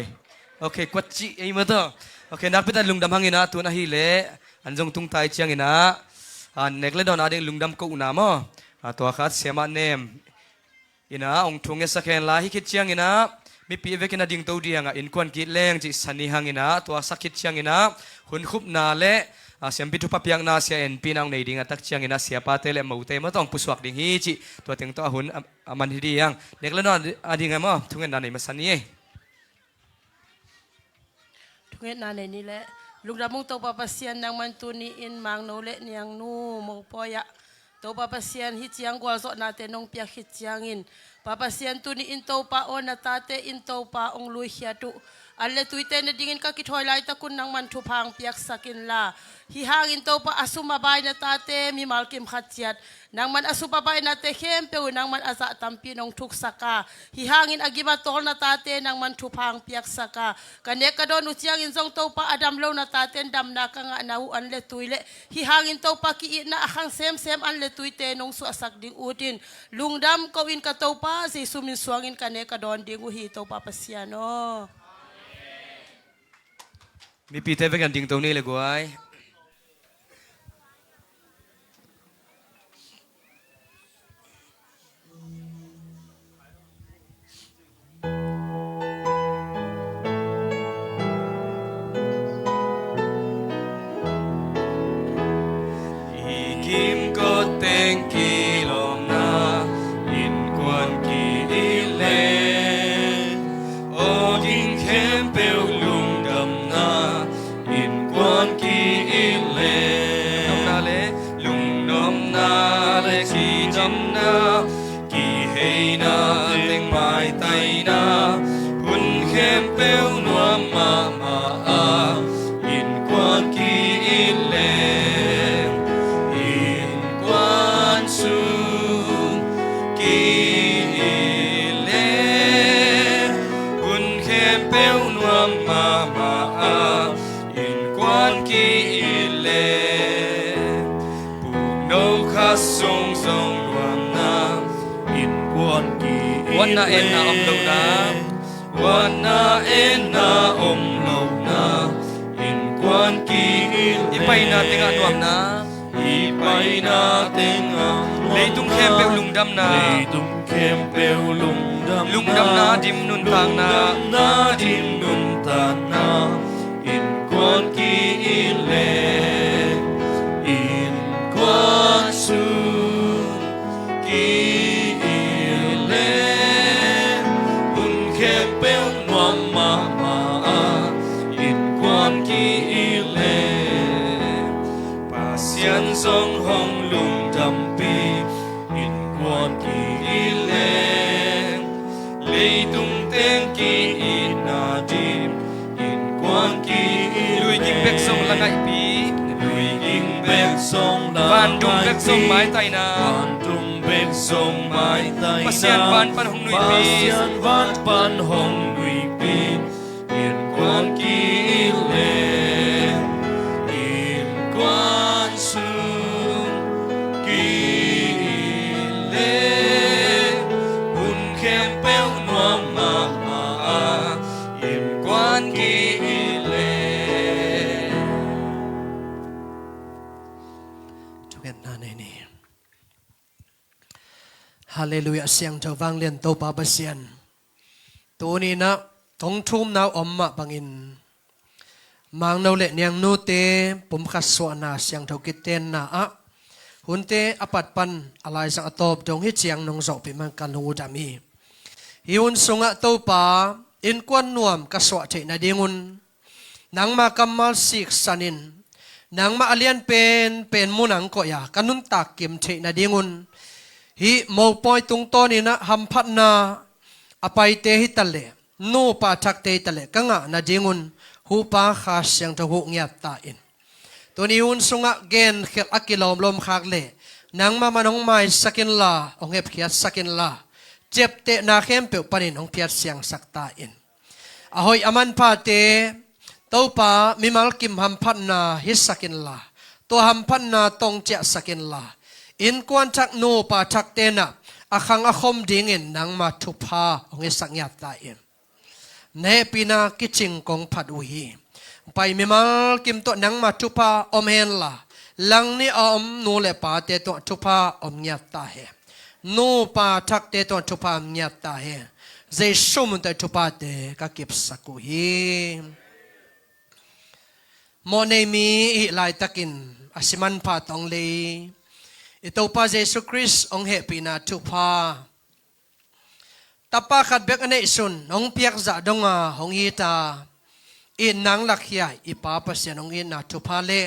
โอเคกวดจีไอ้มันต้องโอเคนักพิจารณาลุงดำหังอินะตัวน่ะฮิเล่อันซองตุงไทยเชียงอินะเน็กเลดอนอาเดงลุงดำกูอุณามอตัวขัดเสียมาเนมอินะองทุงเอสักแค่ละฮิคิดเชียงอินะมีปีเวกินาดิ่งตัวเดียงอินควนกิดแรงจิสันนิหังอินะตัวสักคิดเชียงอินะหุ่นคุบนาเล่เสียงปิทุปเปียงนาเสียเอ็นปีนังในดิ่งตักเชียงอินะเสียปาเตเลมาอุเตมาต้องปุสวักดิ่งฮีจิตัวเต็งตัวหุ่นมันฮิดียังเน็กเลดอนอาดิ่งไงมั้งทุงเงินนานในมาสันนี่ทุกเฮ็ดนาในนี้แหละลูกดามุงโตปะปะเซียนนางมันตุนีอินมังโนเลเนียงนูโมปอยะโตปะปะเซียนฮิตยังกวาโซนาเตนงเปียฮิตยังอินปะปะเซียนตุนีอินโตปะโอนาตาเตอินโตปะองลุยเฮียตุอันเลตุยเตนดิ่งka kit hoy lai ta kun nang man thu phang piak sakin la hi hangin to pa asuma bai na ta te mi malkim khatchiat nang man asupa bai na te khem pe nang man asa tampi nong thuk saka hi hangin agima tol na ta te nang man thu phang piak saka kane ka don uchiang in zong to pa adam lo na ta ten dam na ka nga na u an le tuile hi hangin to pa ki na akhang sem an le tuy te nong su asak ding udin lungdam ko in ka to pa si sumin suangin kane ka don ding u hi to pa pasianoมีปีเตเวกันดิ่งตรงนี้เลยกวยอีกิมก็เต็งกีลมนาอินกวนกีอีเลโอกิงเข้มเปลวลุงดำนาอินกวนกีอีเลนมนาเลลุงนมนาเลกีจำนากีเฮนาเต็งไม้ไตนาหุ่นเข้มเปลวนัวมาอาอินกวนกีอีเลอินกวนสูกีอีเลหุ่นเข้มเปลวนัวมาอินกวนกีอีเล na en na om lo na quan na en na om lo na in quan ki il ipai na tinga nuam na ipai na tenga leitung khem pe lungdam na leitung khem pe lungdam na dim nun tang na na dim nun tang na in quan ki ile in quan su ki ile un khem pe nuam ma ma in quan ki ile pasian song hong lung dam pi in quan ki ile leitung teng ki ina dim in quan ki lui ging bek song la ngai pi lui ging bek song la van dung bek song mai tai na van dung bek song mai tai na pasian van pan hong nui pi pasian van pan hong nui pi in quan ki ile in quan sun ki ile un khem peu nuam ma in quan ki ile Chuket na ni Hallelujah siang thau wang lian to pa basian tu ni na tong thum nau omma bangin mang nau le niang nu te pum khaswa na siang thau kiten na a hunte apat pan alai sang atop dong hi chiang nong zo pi man kan hu dami hi un sunga to pa in kwan nuam kaswa the na dingun nang ma kamal sik sanin nang ma alian pen munang ko ya kanun tak kim the na dingun hi mo poi tung to ni na ham phat na apai te hi tale no pa thak te tale kanga na dingun hu pa kha siang tho hu ngiat ta in to ni un sunga gen khel akilom lom khak le nang ma manong mai sakin la ong hep khiat sakin la chep te na khem pe panin ong piat siang sakta in ahoi aman pa te to pa mimal kim ham phat na hi sakin la to ham phat na tong che sakin la in kwan thak no pa thak te na akhang akhom ding in nang ma thu pha ong isak nyat ta in ne pina kiching kong phat u hi pai mimal kim to nang ma thu pha om hen la lang ni om no le pa te to thu pha om nyat ta he no pa thak te to thu pha nyat ta he zai shum te thu pa te ka kip saku hi mo nei mi hi lai takin asiman pa tong le ito pa Jesus Christ ong happy na tupa tapa khat bek ane sun ong piak za donga hong hita in nang lakhia ipa pasyan ong in na tupa le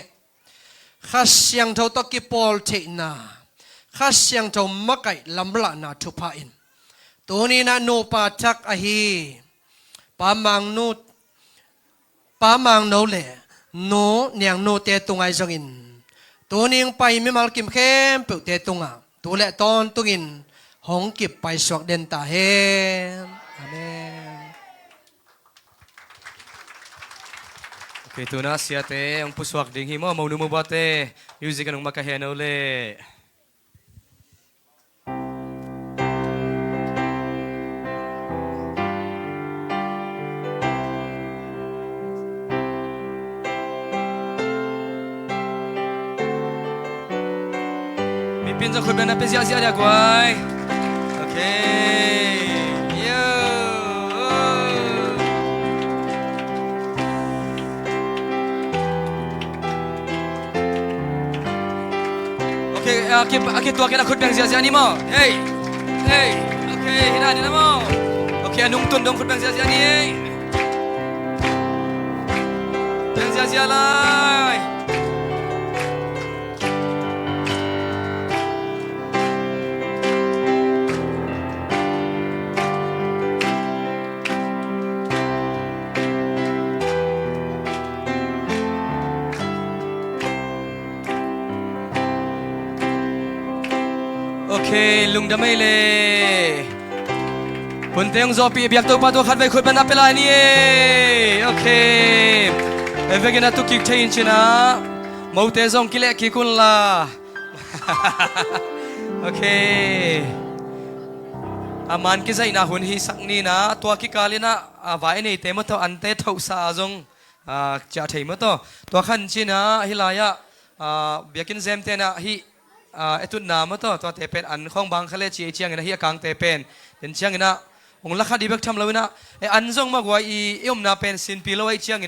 khasyang tho to ki pol the na khasyang tho makai lamla na tupa in tuni na no pa thak a hi pa mang no le no nyang no te tungai jong inตัวนี้ไปไม่มากิมเข้มเปิดเตตุงอ่ะตัวเละตอนตุงินหงกิบไปสวกเด่นตาเฮอาเมน Okay, tu na siya te ang puswak ding himo mau numo bate music anong makaheno le Pin sa khutbah na pizia dia guai. Okay. Yo. Okay, akit tu akit khutbah sia ni mo. Hey. Hey. Okay, hina ni mo. Okay, anong tundong khutbah sia ni. Hey. Sia lai. Okay, lungdamay le. Punte yung zopi, biyak to pa to khatbay khut ban apela ni eh. Okay. Evege na to kik chain china. Maute zong kile kikun la. Okay. aman ki zai na hun hi sakni na to ki kalina vai nei te ma to ante thau sa jong cha thei ma to khan china hilaya biakin zem te na hi etun na ma to te pen an khong bang khale chi chiang na hi kang te pen den chiang na ong la kha di bek tham lawina e an jong ma gwa i em na pen sin pi lo ai chiang